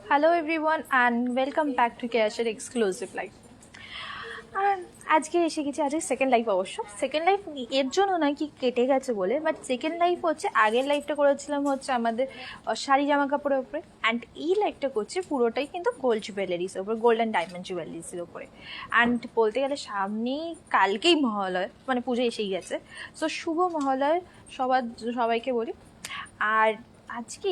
Hello everyone and welcome back to Kashar Exclusive Live. আজকে এসে গেছি আজকে সেকেন্ড লাইফ অবশ্য সেকেন্ড লাইফ এর জন্য নয় কি কেটে গেছে বলে বাট সেকেন্ড লাইফ হচ্ছে আগের লাইফটা করেছিলাম হচ্ছে আমাদের শাড়ি জামা কাপড়ের উপরে অ্যান্ড এই লাইফটা করছে পুরোটাই কিন্তু গোল্ড জুয়েলারিসের উপরে গোল্ড অ্যান্ড ডায়মন্ড জুয়েলারিসের উপরে অ্যান্ড বলতে গেলে সামনেই কালকেই মহালয় মানে পুজো এসেই গেছে সো শুভ মহালয় সবাইকে বলি আর আজকে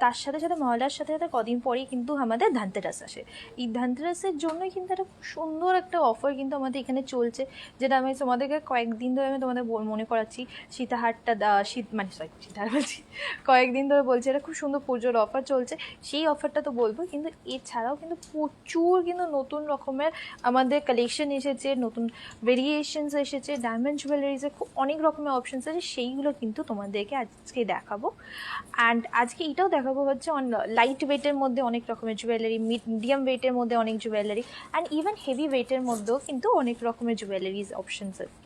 তার সাথে সাথে মহালয়ার সাথে সাথে কদিন পরেই কিন্তু আমাদের ধানতেরাস আসে এই ধানতেরাসের জন্যই কিন্তু একটা সুন্দর একটা অফার কিন্তু আমাদের এখানে চলছে যেটা আমি তোমাদেরকে কয়েকদিন ধরে আমি তোমাদের মনে করাচ্ছি সীতাহারটা সীতাহার বলছি কয়েকদিন ধরে বলছি এটা খুব সুন্দর পুজোর অফার চলছে সেই অফারটা তো বলবো কিন্তু এছাড়াও কিন্তু প্রচুর কিন্তু নতুন রকমের আমাদের কালেকশন এসেছে নতুন ভেরিয়েশনস এসেছে ডায়মন্ড জুয়েলারিজের খুব অনেক রকমের অপশানস আছে সেইগুলো কিন্তু তোমাদেরকে আজকে দেখাবো অ্যান্ড আজকে এটাও দেখাবো হচ্ছে লাইট ওয়েটের মধ্যে অনেক রকমের জুয়েলারি মিডিয়াম ওয়েটের মধ্যে অনেক জুয়েলারি অ্যান্ড ইভেন হেভি ওয়েটের মধ্যেও কিন্তু অনেক রকমের জুয়েলারিজ অপশানস আছে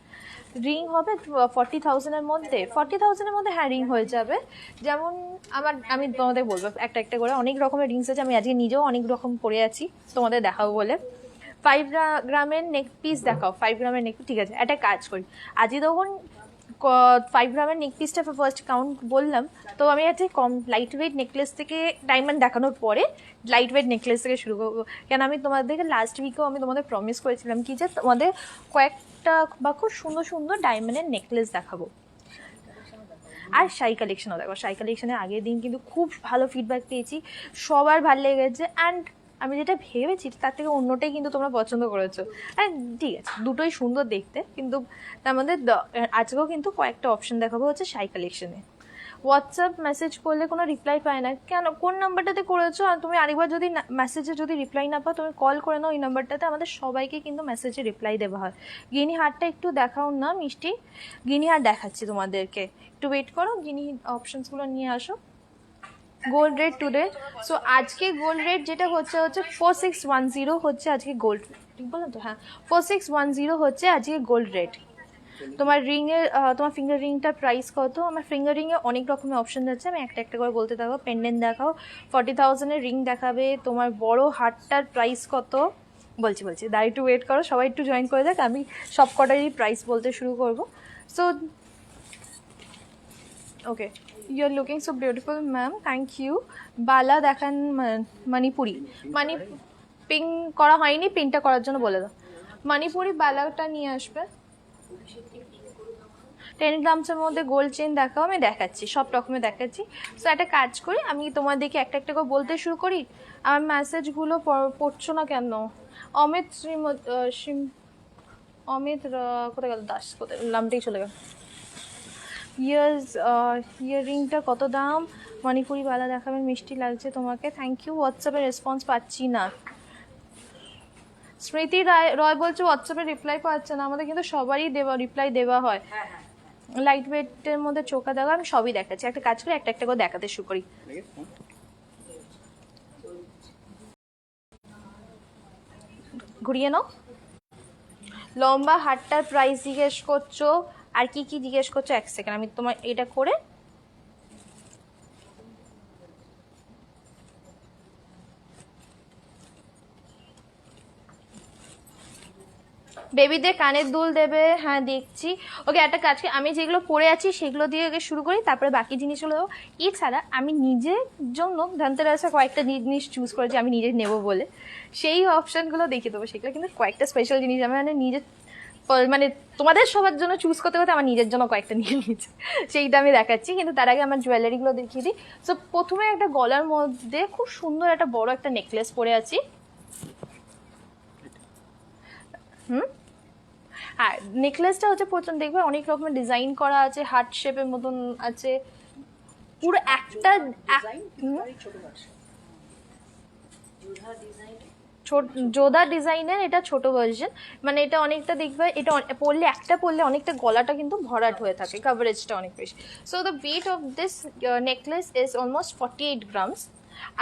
রিং হবে 40,000-এর মধ্যে 40,000-এর মধ্যে হ্যাঁ রিং হয়ে যাবে যেমন আমি তোমাদের বলবো একটা একটা করে অনেক রকমের রিংস আছে আমি আজকে নিজেও অনেক রকম পরে আছি তোমাদের দেখাবো বলে 5 গ্রামের নেক পিস দেখাও 5 গ্রামের নেক ঠিক আছে একটা কাজ করি আজকে তখন 5 গ্রামের নেক পিসটা ফার্স্ট কাউন্ট বললাম তো আমি আজকে কম লাইট ওয়েট নেকলেস থেকে ডায়মন্ড দেখানোর পরে লাইট ওয়েট নেকলেস থেকে শুরু করবো কেন আমি তোমাদেরকে লাস্ট উইকেও আমি তোমাদের প্রমিস করেছিলাম কি যে তোমাদের কয়েকটা বা খুব সুন্দর সুন্দর ডায়মন্ডের নেকলেস দেখাবো আর শাড়ি কালেকশনও দেখো শাড়ি কালেকশনের আগের দিন কিন্তু খুব ভালো ফিডব্যাক পেয়েছি সবার ভালো লেগেছে অ্যান্ড আমি যেটা ভেবেছি তার থেকে অন্যটাই কিন্তু তোমরা পছন্দ করেছো হ্যাঁ ঠিক আছে দুটোই সুন্দর দেখতে কিন্তু তার মধ্যে আজকেও কিন্তু কয়েকটা অপশন দেখাবো হচ্ছে শাড়ি কালেকশনে হোয়াটসঅ্যাপ মেসেজ করলে কোনো রিপ্লাই পায় না কেন কোন নাম্বারটাতে করেছো আর তুমি আরেকবার যদি মেসেজে যদি রিপ্লাই না পাও তুমি কল করে নাও ওই নাম্বারটাতে আমাদের সবাইকে কিন্তু মেসেজে রিপ্লাই দেওয়া হয় গিনি হারটা একটু দেখাও না মিষ্টি গিনি হার দেখাচ্ছি তোমাদেরকে একটু ওয়েট করো গিনি অপশনসগুলো নিয়ে আসো গোল্ড রেট টুডে সো আজকে গোল্ড রেট যেটা হচ্ছে 4610 হচ্ছে আজকে গোল্ড ঠিক বললাম তো হ্যাঁ 4610 হচ্ছে আজকে গোল্ড রেট তোমার রিংয়ের তোমার ফিঙ্গার রিংটার প্রাইস কত আমার ফিঙ্গার রিংয়ে অনেক রকমের অপশন যাচ্ছে আমি একটা একটা করে বলতে থাকবো পেন্ডেন্ট দেখাও 40,000-এর রিং দেখাবে তোমার বড় হারটার প্রাইস কত বলছি দাঁড়িয়ে একটু ওয়েট করো সবাই একটু জয়েন করে দেখ আমি সব কটারই প্রাইস বলতে শুরু করবো so okay you are looking so beautiful ma'am thank you বালা দেখান মণিপুরি পিং করা হয়নি পিনটা করার জন্য বলে দাও মণিপুরি বালাটা নিয়ে আসবে 10 গ্রামসের মধ্যে গোল্ড চেন দেখাও আমি দেখাচ্ছি সব রকমের দেখাচ্ছি সো একটা কাজ করি আমি তোমাদেরকে একটা একটা করে বলতে শুরু করি আমার মেসেজগুলো পড়ছো না কেন অমিত অমিত কোথায় গেল দাস কোথায় নামটাই চলে গেল ইয়াররিংটা কত দাম মণিপুরি বালা দেখাবেন মিষ্টি লাগছে তোমাকে থ্যাংক ইউ হোয়াটসঅ্যাপে রেসপন্স পাচ্ছি না স্মৃতি রয় বলছে হোয়াটসঅ্যাপে রিপ্লাই পাচ্ছে না আমাদের কিন্তু সবারই রিপ্লাই দেওয়া হয় লাইট ওয়েটের মধ্যে চোখা দেওয়া আমি সবই দেখাচ্ছি একটা কাজ করে একটা একটা করে দেখাতে শুরু করি ঘুরিয়ে নাও লম্বা হাটটার প্রাইস জিজ্ঞেস করছো আর কি কি জিজ্ঞেস করছো এক সেকেন্ড আমি তোমার এটা করে বেবিদের কানের দুল দেবে হ্যাঁ দেখছি ওকে একটা কাজ আমি যেগুলো পরে আছি সেগুলো দিয়ে শুরু করি তারপরে বাকি জিনিসগুলো দেবো এছাড়া আমি নিজের জন্য ধনতেরাসে কয়েকটা জিনিস চুজ করেছি আমি নিজে নেবো বলে সেই অপশানগুলো দেখিয়ে দেবো সেগুলো কিন্তু কয়েকটা স্পেশাল জিনিস আমি মানে নিজের মানে তোমাদের সবার জন্য চুজ করতে করতে আমার নিজের জন্য কয়েকটা নিয়ে নিয়েছি সেইটা আমি দেখাচ্ছি কিন্তু তার আগে আমার জুয়েলারিগুলো দেখিয়ে দিই সো প্রথমে একটা গলার মধ্যে খুব সুন্দর একটা বড় একটা নেকলেস পরে আছি আর নেকলেসটা হচ্ছে প্রথম দেখবে অনেক রকমের ডিজাইন করা আছে হার্ট শেপের মতন আছে পুরো একটা যোধা ডিজাইনের এটা ছোট ভার্জন মানে এটা অনেকটা দেখবে এটা পরলে অনেকটা গলাটা কিন্তু ভরাট হয়ে থাকে কভারেজটা অনেক বেশি so the weight of this necklace is almost 48 grams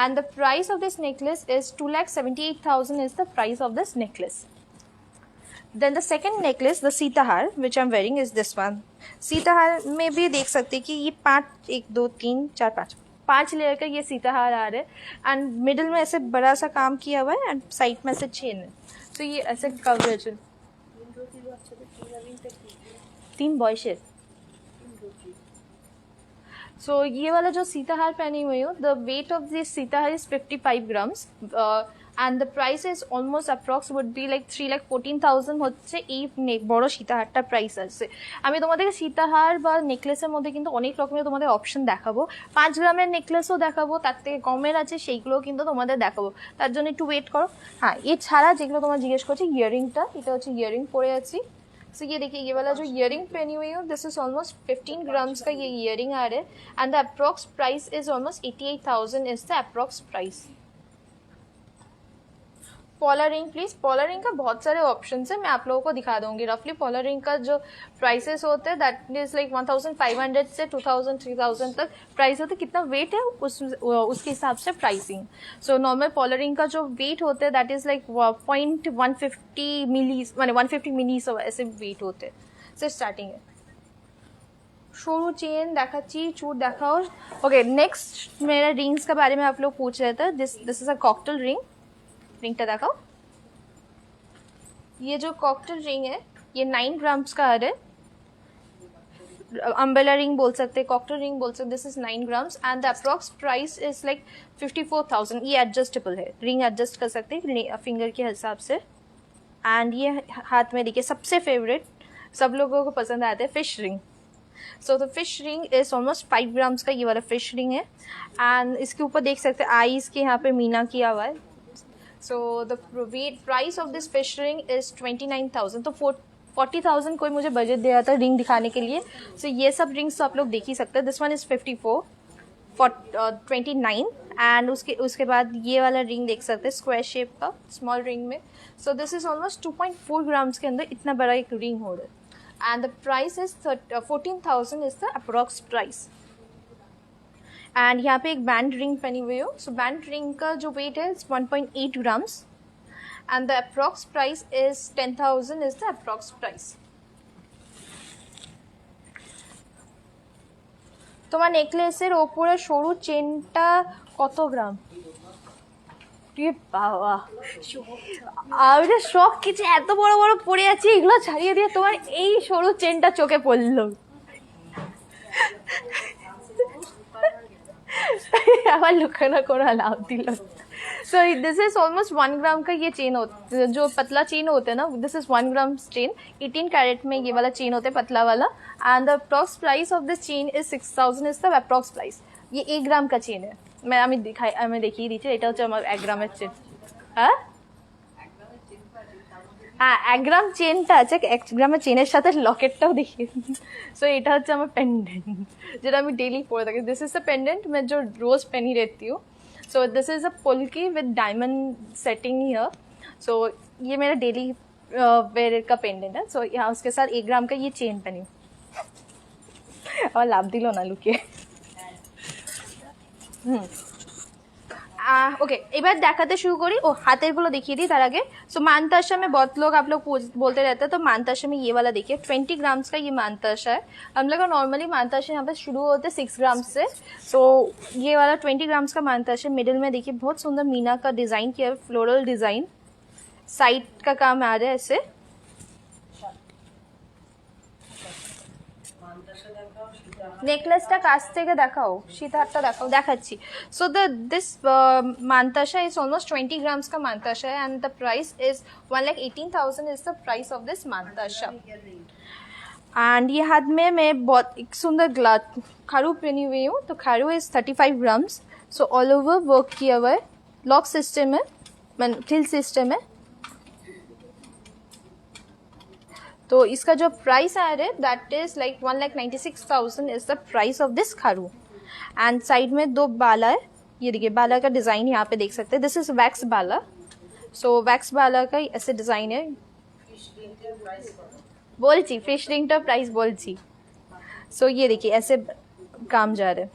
and the price of this necklace is 2,78,000 is the price of this necklace. Then the second necklace, the Sitahar, which I'm wearing, is this one. Sitahar में भी देख सकते हैं कि ये 5 1 2 3 4 5 5 layer का ये सीताहार आ रहा है एंड मिडिल में ऐसे बड़ा सा काम किया हुआ है एंड साइड में से चेन है। तो ये ऐसे कवरेज है। 3 बॉयशेर। सो ये वाला जो सीताहार पहनी हुई हूँ, द वेट ऑफ दिस सीताहार is 55 grams and the price is almost approx would be like 3,14,000 হচ্ছে এই বড় সীতাহারটার প্রাইস আছে। আমি তোমাদেরকে সীতাহার বা নেকলেসের মধ্যে কিন্তু অনেক রকমের তোমাদের অপশন দেখাবো, 5 গ্রামের নেকলেসও দেখাবো, তার থেকে কমের আছে সেইগুলোও কিন্তু তোমাদের দেখাবো, তার জন্য একটু ওয়েট করো। হ্যাঁ, এছাড়া যেগুলো তোমার জিজ্ঞেস করছি, ইয়ারিংটা, এটা হচ্ছে ইয়ারিং পরে আছি। सो ये देखिए ये वाला जो ईयरिंग पहनी हुई हूँ, दिस इज ऑलमोस्ट 15 ग्राम्स का ये ईयरिंग आ रहा है and the approx price is almost 88,000 is the approx price. पॉलर रिंग प्लीज, पॉलर रिंग का बहुत सारे ऑप्शन है, मैं आप लोगों को दिखा दूंगी। रफली पॉलर रिंग का जो प्राइसेस होते हैं दैट इज लाइक 1,500 से 2,000 3,000 तक प्राइस होता है। कितना वेट है उसके हिसाब से प्राइसिंग। सो नॉर्मल पॉलर रिंग का जो वेट होता है दैट इज लाइक 0.150 मिलीज, माने 150 मिलीज ऐसे वेट होते हैं। से स्टार्टिंग है সরু চেন দেখাচ্ছি, চুর দেখাও। ओके, नेक्स्ट मेरे रिंग्स के बारे में आप लोग पूछ रहे थे। This is a cocktail ring. रिंगटा दिखाओ। ये जो कॉकटेल रिंग है ये 9 ग्राम्स का आ रहा है। अम्ब्रेला रिंग बोल सकते हैं, कॉकटेल रिंग बोल सकते। This is 9 grams and the approx price is like 54,000। ये एडजस्टेबल है, रिंग एडजस्ट कर सकते हैं फिंगर के हिसाब से। एंड ये हाथ में देखिए, सबसे फेवरेट सब लोगों को पसंद आते हैं, fish ring. So the fish ring is almost 5 grams का ये वाला फिश रिंग है एंड इसके ऊपर देख सकते हैं आईज के यहाँ पे मीना किया हुआ है। So the price of this fish ring is 29,000। तो 40,000 कोई मुझे बजट दिया था रिंग दिखाने के लिए। सो ये सब रिंग्स तो आप लोग देख ही सकते हैं। दिस वन इज 54 29 एंड उसके बाद ये वाला रिंग देख सकते हैं, स्क्वायर शेप का स्मॉल रिंग में। सो दिस इज ऑलमोस्ट 2.4 ग्राम्स के अंदर इतना बड़ा एक रिंग हो रहा है and the price is 14,000 is the approx price. And यहाँ पे एक बैंड रिंग पहनी हुई हो। सो बैंड रिंग का जो वेट है 1.8 grams and the approx price is 10,000 is the approx price. তোমার নেকলেসের ওপরে সরু চেনটা কত গ্রাম? বাবা, আমি শখ কিছু এত বড় বড় পড়ে আছি, এগুলো ছাড়িয়ে দিয়ে তোমার এই সরু চেনটা চোখে পড়লো। আবার লুকানো করে লাভ দিল। सो दिस इज ऑलमोस्ट 1 ग्राम का ये चेन होता है, जो पतला चेन होता है ना, this is 1 gram chain. 18 carat में ये वाला चेन होता है, पतला वाला। And the approx price of this chain इज 6,000 इज द अप्रॉक्स प्राइस। ये 1 ग्राम का चेन है। আমি দেখিয়ে দিচ্ছি, এটা হচ্ছে আমার 1 গ্রামের চেন। হ্যাঁ হ্যাঁ, 1 গ্রাম চেনটা আছে, 1 গ্রামের চেনের সাথে লকেটটাও দেখিয়ে। সো এটা হচ্ছে আমার পেন্ডেন্ট, যেটা আমি ডেলি পরে থাকি। दिस इज द पेंडेंट मैं जो रोज पहनी रहती हूँ। सो दिस इज अ पुल्की with diamond setting here. So ये मेरा डेली वेयर का पेंडेंट है। सो यहाँ उसके साथ 1 ग्राम का ये चेन पहनी हूँ। और लाभ दिलो ना लुकिए। ओके, এবার দেখাতে শুরু করি। ও हाथेर गुलो देखिए दी तार आगे। सो मानताशा में बहुत लोग आप लोग बोलते रहते हैं, तो मानताशा में ये वाला देखिए 20 ग्राम्स का ये मानताशा है। हम लोग का नॉर्मली मानताशा यहाँ पे शुरू होते हैं 6 ग्राम्स से। सो ये वाला 20 ग्राम्स का मानताशा। मिडिल में देखिए बहुत सुंदर मीना का डिजाइन किया है, फ्लोरल डिजाइन। साइड का काम आ रहा है ऐसे। नेकलेसটা কাছ থেকে দেখাও, সীতাহারটা দেখাও। দেখাচ্ছি। सो दिस मानताशा इज ऑलमोस्ट 20 ग्राम्स का मानताशा है and the price is 1,18,000 is the price of this मानताशा। एंड ये हाथ में मैं बहुत एक सुंदर खारू पहनी हुई हूँ। तो खारू is 35 grams. So all over work किया हुआ है, लॉक सिस्टम है, थिल सिस्टम है। तो इसका जो प्राइस आ रहा है that is like 1,96,000 is the price of this खारू। एंड साइड में 2 बाला है, ये देखिए बाला का डिजाइन यहाँ पे देख सकते हैं। दिस इज वैक्स बाला। सो वैक्स बाला का ऐसे डिजाइन है। बोलची फिश रिंग का प्राइस बोलची। सो ये देखिए ऐसे काम जा रहा है।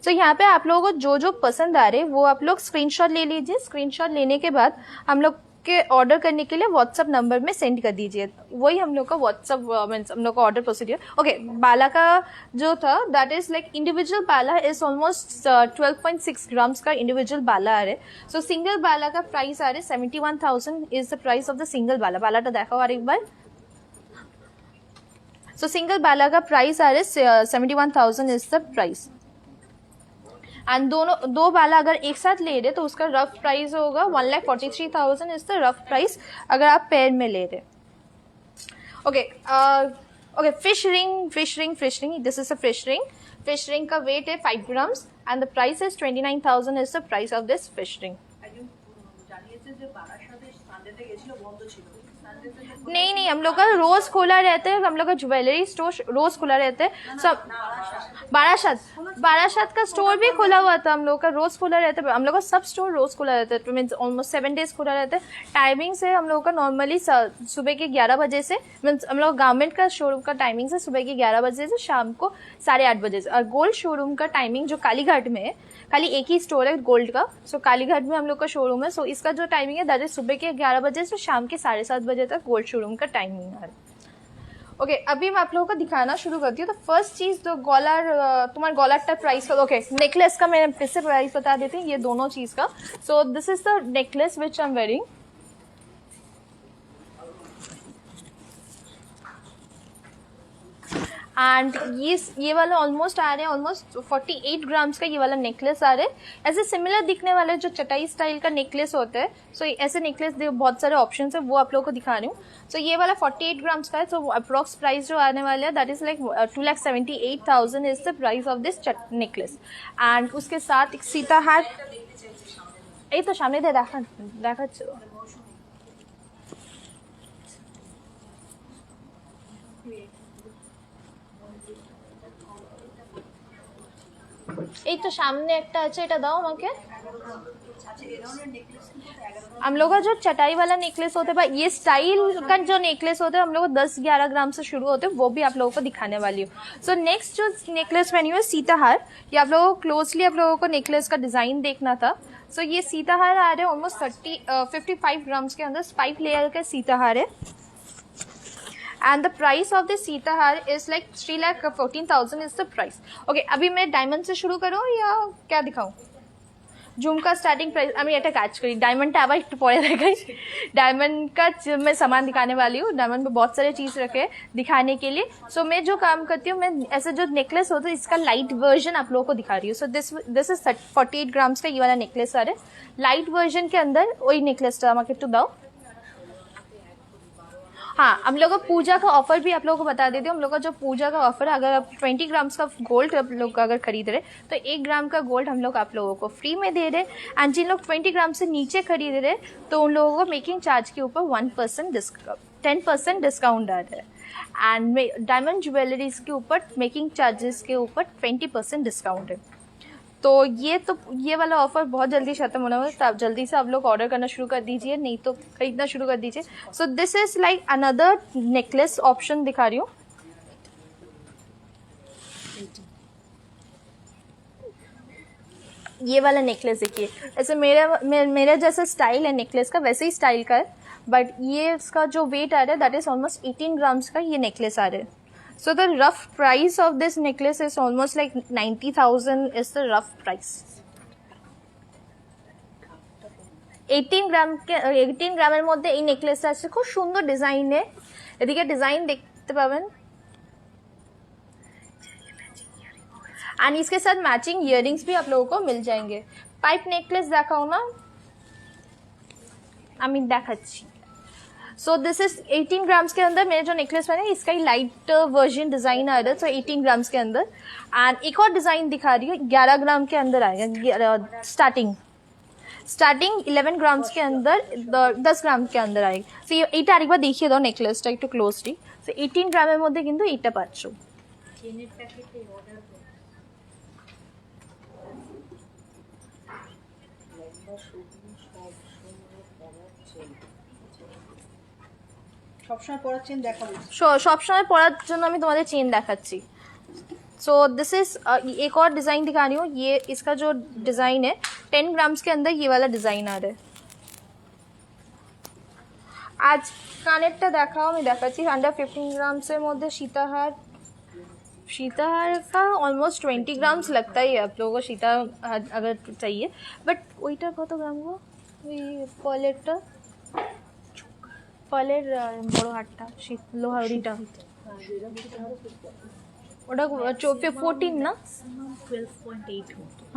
सो यहाँ पे आप लोगों को जो जो पसंद आ रहे वो आप लोग स्क्रीनशॉट ले लीजिए। स्क्रीनशॉट लेने के बाद हम लोग के ऑर्डर करने के लिए व्हाट्सअप नंबर में सेंड कर दीजिए। वही हम लोग का व्हाट्सअप मीन्स हम लोग का ऑर्डर प्रोसीजर। ओके, बाला का जो था दैट इज लाइक इंडिविजुअल बाला इज ऑलमोस्ट 12.6 ग्राम्स का इंडिविजुअल बाला आ रहे। सो सिंगल बाला का प्राइस आ रहे 71,000 is the price of the single बाला। बालाटा देखाओ और एक बार। सो सिंगल बाला का प्राइस आ रहे 71,000 इज द प्राइस। एंड दो बाला अगर एक साथ ले रहे तो उसका रफ प्राइस होगा 1,43,000 इज द रफ प्राइस अगर आप पेयर में ले रहे। Okay okay, fish ring this is a fish ring का वेट है 5 grams and the price is 29,000 is the price of this fish ring. नहीं, हम लोग का रोज खुला रहता है, हम लोग का ज्वेलरी स्टोर रोज खुला रहता है। सब बारासात का स्टोर भी खुला हुआ था, हम लोग का रोज खुला रहता है। हम लोग का सब स्टोर रोज खुला रहता है, मीन्स ऑलमोस्ट 7 डेज खुला रहता है। टाइमिंग से हम लोग का नॉर्मली सुबह के 11 बजे से, मीन्स हम लोग गारमेंट का शोरूम का टाइमिंग से सुबह के 11 बजे से शाम को 8:30 बजे से। और गोल्ड शोरूम का टाइमिंग जो कालीघाट में है, खाली एक ही स्टोर है गोल्ड का, सो कालीघाट में हम लोग का शोरूम है। सो इसका जो टाइमिंग है दैट इज सुबह के 11 बजे से शाम के 7:30 बजे तक गोल्ड शोरूम का टाइमिंग है। ओके, अभी मैं आप लोगों को दिखाना शुरू करती हूँ। तो फर्स्ट चीज तो तुम्हारा गॉलर का प्राइस का, ओके, नेकलेस का मैं फिर से प्राइस बता देती हूँ, ये दोनों चीज का। सो this is the necklace which I am wearing. And ये वाला ऑलमोस्ट आ रहे हैं ऑलमोस्ट 48 ग्राम्स का ये वाला नेकलेस आ रहे हैं। ऐसे सिमिलर दिखने वाले जो चटाई स्टाइल का नेकलेस होता है, सो ऐसे नेकलेस बहुत सारे ऑप्शन है, वो आप लोगों को दिखा रही हूँ। सो ये वाला 48 ग्राम्स का है। सो अप्रोक्स प्राइस जो आने वाला है that is like 2,78,000 is the price of this necklace. And उसके साथ एक सीता हार, ये तो सामने दे देखा এই তো সামনে একটা আছে, এটা দাও আমাকে। हम लोग का जो चटाई वाला नेकलेस होता है, ये स्टाइल का जो नेकलेस होता है हम लोग 10-11 ग्राम से शुरू होते हैं, वो भी आप लोगों को दिखाने वाली हूँ। सो नेक्स्ट जो नेकलेस बनी हुई है सीताहार, ये आप लोगों को क्लोजली आप लोगों को नेकलेस का डिजाइन देखना था। सो ये सीताहार आ रहे हैं ऑलमोस्ट 55 ग्राम्स के अंदर, 5 लेयर का सीताहार है। And the price of the सीताहार is like 3,14,000 is the price. Okay, अभी मैं डायमंड से शुरू करूँ या क्या दिखाऊं? झुमका स्टार्टिंग प्राइस, আমি এটা কাজ করি, ডায়মন্ডটা আবার একটু পরে দেখাই। डायमंड का मैं सामान दिखाने वाली हूँ। डायमंड में बहुत सारे चीज रखे दिखाने के लिए। सो मैं जो काम करती हूँ, मैं ऐसे जो नेकलेस होता है इसका लाइट वर्जन आप लोगों को दिखा रही हूँ। सो दिस इज 48 ग्राम्स का ये वाला नेकलेस आ रहा है। लाइट वर्जन के अंदर वही नेकलेसটা আমাকে একটু দাও। हाँ, हम लोग का पूजा का ऑफर भी आप लोगों को बता देते हैं। हम लोग का जो पूजा का ऑफर है, अगर आप 20 ग्राम्स का गोल्ड आप लोग अगर खरीद रहे तो 1 ग्राम का गोल्ड हम लोग आप लोगों को फ्री में दे रहे। एंड जिन लोग 20 ग्राम से नीचे खरीद रहे तो उन लोगों को मेकिंग चार्ज के ऊपर 10% डिस्काउंट आ रहा है। एंड डायमंड ज्वेलरीज के ऊपर मेकिंग चार्जेस के ऊपर 20% डिस्काउंट है। तो ये वाला ऑफर बहुत जल्दी खत्म होना है, तो आप जल्दी से आप लोग ऑर्डर करना शुरू कर दीजिए, नहीं तो खरीदना शुरू कर दीजिए। सो this is like another necklace option दिखा रही हूँ। ये वाला नेकलेस देखिए, ऐसे मेरा जैसा स्टाइल है नेकलेस का वैसे ही स्टाइल का है, बट ये इसका जो वेट आ रहा है दैट इज ऑलमोस्ट 18 ग्राम्स का ये नेकलेस आ रहा है। So the rough price of this necklace is almost like 90,000 is the rough price. 18 গ্রামের মধ্যে এই নেকলেসটা আছে, খুব সুন্দর ডিজাইনে। এদিকে ডিজাইন দেখতে পাবেন। एंड इसके साथ मैचिंग इयररिंग्स भी आप लोगों को मिल जाएंगे। पाइप नेकलेस देखाओ ना, আমি দেখাচ্ছি। सो दिस इज 18 ग्राम्स के अंदर मेरे जो नेकलेस बने इसका ही लाइट वर्जन डिजाइन आ रहा है। सो 18 ग्राम्स के अंदर। एंड एक और डिजाइन दिखा रही है 11 ग्राम के अंदर आएगा। स्टार्टिंग 11 ग्राम्स के अंदर 10 ग्राम के अंदर आएगी। सो এইটা আরেকবার দেখিয়ে দাও নেকলেসটা একটু ক্লোজলি। সো 18 গ্রামের মধ্যে কিন্তু এটা পাচ্ছ। সবসময় পরার জন্য আমি তোমাদের চেন দেখাচ্ছি। सो दिस इज एक और डिजाइन दिखा रही हूँ। ये इसका जो डिजाइन है 10 ग्राम्स के अंदर ये वाला डिजाइन आ रहा है। आज কানেরটা দেখাও, আমি দেখাচ্ছি। अंडर 15 ग्राम्सের মধ্যে सीताहार का ऑलमोस्ट 20 ग्राम्स लगता ही है आप लोगों को सीताहार अगर चाहिए। बट ওইটা কত গ্রাম গো? ওই পলেরটা, পলের বড় হাটটা, লোহারিটা, ওটা 14 না? 12.8।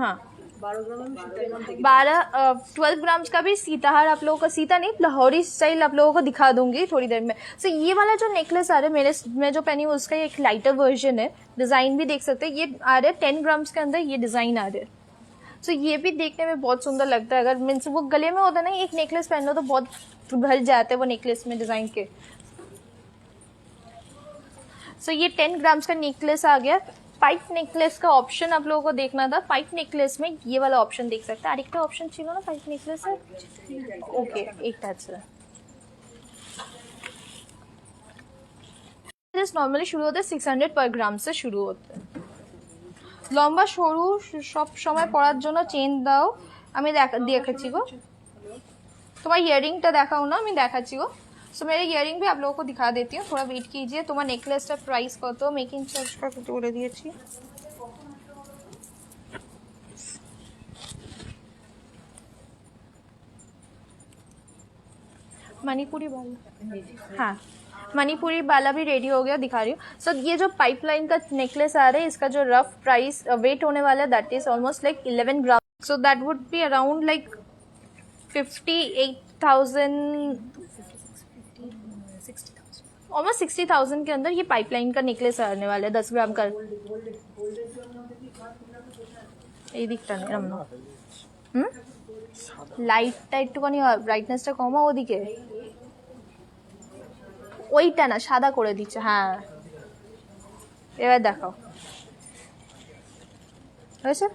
हाँ 12 ग्राम्स का भी सीताहार आप लोगों को, सीता नहीं लाहौरी स्टाइल आप लोगों को दिखा दूंगी थोड़ी देर में। सो ये वाला जो नेकलेस आ रहा है मैं जो पहनी हूँ उसका एक लाइटर वर्जन है। डिजाइन भी देख सकते हैं, ये आ रहा है 10 ग्राम्स के अंदर ये डिजाइन आ रहा है। सो ये भी देखने में बहुत सुंदर लगता है। अगर मीन्स वो गले में होता है ना, एक नेकलेस पहन लो तो बहुत भर जाते हैं वो नेकलेस में डिजाइन के। सो ये 10 ग्राम्स का नेकलेस आ गया। पाइप नेकलेस का ऑप्शन आप लोगों को देखना था। पाइप नेकलेस में ये वाला ऑप्शन देख सकते हैं। आरेकटा ऑप्शन ছিল ना पाइप नेकलेस है। ओके एक আছে। दिस नॉर्मली शुरू होते हैं 600 पर ग्राम से शुरू होते हैं। লম্বা সরু সব সময় পরার জন্য চেন দাও, আমি দেখাচ্ছি গো। তোমার ইয়ারিংটা দেখাও না, আমি দেখাচ্ছি গো। सो मेरे इयरिंग भी आप लोगों को दिखा देती हूँ, थोड़ा वेट कीजिए। तुम्हारा नेकलेस का प्राइस कत, मेकिंग चार्ज का कत बोले दिए। मणिपुरी बाला, हाँ मणिपुरी बाला भी रेडी हो गया, दिखा रही हूँ। सो ये जो पाइपलाइन का नेकलेस आ रहा है, इसका जो रफ प्राइस वेट होने वाला है that is almost like 11 gram. So that would be around like 58,000, almost 60,000 के अंदर ये पाइपलाइन का नेकलेस आने वाला है 10 ग्राम का। ये दिखता नहीं रमना, লাইটটা একটুখানি ব্রাইটনেসটা কমা ওদিকে, ওইটা না সাদা করে দিচ্ছে। হ্যাঁ এবার দেখাও, হয়েছে?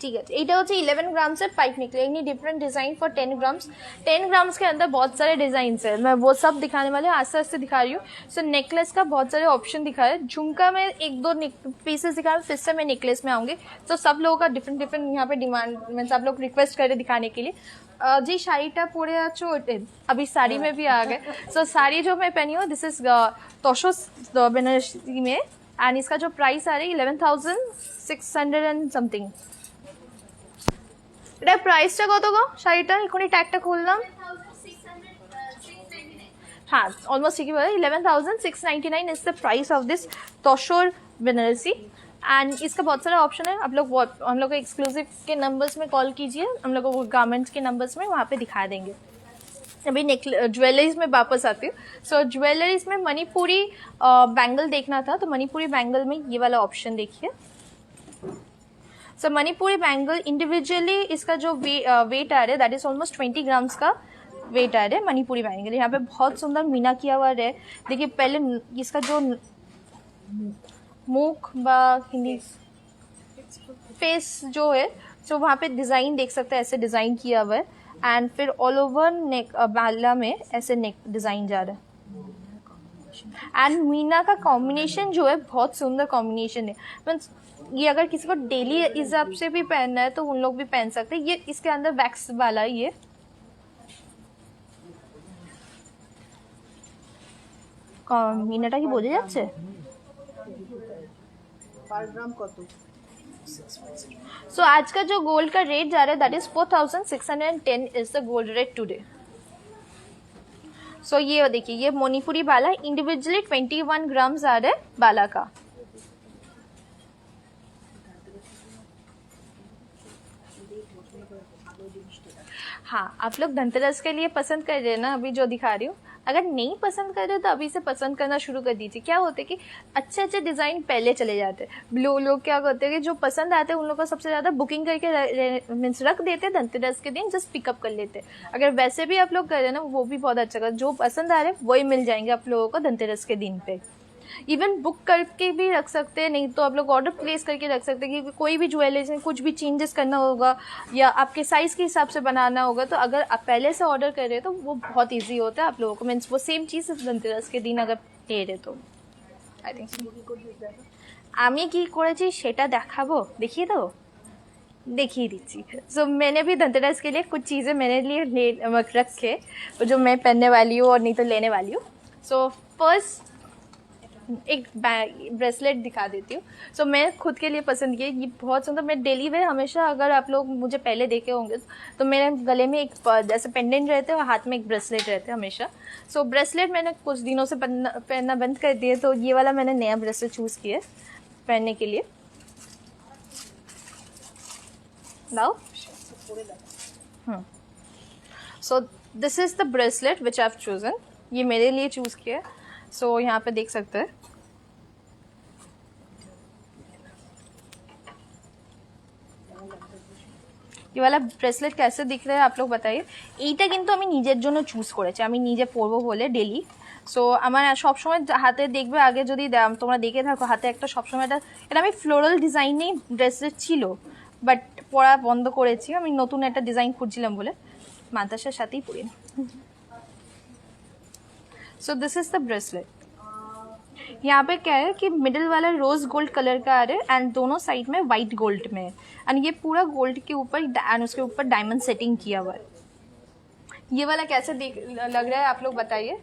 ठीक है, ये होता है 11 ग्राम से पाइप निकले। इन्हीं different design for 10 grams. 10 grams के अंदर बहुत सारे डिजाइन है, मैं वो सब दिखाने वाले आस्ते आस्ते दिखा रही हूँ। सो नेकलेस का बहुत सारे ऑप्शन दिखा है। झुमका में 1-2 पीसेस दिखा रही हूँ, फिर से मैं नेकलेस में आऊंगी। तो सब लोगों का डिफरेंट डिफरेंट यहाँ पे डिमांड, मीन्स आप लोग रिक्वेस्ट करे दिखाने के लिए। जी শাড়িটা পরে আছো, अभी साड़ी में भी आ गए। सो साड़ी जो मैं पहनी हूँ दिस इज तोशोस बनारसी में, एंड इसका जो प्राइस आ रही है 11,600 एंड समथिंग। এটা প্রাইসটা কত গো শাড়িটা? এখনই ট্যাগটা খুললাম। हाँ ऑलमोस्ट ठीक है, 11,699 is the price of this tussar Banarasi. And इसका बहुत सारा ऑप्शन है। आप लोग हम लोग को एक्सक्लूसिव के नंबर्स में कॉल कीजिए, हम लोग को गारमेंट्स के नंबर्स में वहाँ पे दिखा देंगे। अभी ज्वेलरीज में वापस आती हूँ। सो ज्वेलरीज में मणिपुरी बैंगल देखना था, तो मणिपुरी बैंगल में ये वाला ऑप्शन देखिए। सो मणिपुरी बैंगल इंडिविजुअली इसका जो वेट आ रहा है दैट इज ऑलमोस्ट 20 ग्राम्स का वेट आ रहा है मणिपुरी बैंगल। यहाँ पे बहुत सुंदर मीना किया हुआ है। देखिए पहले इसका जो मुख बा हिंदी फेस जो है, सो वहाँ पे डिजाइन देख सकते हैं, ऐसे डिजाइन किया हुआ है। एंड फिर ऑल ओवर नेक बाला में ऐसे नेक डिजाइन जा रहा है। एंड मीना का कॉम्बिनेशन जो है बहुत सुंदर कॉम्बिनेशन है। मीन्स ये अगर किसी को डेली हिसाब से भी पहनना है तो उन लोग भी पहन सकते हैं। ये इसके अंदर वैक्स वाला ये मीनाटा কি বোঝা যাচ্ছে? पर ग्राम কত? सो आज का जो गोल्ड का रेट जा रहा है that is 4,610 is the gold rate today. So ये देखिए, ये मणिपुरी बाला इंडिविजुअली 21 ग्राम्स आ रहा है बाला का। हाँ आप लोग धनतेरस के लिए पसंद कर रहे हैं ना अभी जो दिखा रही हूँ। अगर नहीं पसंद कर रहे तो अभी से पसंद करना शुरू कर दीजिए। क्या होता है कि अच्छे अच्छे डिजाइन पहले चले जाते हैं। लोग क्या करते हैं कि जो पसंद आते हैं उन लोगों को सबसे ज्यादा बुकिंग करके मीन्स रख देते हैं, धनतेरस के दिन जस्ट पिकअप कर लेते हैं। अगर वैसे भी आप लोग कर रहे हैं ना वो भी बहुत अच्छा कर, जो पसंद आ रहे हैं वही मिल जाएंगे आप लोगों को धनतेरस के दिन पे। इवन बुक करके भी रख सकते हैं, नहीं तो आप लोग ऑर्डर प्लेस करके रख सकते हैं कि कोई भी ज्वेलरी में कुछ भी चेंजेस करना होगा या आपके साइज के हिसाब से बनाना होगा तो अगर आप पहले से ऑर्डर कर रहे हैं तो वो बहुत इजी होता है आप लोगों को। मीन्स वो सेम चीज़ धनतेरस के दिन अगर ले रहे तो आई थिंक আমি কি করেছি সেটা দেখাবো, দেখিয়ে দেবো। देखिए दीजिए। सो मैंने भी धनतेरस के लिए कुछ चीज़ें मेरे लिए रख के जो मैं पहनने वाली हूँ और नहीं तो लेने वाली हूँ। सो फर्स्ट एक ब्रेसलेट दिखा देती हूँ। सो मैं खुद के लिए पसंद किया, ये बहुत सुंदर। मैं डेली वेयर हमेशा, अगर आप लोग मुझे पहले देखे होंगे तो मेरे गले में एक जैसे पेंडेंट रहते हैं और हाथ में एक ब्रेसलेट रहते हैं हमेशा। सो ब्रेसलेट मैंने कुछ दिनों से पहनना बंद कर दिए, तो ये वाला मैंने नया ब्रेसलेट चूज़ किया पहनने के लिए। लाओ। So this is the bracelet which I have chosen, ये मेरे लिए चूज़ किया। सो यहाँ पे देख सकते हैं, ये वाला ब्रेसলেट कैसे दिख रहा है आप लोग बताइए। এইটা কিন্তু আমি নিজের জন্য চুজ করেছি, আমি নিজে পরবো বলে ডেলি। সো আমার সবসময় হাতে দেখবে, আগে যদি তোমরা দেখে থাকো হাতে একটা সবসময় এটা আমি ফ্লোরাল ডিজাইনেই ব্রেসলেট ছিল, বাট পরা বন্ধ করেছি, আমি নতুন একটা ডিজাইন খুঁজছিলাম বলে মাদ্রাসার সাথেই পরি। सो दिस इज द ब्रेसलेट। यहाँ पे क्या है कि मिडिल वाला रोज गोल्ड कलर का आ रहा है एंड दोनों साइड में वाइट गोल्ड में है, एंड ये पूरा गोल्ड के ऊपर एंड उसके ऊपर डायमंड सेटिंग किया हुआ है। ये वाला कैसे लग रहा है आप लोग बताइए।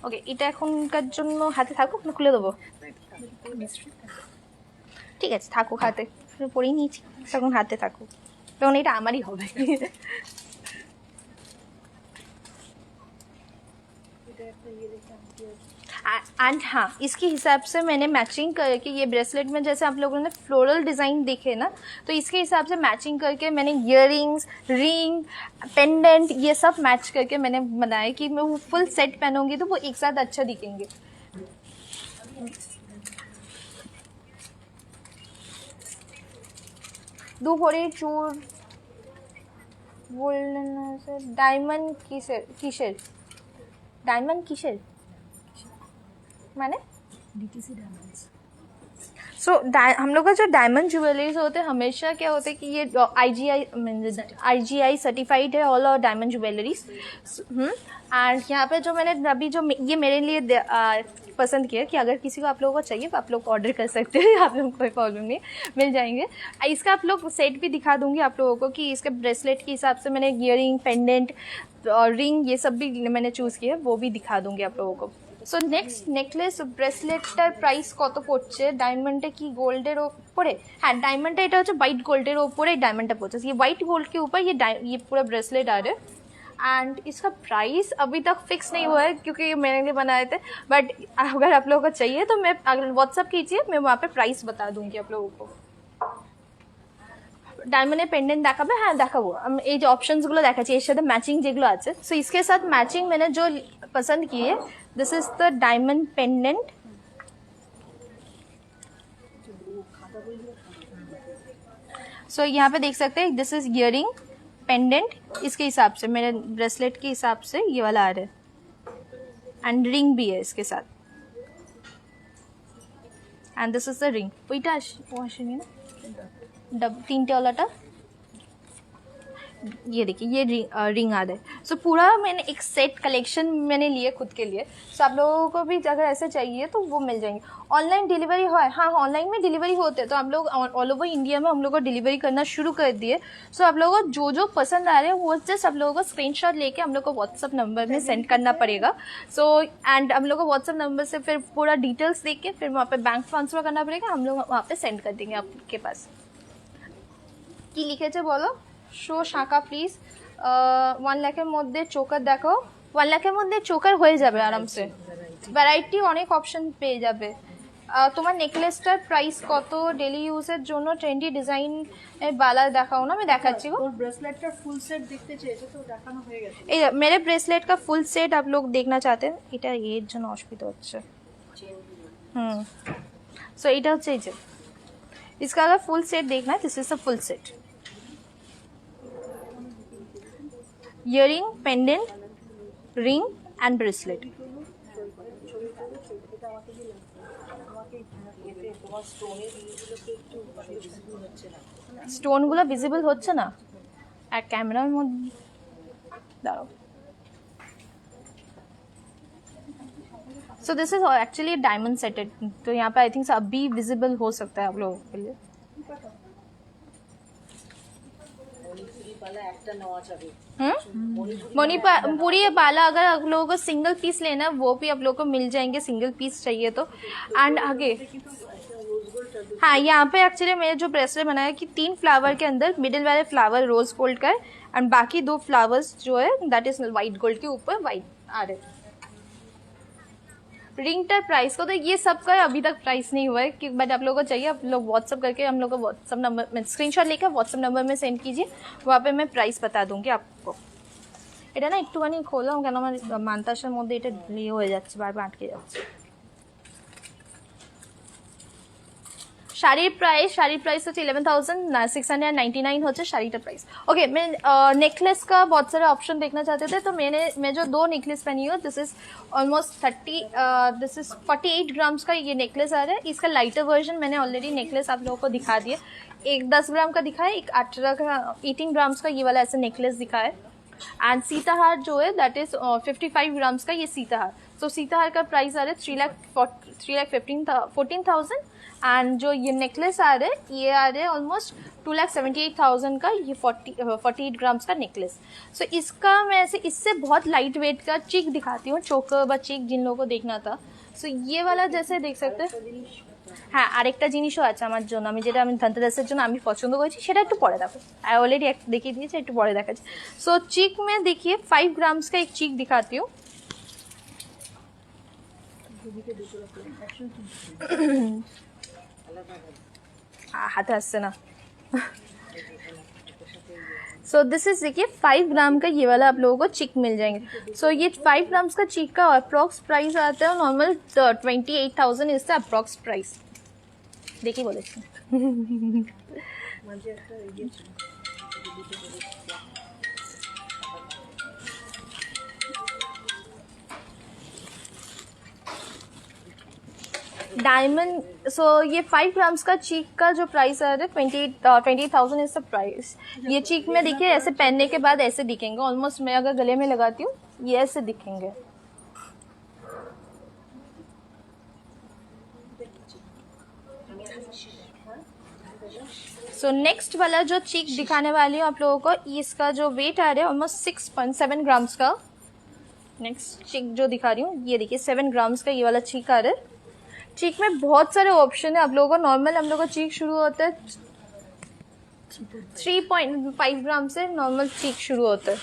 ওকে, এটা এখনকার জন্য হাতে থাকুক না খুলে দেবো? ঠিক আছে, থাকুক হাতে, পরেই নিয়েছি তখন হাতে থাকুক, তখন এটা আমারই হবে। एंड हाँ, इसके हिसाब से मैंने मैचिंग करके ये ब्रेसलेट में, जैसे आप लोगों ने फ्लोरल डिज़ाइन देखे ना, तो इसके हिसाब से मैचिंग करके मैंने ईयरिंग्स, रिंग, पेंडेंट ये सब मैच करके मैंने बनाया कि मैं वो फुल सेट पहनूंगी तो वो एक साथ अच्छा दिखेंगे। दो भरे चूर गोल्डन डायमंड किसेर डायमंड किसेर माने डीटीसी डायमंड्स। सो हम लोग का जो डायमंड ज्वेलरीज होते हैं हमेशा क्या होते हैं कि ये आईजीआई सर्टिफाइड है, ऑल और डायमंड ज्वेलरीज। एंड यहाँ पे जो मैंने अभी जो ये मेरे लिए पसंद किया कि अगर किसी को आप लोगों को चाहिए तो आप लोग ऑर्डर कर सकते हैं, आप लोगों को कोई प्रॉब्लम नहीं, मिल जाएंगे। इसका आप लोग सेट भी दिखा दूंगी आप लोगों को कि इसके ब्रेसलेट के हिसाब से मैंने ईयरिंग, पेंडेंट और रिंग ये सब भी मैंने चूज़ किया, वो भी दिखा दूंगी आप लोगों को। সো নেক্সট নেকলেস ব্রেসলেটটার প্রাইস কত পড়ছে ডায়মন্ডে কি গোল্ডের ওপরে? হ্যাঁ, ডায়মন্ডটা এটা হচ্ছে হোয়াইট গোल्ड ওপরে डायमंडটা पड़ता है, ये व्हाइट गोल्ड के ऊपर ये पूरा ब्रेसलेट आ रहा है। एंड इसका प्राइस अभी तक फिक्स नहीं हुआ है क्योंकि ये मैंने नहीं बनाए थे, बट अगर आप लोगों को चाहिए तो मैं अगर व्हाट्सअप कीजिए, मैं वहाँ पे प्राइस बता दूंगी आप लोगों को। ডায়মন্ডের পেন্ডেন্ট দেখাবে? হ্যাঁ দেখাবো, আমি এই যে অপশনসগুলো দেখাচ্ছি এর সাথে ম্যাচিং যেগুলো আছে। সো इसके साथ मैचिंग मैंने जो पसंद किए, this is the diamond pendant. So यहाँ पे देख सकते हैं, दिस इज ईयरिंग, पेंडेंट, इसके हिसाब से मेरे ब्रेसलेट के हिसाब से ये वाला आ रहा है, एंड रिंग भी है इसके साथ, and this is the ring. ওইটা আসেনি না तीनटे वालाटा, ये देखिए ये रिंग आ रहा है। सो पूरा मैंने एक सेट कलेक्शन मैंने लिए खुद के लिए। सो आप लोगों को भी अगर ऐसे चाहिए तो वो मिल जाएंगे। ऑनलाइन डिलीवरी है, हाँ ऑनलाइन में डिलीवरी होते हैं, तो हम लोग ऑल ओवर इंडिया में हम लोग को डिलीवरी करना शुरू कर दिए। सो आप लोगों को जो जो पसंद आ रहे हैं वो जस्ट आप लोगों को स्क्रीनशॉट लेके हम लोग को व्हाट्सअप नंबर में सेंड करना पड़ेगा। सो एंड हम लोग को व्हाट्सअप नंबर से फिर पूरा डिटेल्स देख के फिर वहाँ पे बैंक ट्रांसफर करना पड़ेगा, हम लोग वहाँ पे सेंड कर देंगे आपके पास। কি লিখেছে বলো? Show শাঁকা please. 1 লাখের মধ্যে চোকার দেখো। 1 লাখের মধ্যে চোকার হয়ে যাবে আরামসে, ভ্যারাইটি অনেক অপশন পেয়ে যাবে। তোমার নেকলেসটার প্রাইস কত? ডেলি ইউজের জন্য ট্রেন্ডি ডিজাইন এর বালা দেখাও না, আমি দেখাচ্ছি গো। और ब्रेसलेट का फुल सेट देखते চেয়েছো তো দেখানো হয়ে গেছে। এই मेरे ब्रेसलेट का फुल सेट आप लोग देखना चाहते हैं, এটা এর জন্য অসুবিধা হচ্ছে। সো এটা হচ্ছে এই যে, इसका अगर फुल सेट देखना है, this is the full set. Earring, pendant, ring and bracelet. স্টোনগুলো ভিজিবল হচ্ছে না আর ক্যামেরার মধ্যে दाঁড়ाओ। So this is actually diamond setted, तो यहाँ पे आई थिंक अभी विजिबल हो सकता है आप लोगों के लिए। मणिपुरी बाला अगर आप लोगों को सिंगल पीस लेना है वो भी आप लोगों को मिल जाएंगे, सिंगल पीस चाहिए तो। एंड आगे हाँ, यहाँ पे एक्चुअली मैंने जो ब्रेसलेट बनाया कि 3 फ्लावर के अंदर मिडिल वाले फ्लावर रोज गोल्ड का है एंड बाकी 2 फ्लावर्स जो है दैट इज वाइट गोल्ड के ऊपर वाइट आ रहे। रिंग टर प्राइस को तो ये सब का अभी तक प्राइस नहीं हुआ है कि बट आप लोगों को चाहिए आप लोग व्हाट्सअप करके हम लोग को व्हाट्सअप नंबर में स्क्रीनशॉट लेकर व्हाट्सअप नंबर में सेंड कीजिए, वहाँ पे मैं प्राइस बता दूंगी आपको। এটা না একটুখানি খোলাম কেন আমার মানতাসের মধ্যে এটা ইয়ে হয়ে যাচ্ছে, বারবার আটকে যাচ্ছে। শাড়ির प्राइस হচ্ছে 11,699 হচ্ছে শাড়িটার प्राइस। ओके, मैं नेकलेस का बहुत सारे ऑप्शन देखना चाहते थे, तो मैं जो 2 नेकलेस पहनी हूँ दिस इज ऑलमोस्ट 48 ग्राम्स का ये नेकलेस आ रहा है। इसका लाइटर वर्जन मैंने ऑलरेडी नेकलेस आप लोगों को दिखा दिया, एक 10 ग्राम का दिखा है, एक 18 ग्राम्स का ये वाला ऐसे नेकलेस दिखा है। एंड सीताहार जो है दैट इज 55 ग्राम्स का ये सीताहार। तो सीताहार का प्राइस आ रहा है 3,14,000 एंड जो ये नेकलेस आ रहा है ये आ रहा है ऑलमोस्ट 2,78,000 का ये 48 ग्राम्स का नेकलेस। सो इसका मैं ऐसे इससे बहुत लाइट वेट का चीक दिखाती हूँ, चोकर বা चीक जिन लोगों को देखना था। सो ये वाला जैसे देख सकते हैं। হ্যাঁ, আরেকটা জিনিসও আছে আমার জন্য, আমি যেটা আমি ধনতেরাসের জন্য আমি পছন্দ করেছি সেটা একটু পরে দেখো, आई ऑलरेडी देখিয়ে দিয়েছি, একটু পরে দেখা যায়। सो चीक में देखिए 5 ग्राम्स का एक चीक दिखाती हूँ। हाथ আসছে না। सो दिस इज देखिए 5 ग्राम का ये वाला आप लोगों को चिक मिल जाएंगे। सो ये 5 ग्राम्स का चिक का अप्रॉक्स प्राइस आता है नॉर्मल 28,000 इससे अप्रॉक्स प्राइस देखिए बोले। डायमंड। सो ये 5 ग्राम्स का चीक का जो प्राइस आ रहा है 28,000 इज द प्राइस। ये चीक में देखिए ऐसे पहनने के बाद ऐसे दिखेंगे, ऑलमोस्ट मैं अगर गले में लगाती हूँ ये ऐसे दिखेंगे। सो नेक्स्ट वाला जो चीक दिखाने वाली हूँ आप लोगों को, इसका जो वेट आ रहा है ऑलमोस्ट 6.7 ग्राम्स का। नेक्स्ट चीक जो दिखा रही हूँ ये देखिए 7 ग्राम्स का ये वाला चीक आ रहा है। चीक में बहुत सारे ऑप्शन है आप लोगों को। नॉर्मल हम लोग का चीक शुरू होता है 3.5 ग्राम से, नॉर्मल चीक शुरू होता है।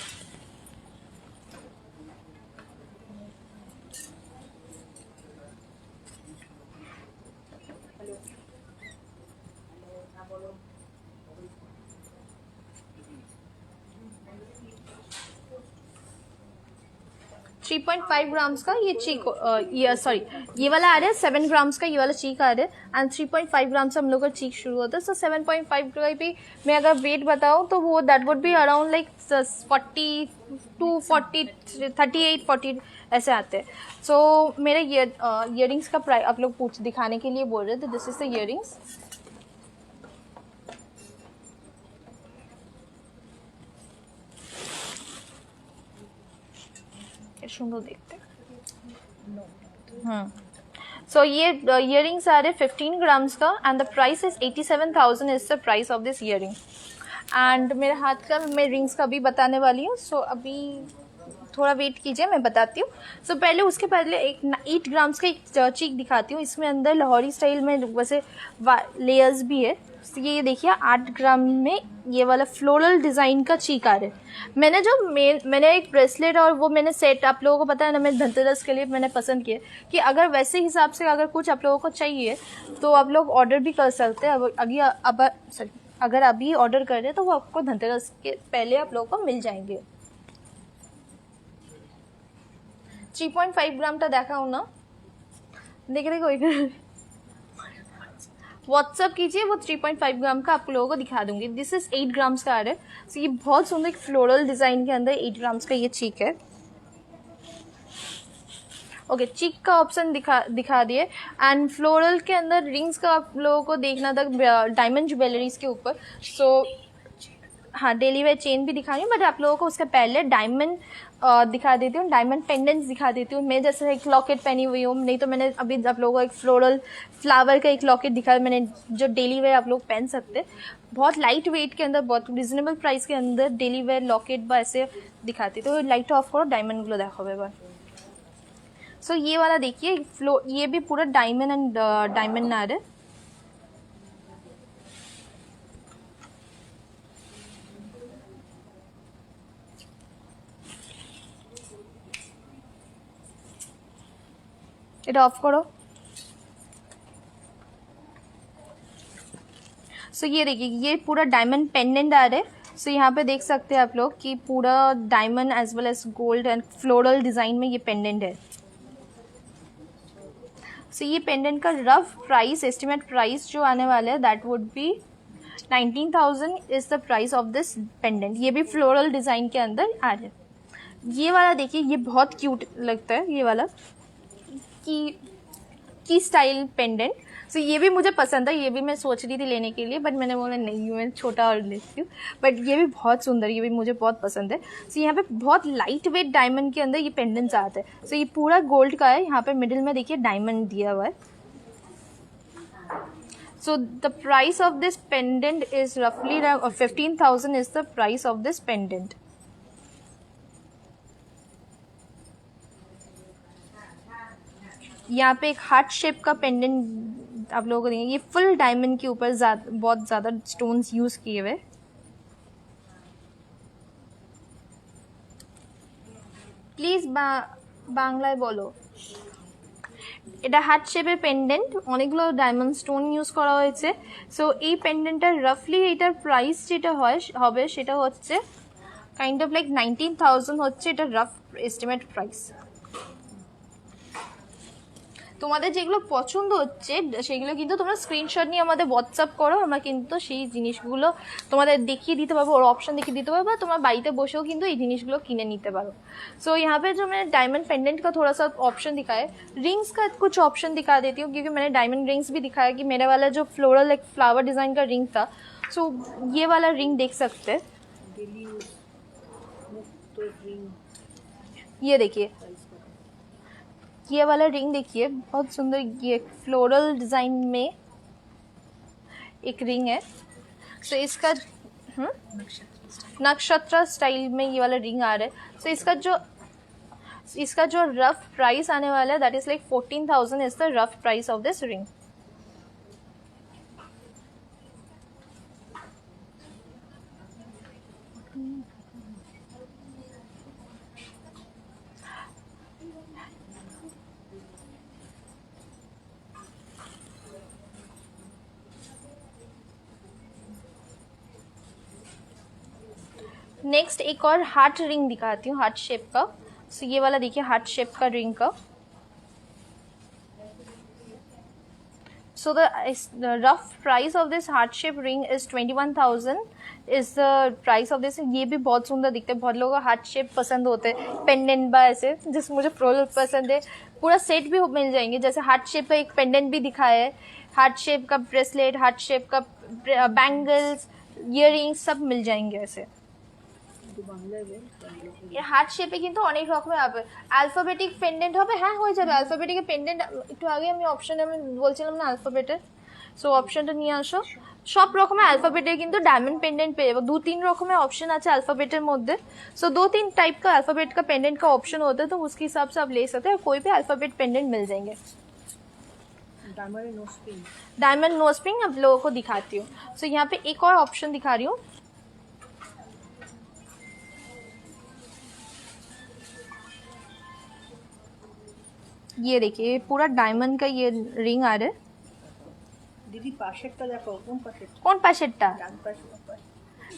थ्री 3.5 ग्राम्स का ये चीक ये वाला आ रहा है 7 ग्राम्स का ये वाला चीक आ रहा है एंड 3.5 ग्राम से हम लोग का चीक शुरू होता है। सो 7.5 का भी मैं अगर वेट बताऊं तो वो that would be around like 38-40 ऐसे आते हैं। सो मेरे ईयरिंग्स का प्राइस आप लोग दिखाने के लिए बोल रहे थे, दिस इज द ईयरिंग्स। सुंदर देखते हैं। सो ये ईयरिंग्स आ रहे 15 ग्राम्स का and the price is 87,000 is the price of this earring. And मेरे हाथ का मैं रिंग्स का भी बताने वाली हूँ। सो अभी थोड़ा वेट कीजिए, मैं बताती हूँ। सो पहले उसके पहले एक 8 ग्राम्स का एक चीक दिखाती हूँ। इसमें अंदर लाहौरी स्टाइल में वैसे लेयर्स भी है। ये देखिए 8 ग्राम में ये वाला फ्लोरल डिज़ाइन का चीक आ रहा है। मैंने एक ब्रेसलेट और वो मैंने सेट आप लोगों को पता है ना, मैं धनतेरस के लिए मैंने पसंद किया कि अगर वैसे हिसाब से अगर कुछ आप लोगों को चाहिए तो आप लोग ऑर्डर भी कर सकते हैं। अगर अभी ऑर्डर कर रहे हैं तो वो आपको धनतेरस के पहले आप लोगों को मिल जाएंगे। 3.5 ग्राम का देखा हूँ ना, देख रहे कोई व्हाट्सअप कीजिए, वो 3.5 ग्राम का आप लोगों को दिखा दूंगी। दिस इज 8 ग्राम्स का आ रहा है। सो ये बहुत सुंदर एक फ्लोरल डिजाइन के अंदर 8 ग्राम्स का ये चीक है। ओके, चीक का ऑप्शन दिखा दिए एंड फ्लोरल के अंदर रिंग्स का आप लोगों को देखना था डायमंड ज्वेलरीज के ऊपर। सो हाँ डेली वेयर चेन भी दिखा रही हूँ, बट आप लोगों को उसके पहले डायमंड दिखा देती हूँ, डायमंड पेंडेंट्स दिखा देती हूँ। मैं जैसे एक लॉकेट पहनी हुई हूँ, नहीं तो मैंने अभी आप लोगों को एक फ्लोरल फ्लावर का एक लॉकेट दिखाया मैंने, जो डेली वेयर आप लोग पहन सकते हैं। बहुत लाइट वेट के अंदर, बहुत रिजनेबल प्राइस के अंदर डेली वेयर लॉकेट বা ऐसे दिखाती। तो लाइट ऑफ करो, डायमंडগুলো দেখো এবার। सो ये वाला देखिए ये भी पूरा डायमंड एंड डायमंड ना है। এটা অফ করো। सो ये देखिए ये पूरा डायमंड पेंडेंट आ रहा है। सो यहाँ पे देख सकते हैं आप लोग कि पूरा diamond as well as gold and floral design में ये पेंडेंट है। सो ये पेंडेंट का रफ प्राइस, एस्टिमेट प्राइस जो आने वाला है that would be 19,000 is the price of this pendant. ये भी फ्लोरल डिज़ाइन के अंदर आ रहा है। ये वाला देखिए ये बहुत क्यूट लगता है, ये वाला की स्टाइल पेंडेंट। सो ये भी मुझे पसंद है, ये भी मैं सोच रही थी लेने के लिए, बट मैंने बोला नहीं मैं छोटा और लेती हूँ। बट ये भी बहुत सुंदर, ये भी मुझे बहुत पसंद है। सो यहाँ पे बहुत लाइट वेट डायमंड के अंदर ये पेंडेंट्स आते हैं। सो ये पूरा गोल्ड का है, यहाँ पे मिडिल में देखिए डायमंड दिया हुआ है। So the price of this pendant is रफली 15,000 is the price of this pendant. यहाँ पे एक हार्ट शेप का पेंडेंट आप लोगों को देंगे, ये फुल डायमंड के ऊपर बहुत ज़्यादा स्टोन्स यूज़ किए हुए। প্লিজ বাংলায় বলো। এটা হার্ট শেপের পেন্ডেন্ট, অনেকগুলো ডায়মন্ড স্টোন ইউজ করা হয়েছে। সো এই পেন্ডেন্টটার রাফলি এটার প্রাইস যেটা হবে সেটা হচ্ছে কাইন্ড অফ লাইক 19,000 হচ্ছে এটা রাফ এস্টিমেট প্রাইস। তোমাদের যেগুলো পছন্দ হচ্ছে সেগুলো কিন্তু তোমরা স্ক্রিনশট নিয়ে আমাদের হোয়াটসঅ্যাপ করো, আমরা কিন্তু সেই জিনিসগুলো তোমাদের দেখিয়ে দিতে পারবো, और ऑप्शन देखे দিতে পারবো, তোমরা বাড়িতে বসেও কিন্তু এই জিনিসগুলো কিনে নিতে পারো। सो यहाँ पे जो मैंने डायमंड पेंडेंट का थोड़ा सा ऑप्शन दिखाया है, रिंग्स का कुछ ऑप्शन दिखा देती हूँ, क्योंकि मैंने डायमंड रिंग्स भी दिखाया कि मेरे वाला जो फ्लोरल एक फ्लावर डिज़ाइन का रिंग था। सो ये वाला रिंग देख सकते हैं, ये देखिए ये वाला रिंग देखिए बहुत सुंदर, ये फ्लोरल डिज़ाइन में एक रिंग है। सो इसका नक्षत्र स्टाइल में ये वाला रिंग आ रहा है। सो इसका जो रफ प्राइस आने वाला है that is like 14,000 is the rough price of this ring. Next एक और हार्ट रिंग दिखाती हूँ, हार्ट शेप का। सो ये वाला देखिए हार्ट शेप का रिंग का। So the rough price of this heart shape ring is 21,000 is the price of this. ये भी बहुत सुंदर दिखते हैं, बहुत लोगों को हार्ट शेप पसंद होते हैं पेंडेंट बा ऐसे, जिस मुझे फ्लोरल पसंद है। पूरा सेट भी मिल जाएंगे, जैसे हार्ट शेप का एक पेंडेंट भी दिखाया है, हार्ट शेप का ब्रेसलेट, हार्ट शेप का बैंगल्स, ईयरिंग्स सब मिल जाएंगे ऐसे। হার্ট শেপে কিন্তু অনেক রকমের হবে, অ্যালফাবেটিক পেন্ডেন্ট হবে, হ্যাঁ হয়ে যাবে অ্যালফাবেটিকের পেন্ডেন্ট। একটু আগে আমি অপশনে আমি বলছিলাম না অ্যালফাবেটের, সো অপশনটা নিয়ে আসো। সব রকমের অ্যালফাবেটের কিন্তু ডায়মন্ড पेंडेंट पे 2-3 রকমের ऑप्शन আছে अल्फाबेटेर मध्य। सो 2-3 टाइप का अल्फाबेट का पेंडेंट का ऑप्शन होता है, तो उसके हिसाब से आप ले सकते हैं, कोई भी अल्फाबेट पेंडेंट मिल जाएंगे। डायमंड नोज पिंग आप लोगों को दिखाती हूँ। सो यहाँ पे एक और ऑप्शन दिखा रही हूँ, ये देखिए पूरा डायमंड का ये रिंग आ रहा है। दीदी पाশেরটা দেখো, কোন পাশেরটা?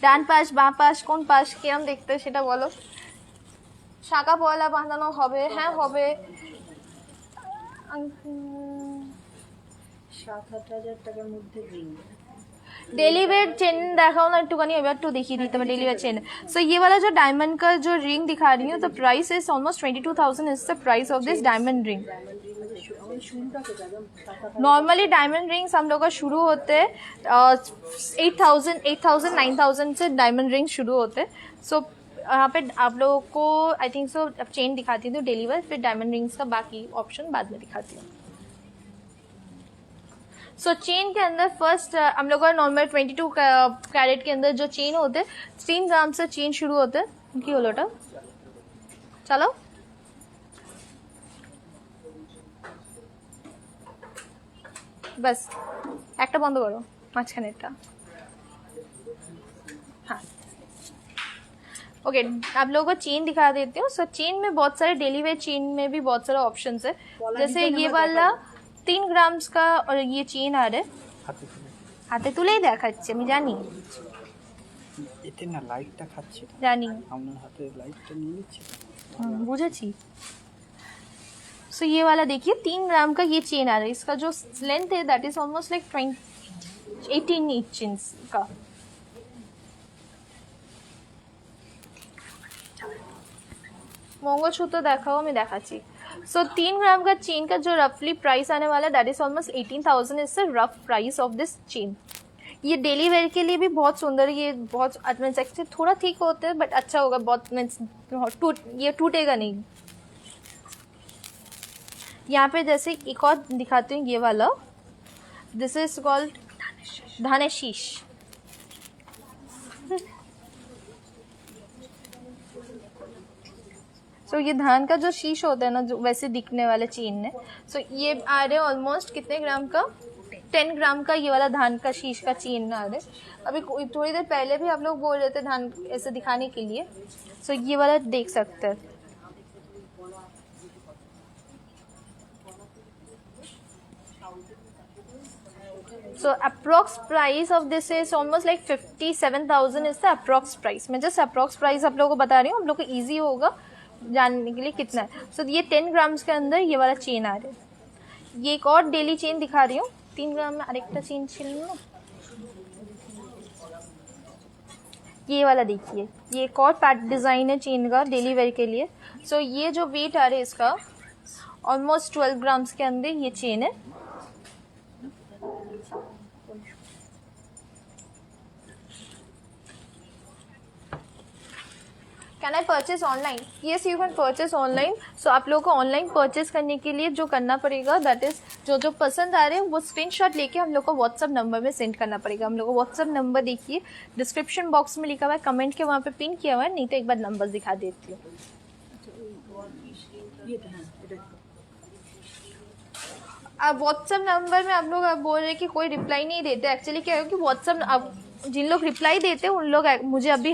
ডান পাশ বাঁ পাশ কোন পাশ কেমন দেখতে সেটা বলো। শাখা পয়লা বাঁধানো হবে, হ্যাঁ হবে। 7,000 টাকার মধ্যে রিং। डेली वेयर चेन दिखाओ ना একটুখানি, এবার একটু দেখিয়ে দিতে হবে डेली वेयर चेन। सो ये वाला जो डायमंड का जो रिंग दिखा रही हूँ, the price is almost 22,000 is the price of this diamond ring. শুনটা তো একদম नॉर्मली डायमंड रिंग्स हम लोग का शुरू होते हैं 8,000 9,000 से डायमंड रिंग्स शुरू होते हैं. सो यहाँ पे आप लोगों को आई थिंक सो अब चेन दिखाती हूँ डेली वेयर, फिर डायमंड रिंग्स का बाकी ऑप्शन बाद में दिखाती हूँ. सो चेन के अंदर फर्स्ट हम लोग का नॉर्मल 22 कैरेट के अंदर जो चेन होते हैं 3 ग्राम से चेन शुरू होते हैं. की হলো ওটা चलो बस একটা বন্ধ করো মাঝখানেরটা. हाँ ओके आप लोगों को चेन दिखा देती हूँ. सो चेन में बहुत सारे डेली वेयर चेन में भी बहुत सारे ऑप्शंस है. जैसे ये वाला 3 ग्राम्स का और ये चेन आ रहा है. হাতে তুলেই দেখাচ্ছে আমি জানি এতে না লাইটটা খাচ্ছে জানি আপনার হাতে লাইটটা নিয়ে নিচ্ছে বুঝেছি. सो ये वाला देखिए 3 ग्राम का ये चेन आ रहा है. इसका जो लेंथ है that is almost like 18 inch का. मंगलसूत्र देखाओ मैं देखाচ্ছি. सो 3 ग्राम का चेन का जो रफली प्राइस आने वाला है that is almost 18,000 is the rough price of this chain. ये डेली वेयर के लिए भी बहुत सुंदर, ये बहुत एक्चुअली थोड़ा ठीक होता है बट अच्छा होगा बहुत. ये टूटेगा नहीं. यहाँ पे जैसे एक और दिखाती हूँ ये वाला. दिस इज कॉल्ड धानेशीश. सो ये धान का जो शीश होता है ना जो वैसे दिखने वाले चेन है. सो ये आ रहे ऑलमोस्ट कितने ग्राम का 10 ग्राम का ये वाला धान का शीश का चेन आ रहे. अभी थोड़ी देर पहले भी आप लोग बोल रहे थे धान ऐसे दिखाने के लिए. सो ये वाला देख सकते हैं. So approx price of this is almost like 57,000 is the approx price. मैं just approx price आप लोगों को बता रही हूँ, आप लोगों को easy होगा जानने के लिए कितना है. So ये 10 ग्राम्स के अंदर ये वाला चेन आ रहा है. ये एक और डेली चेन दिखा रही हूँ 3 ग्राम में अरेक्टा चेन छिलना. ये वाला देखिए, ये एक और पैट डिज़ाइन है चेन का डेली वेयर के लिए. So ये जो वेट आ रहा है इसका ऑलमोस्ट 12 ग्राम्स के अंदर ये चेन है. Can I purchase online? Yes you can purchase online. So आप लोगों को ऑनलाइन परचेज करने के लिए जो करना पड़ेगा दैट इज जो पसंद आ रहे हैं वो स्क्रीनशॉट लेके हम लोग को व्हाट्सअप नंबर में सेंड करना पड़ेगा. हम लोग को व्हाट्सअप नंबर देखिए डिस्क्रिप्शन बॉक्स में लिखा हुआ है, कमेंट के वहाँ पे पिन किया हुआ है. नहीं तो एक बार नंबर दिखा देती हूँ. अब व्हाट्सअप नंबर में आप लोग बोल रहे हैं कि कोई रिप्लाई नहीं देते. एक्चुअली क्या है कि व्हाट्सअप अब जिन लोग रिप्लाई देते हैं उन लोग मुझे अभी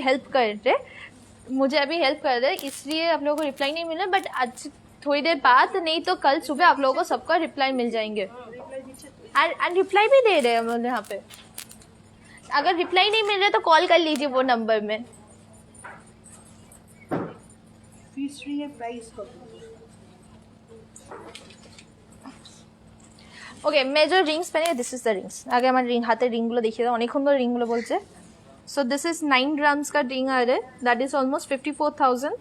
हेल्प कर रहे इसलिए आप लोगों को रिप्लाई नहीं मिल रहा. बट आज थोड़ी देर बाद नहीं तो कल सुबह आप लोगों को सबका रिप्लाई मिल जाएंगे. एंड रिप्लाई भी दे रहे हैं यहाँ पे. अगर रिप्लाई नहीं मिल रहा तो कॉल कर लीजिए वो नंबर में. ফিস রিং এর প্রাইস কত? ওকে मैं जो रिंग्स पहने दिस इज द रिंग्स. आगे हमारे रिंग हाथे रिंगগুলো দেখিয়ে দাও. অনেকক্ষণ ধরে রিংগুলো বলছে. सो दिस इज 9 ग्राम्स का रिंग आ रहा है that is almost 54,000.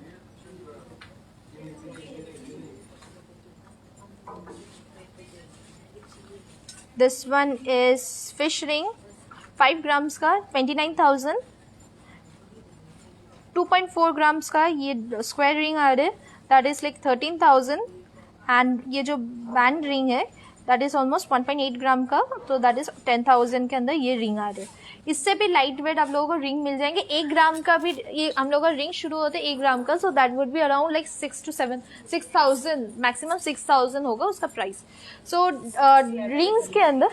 This one is fish ring 5 grams का 29,000. 2.4 ग्राम्स का ये स्क्वायर रिंग आ रहा है दैट इज लाइक 13,000. एंड ये जो बैंड रिंग है दैट इज ऑलमोस्ट 1.8 ग्राम का, तो दैट इज 10,000 के अंदर ये रिंग आ रहे हैं. इससे भी लाइट वेट आप लोगों को रिंग मिल जाएंगे. 1 ग्राम का भी ये हम लोगों का रिंग शुरू होते हैं 1 ग्राम का. So that would be around like 6,000 maximum 6,000 होगा उसका प्राइस. सो रिंग्स के अंदर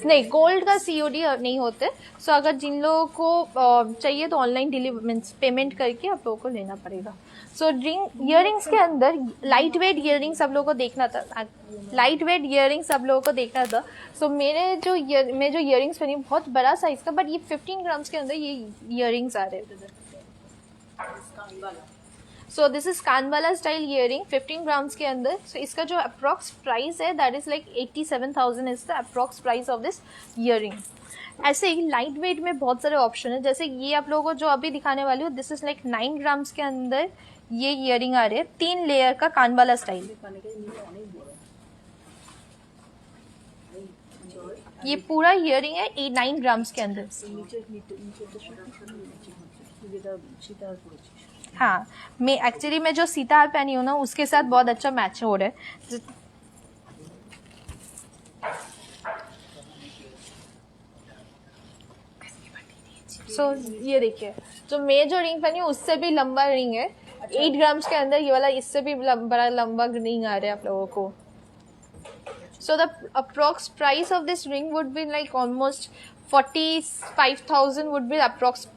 नहीं गोल्ड का COD नहीं होते. सो अगर जिन लोगों को चाहिए तो ऑनलाइन डिलीवरी पेमेंट करके आप लोगों को लेना पड़ेगा. सो इयररिंग्स के अंदर लाइट वेट इयररिंग्स आप लोगों को देखना था. सो मैं जो इयररिंग्स पहनी बहुत बड़ा साइज का बट ये 15 ग्राम्स के अंदर ये इयररिंग्स आ रहे हैं. सो दिस इज कानवाला स्टाइल इयररिंग 15 ग्राम्स के अंदर. सो इसका जो अप्रॉक्स प्राइस है that is like 87,000 is the approx price of this earring. ऐसे ही लाइट वेट में बहुत सारे ऑप्शन है. जैसे ये आप लोगों को जो अभी दिखाने वाली हूँ दिस इज लाइक 9 ग्राम्स के अंदर ये इयररिंग आ रही है 3 लेयर का कानवाला स्टाइल. ये पूरा इयरिंग है 9 ग्राम्स के अंदर। নিচে তো সব যেটা সীতাহার পড়েছিস हाँ, मैं एक्चुअली मैं जो सीताहार पहनी हूँ ना उसके साथ बहुत अच्छा मैच हो रहा है। सो ये देखिए, जो मैं जो रिंग पहनी हूँ उससे भी लंबा रिंग है, 8 ग्राम्स के अंदर। ये वाला इससे भी बड़ा लंबा रिंग आ रहा है आप लोगों को। So the approx price of this ring would be like almost 45,000 would be approx.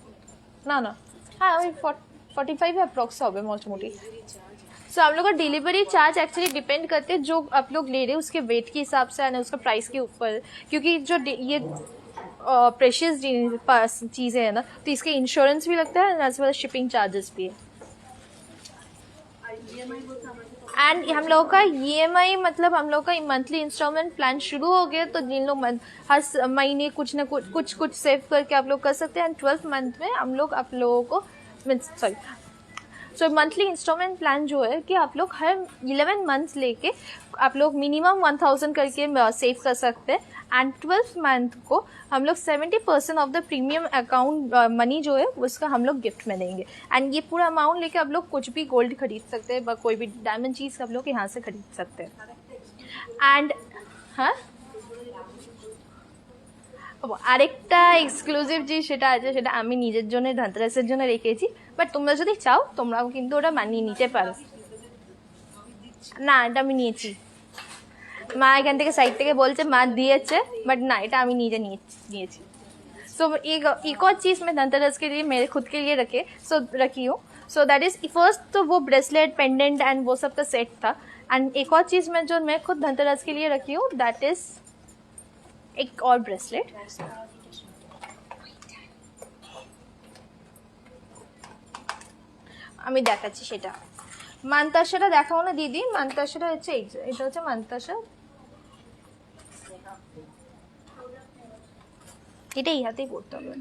ना हाँ वही 45 अप्रोक्स हो गए मोस्ट मोटी। सो आप लोग का डिलीवरी चार्ज एक्चुअली डिपेंड करते हैं जो आप लोग ले रहे हैं उसके वेट के हिसाब से और उसका प्राइस के ऊपर, क्योंकि जो ये प्रेशियस चीज़ें हैं ना तो इसके इंश्योरेंस भी लगता है एज वेल शिपिंग चार्जेस भी है। एंड हम लोगों का EMI मतलब हम लोग का मंथली इंस्टॉलमेंट प्लान शुरू हो गया, तो जिन लोग हर महीने कुछ ना कुछ सेव करके आप लोग कर सकते हैं। एंड 12th मंथ में हम लोग आप लोगों को सो मंथली इंस्टॉलमेंट प्लान जो है कि आप लोग हर 11 मंथ्स लेके आप लोग मिनिमम 1000 करके सेव कर सकते हैं। एंड 12th मंथ को हम लोग 70% of the premium account money जो है उसका हम लोग गिफ्ट में देंगे। एंड ये पूरा अमाउंट लेके आप लोग कुछ भी गोल्ड खरीद सकते हैं, कोई भी डायमंड चीज़ आप लोग यहाँ से खरीद सकते हैं। एंड हाँ আরেকটা এক্সক্লুসিভ জিনিস সেটা আছে, সেটা আমি নিজের জন্য ধনতেরাসের জন্য রেখেছি, বাট তোমরা যদি চাও তোমরাও কিন্তু ওটা মানিয়ে নিতে পারো। না এটা আমি নিয়েছি, মা এখান থেকে সাইড থেকে বলছে মা দিয়েছে, বাট না এটা আমি নিজে নিয়েছি। सो एक और चीज़ मैं धनतेरस के लिए मेरे खुद के लिए रखी हूँ। सो दैट इज़ फर्स्ट तो वो ब्रेसलेट पेंडेंट एंड वो सब का सेट था। एंड एक और चीज़ मैं खुद धनतेरस के लिए रखी हूँ, दैट इज़ एक और ब्रेसलेट। আমি দেখাচ্ছি সেটা, মানতাসাটা দেখাও না দিদি। মানতাসাটা হচ্ছে এটা হচ্ছে মানতাসা, এটাই হাতেই পড়তে হবে।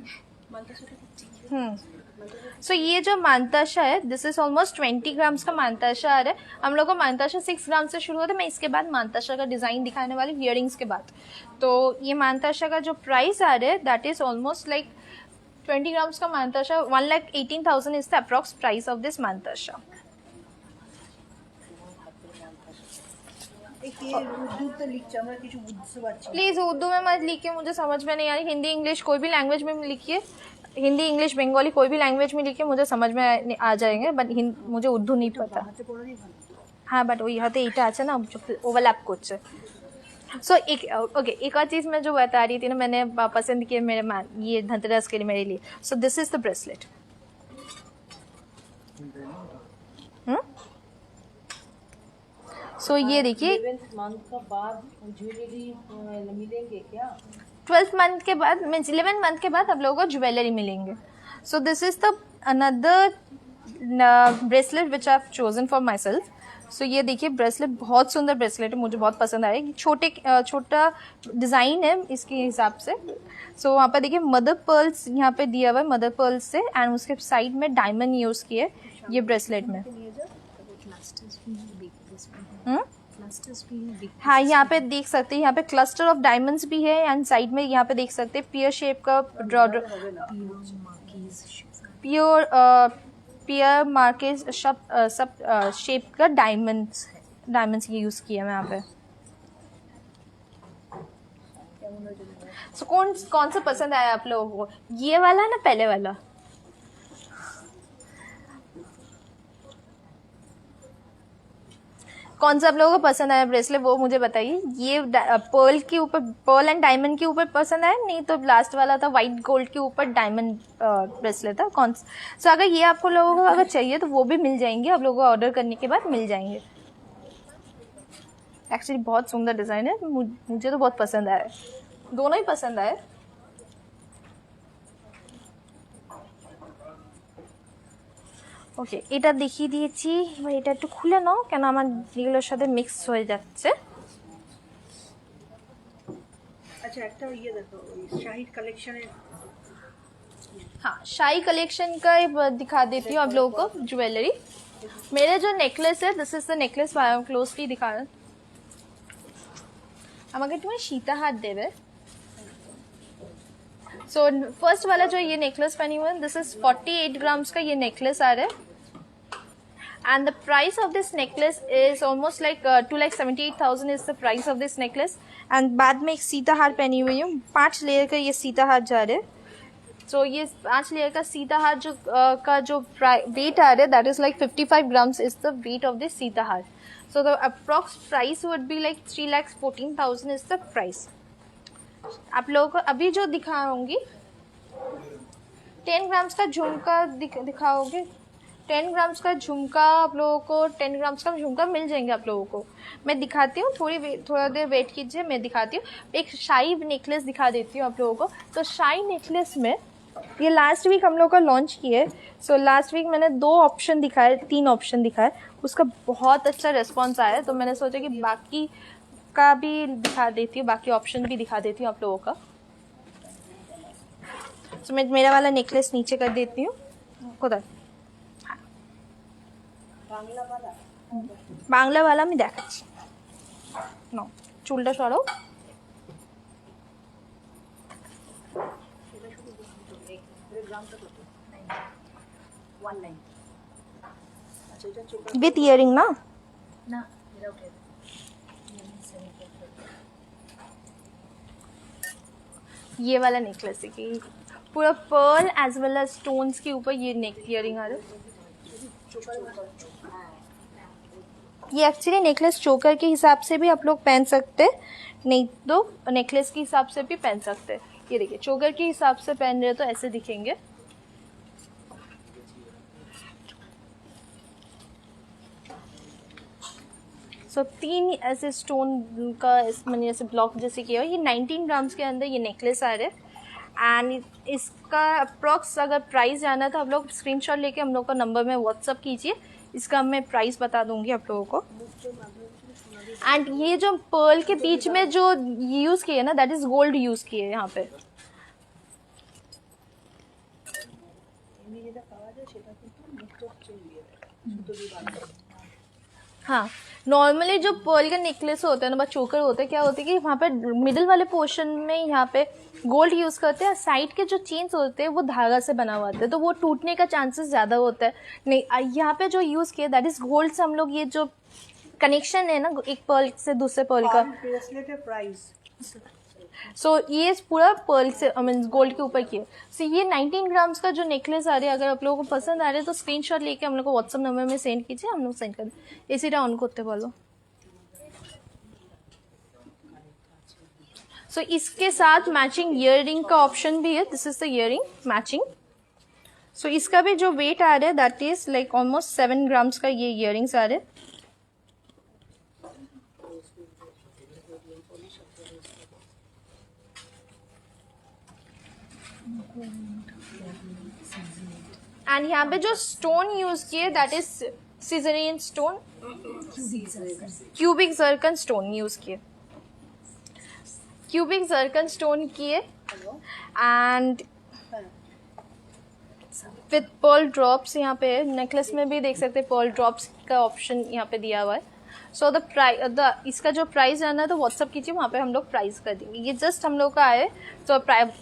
सो ये जो मानताशा है दिस इज ऑलमोस्ट 20 ग्राम्स का मानताशा आ रहा है। हम लोग को मानताशा 6 ग्राम से शुरू होता है। मैं इसके बाद मानताशा का डिज़ाइन दिखाने वाली इयरिंग्स के बाद। तो ये मानताशा का जो प्राइस आ रहा है that is almost like 20 grams का मानताशा 1,18,000 is the approx price of this मानताशा। प्लीज उर्दू में मत लिखिए, मुझे समझ में नहीं आ रही। हिंदी इंग्लिश कोई भी लैंग्वेज में लिखिए, हिंदी इंग्लिश बंगाली कोई भी लैंग्वेज में लिखिए, मुझे समझ में आ जाएंगे, बट मुझे उर्दू नहीं पता। हाँ बट वही हाथे এইটা আছে ना जो ओवरलैप করছে। सो ओके एक और चीज़ मैं जो बता रही थी ना मैंने पसंद किया मेरे ये धनतेरस के लिए मेरे लिए। So this is the bracelet. So ये देखिए 11th मंथ का बाद ज्वेलरी मिलेंगे क्या? 12th मंथ के बाद मीन्स 11 मंथ के बाद आप लोगों को ज्वेलरी मिलेंगे। So this is the another bracelet which I have chosen for myself. So ये देखिए ब्रेसलेट बहुत सुंदर ब्रेसलेट है, मुझे बहुत पसंद आया। छोटा डिज़ाइन है इसके हिसाब से। सो वहाँ पर देखिए मदर पर्ल्स यहाँ पे दिया हुआ है, मदर पर्ल्स से, एंड उसके साइड में डायमंड यूज़ किए ये ब्रेसलेट में। हाँ यहाँ पे देख सकते हैं, यहाँ पे क्लस्टर ऑफ डायमंड्स भी है एंड साइड में यहाँ पे देख सकते हैं पियर शेप का पियर मार्केज सब शेप का डायमंड्स ये यूज़ किया है यहाँ पे। सो कौन सा पसंद आया आप लोगों को, ये वाला ना पहले वाला? कौन सा आप लोगों को पसंद आया ब्रेसलेट वो मुझे बताइए। ये पर्ल के ऊपर पर्ल एंड डायमंड के ऊपर पसंद आया, नहीं तो लास्ट वाला था वाइट गोल्ड के ऊपर डायमंड ब्रेसलेट था कौन सा? सो अगर ये आपको लोगों को अगर चाहिए तो वो भी मिल जाएंगे, आप लोगों को ऑर्डर करने के बाद मिल जाएंगे। एक्चुअली बहुत सुंदर डिज़ाइन है, मुझे तो बहुत पसंद आया, दोनों ही पसंद आए। ওকে এটা দেখিয়ে দিয়েছি, এবার এটা একটু খুলে নাও কেন আমার এগুলোর সাথে মিক্স হয়ে যাচ্ছে। अच्छा একটা ये देखो शाही कलेक्शन है। हाँ शाही कलेक्शन का दिखा देती हूँ आप लोगों को ज्वेलरी। मेरे जो नेकलेस है this is the necklace, closely दिखा আমাকে তুমি সীতাহার দেবে। सो फर्स्ट वाला जो ये नेकलेस पहनी हुई है, दिस इज 48 ग्राम्स का ये नेकलेस आ रहा है and the price of this necklace is almost like 2,78,000 is the price of this necklace and बाद में एक सीता हार पहनी हुई हूँ, 5 लेयर का ये सीता हार जा रहा है। so ये 5 लेयर का सीता हार जो का जो वेट आ रहा है that is like 55 grams is the weight of this Sita हार। so the approx price would be like 3,14,000 is the price। आप लोगों को अभी जो दिखाऊंगी 10 ग्राम्स का झुमका दिखाओगे, 10 ग्राम्स का झुमका आप लोगों को 10 ग्राम्स का झुमका मिल जाएंगे आप लोगों को। मैं दिखाती हूँ, थोड़ा देर वेट कीजिए, मैं दिखाती हूँ। एक शाही नेकलेस दिखा देती हूँ आप लोगों को। तो शाही नेकलेस में ये लास्ट वीक हम लोग का लॉन्च किए। सो लास्ट वीक मैंने 2 ऑप्शन दिखाए, 3 ऑप्शन दिखाए, उसका बहुत अच्छा रिस्पॉन्स आया। तो मैंने सोचा कि बाकी का भी दिखा देती हूँ, बाकी ऑप्शन भी दिखा देती हूँ आप लोगों का। तो मैं मेरा वाला नेकलेस नीचे कर देती हूँ खुदा। বাংলা वाला আমি দেখাচ্ছি নো চুলটা সরাও। विथ इयरिंग ना ये वाला नेकलेस है कि पूरा pearl as well as stones के ऊपर ये नेक इयरिंग आ रहा है। ये एक्चुअली नेकलेस चोकर के हिसाब से भी आप लोग पहन सकते हैं, नहीं तो नेकलेस के हिसाब से भी पहन सकते हैं। ये देखिए चोकर के हिसाब से पहन रहे तो ऐसे दिखेंगे। सो 3 ऐसे स्टोन का मैंने ऐसे ब्लॉक जैसे किया है। ये 19 ग्राम्स के अंदर ये नेकलेस आ रहे हैं एंड इसका अप्रॉक्स अगर प्राइस जाना तो आप लोग स्क्रीनशॉट लेके हम लोग का नंबर में व्हाट्सअप कीजिए, इसका मैं प्राइस बता दूंगी आप लोगों को। एंड ये जो पर्ल के बीच में जो यूज किए ना दैट इज गोल्ड यूज किए यहाँ पे। हाँ नॉर्मली जो पर्ल का नेकलेस होता है ना चोकर होता है, क्या होता है कि वहाँ पे मिडिल वाले पोर्शन में यहाँ पे गोल्ड यूज करते हैं, साइड के जो चेन्स होते हैं वो धागा से बना हुआ होता है, तो वो टूटने का चांसेस ज़्यादा होता है। नहीं यहाँ पे जो यूज़ किया दैट इज गोल्ड से हम लोग ये जो कनेक्शन है ना एक पर्ल से दूसरे पर्ल का प्राइस। सो ये पूरा पर्ल से आई मीन गोल्ड के ऊपर किया। सो ये 19 ग्राम्स का जो नेकलेस आ रहा है, अगर आप लोगों को पसंद आ रहा है तो स्क्रीनशॉट लेके हम लोग को व्हाट्सअप नंबर में सेंड कीजिए, हम लोग सेंड कर दें। इसी ऑन करते बोलो। सो इसके साथ मैचिंग ईयरिंग का ऑप्शन भी है, this is the earring matching. So इसका भी जो वेट आ रहा है that is like almost 7 grams का ये ईयरिंग्स आ रहे हैं। एंड यहाँ पे जो स्टोन यूज किए that is caesarean stone, cubic zircon stone use किए, क्यूबिक जर्कन स्टोन किए एंड विथ पर्ल ड्रॉप्स यहाँ पे नेकलेस में भी देख सकते हैं पर्ल ड्रॉप्स का ऑप्शन यहाँ पे दिया हुआ है। सो द इसका जो प्राइस जाना है तो व्हाट्सअप कीजिए, वहाँ पे हम लोग प्राइस कर देंगे। ये जस्ट हम लोग का आए तो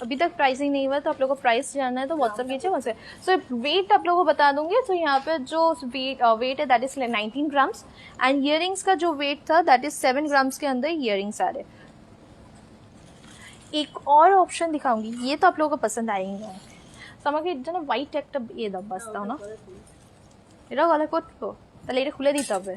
अभी तक प्राइसिंग नहीं हुआ, तो आप लोग को प्राइस जानना है तो व्हाट्सअप कीजिए वहाँ से। सो वेट आप लोगों को बता दूंगी। तो यहाँ पे जो वेट है that is 19 grams and earrings का जो वेट था दैट इज 7 ग्राम्स के अंदर ईयरिंग्स आ रहे। एक और ऑप्शन दिखाऊंगी, ये तो आप लोगों को पसंद आएंगे। আমাকে যেন হোয়াইট একটা ইয়ে দাও বাস দাও না, এটা গলা করতো তাহলে এটা খুলে দিতে হবে।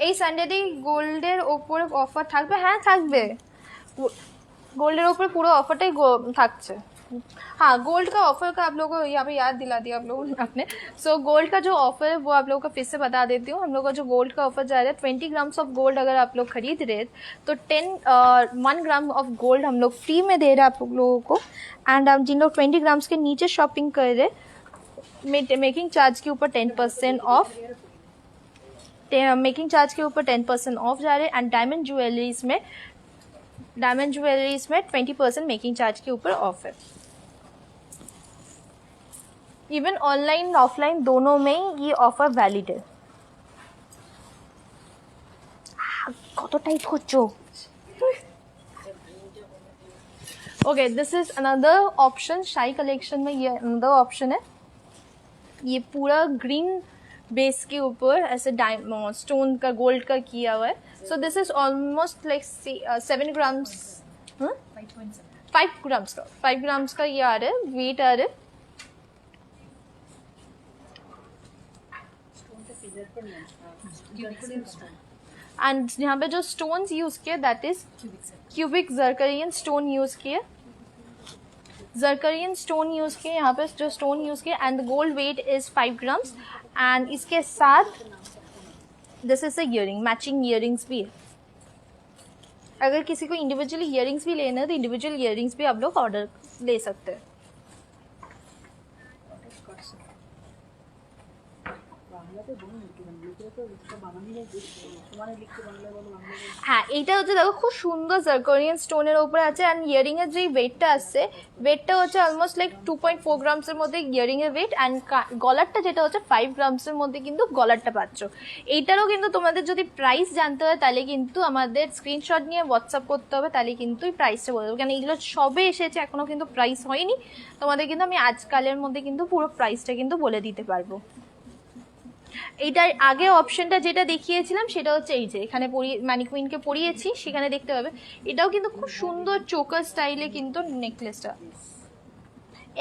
এই সানডেতেই গোল্ডের ওপরে অফার থাকবে, হ্যাঁ থাকবে, গোল্ডের ওপরে পুরো অফারটাই থাকছে। हाँ गोल्ड का ऑफर का आप लोगों को यहाँ पे याद दिला दिया आप लोगों आपने। सो गोल्ड का जो ऑफर है वो आप लोगों को फिर से बता देती हूँ। हम लोग का जो गोल्ड का ऑफर जा रहा है 20 ग्राम्स ऑफ गोल्ड अगर आप लोग खरीद रहे तो 1 ग्राम ऑफ गोल्ड हम लोग फ्री में दे रहे हैं आप लोगों को। एंड आप जिन लोग 20 ग्राम्स के नीचे शॉपिंग कर रहे मेकिंग चार्ज के ऊपर 10% ऑफ, मेकिंग चार्ज के ऊपर 10% ऑफ जा रहे हैं। एंड डायमंड ज्वेलरीज में 20% मेकिंग चार्ज के ऊपर ऑफ है। इवन ऑनलाइन ऑफलाइन दोनों में ये ऑफर वैलिड है। কত টাইট করছো? Okay this is another option shahi collection में, ये अनदर ऑप्शन है। ये पूरा ग्रीन बेस के ऊपर ऐसे स्टोन का गोल्ड का किया हुआ है। सो this is almost like 7 grams, 5 grams का, 5 ग्राम्स का ये आ रहा है, वेट आ रहा है। एंड यहाँ पे जो स्टोन्स यूज किए that is cubic zirconian stone use किए, जर्करियन स्टोन यूज किए यहाँ पे, जो स्टोन यूज किए। And the gold weight is 5 grams. And इसके साथ this is a earring, matching earrings भी है। अगर किसी को इंडिविजुअली ईयरिंग्स भी लेना है तो इंडिविजुअल ईयरिंग्स भी आप लोग ऑर्डर ले सकते हैं। হ্যাঁ এইটা হচ্ছে দেখো খুব সুন্দর জার্কোনিয়ান স্টোনের উপরে আছে। অ্যান্ড ইয়ারিং এর যে ওয়েটটা আসছে, ওয়েটটা হচ্ছে অলমোস্ট লাইক 2.4 গ্রামসের মধ্যে ইয়ারিং এর ওয়েট। অ্যান্ড গলারটা যেটা হচ্ছে 5 গ্রামসের মধ্যে কিন্তু গলারটা পাচ্ছ। এইটারও কিন্তু তোমাদের যদি প্রাইস জানতে হয় তাহলে কিন্তু আমাদের স্ক্রিনশট নিয়ে হোয়াটসঅ্যাপ করতে হবে, তাহলে কিন্তু এই প্রাইসটা বলে দেবো। কারণ এইগুলো সবে এসেছে, এখনো কিন্তু প্রাইস হয়নি। তোমাদের কিন্তু আমি আজকালের মধ্যে কিন্তু পুরো প্রাইসটা কিন্তু বলে দিতে পারবো। এইটার আগে অপশনটা যেটা দেখিয়েছিলাম সেটা হচ্ছে এই যে এখানে ম্যানিকুইনকে পরিয়েছি, সেখানে দেখতে পাবে। এটাও কিন্তু খুব সুন্দর চোকার স্টাইলে কিন্তু নেকলেসটা।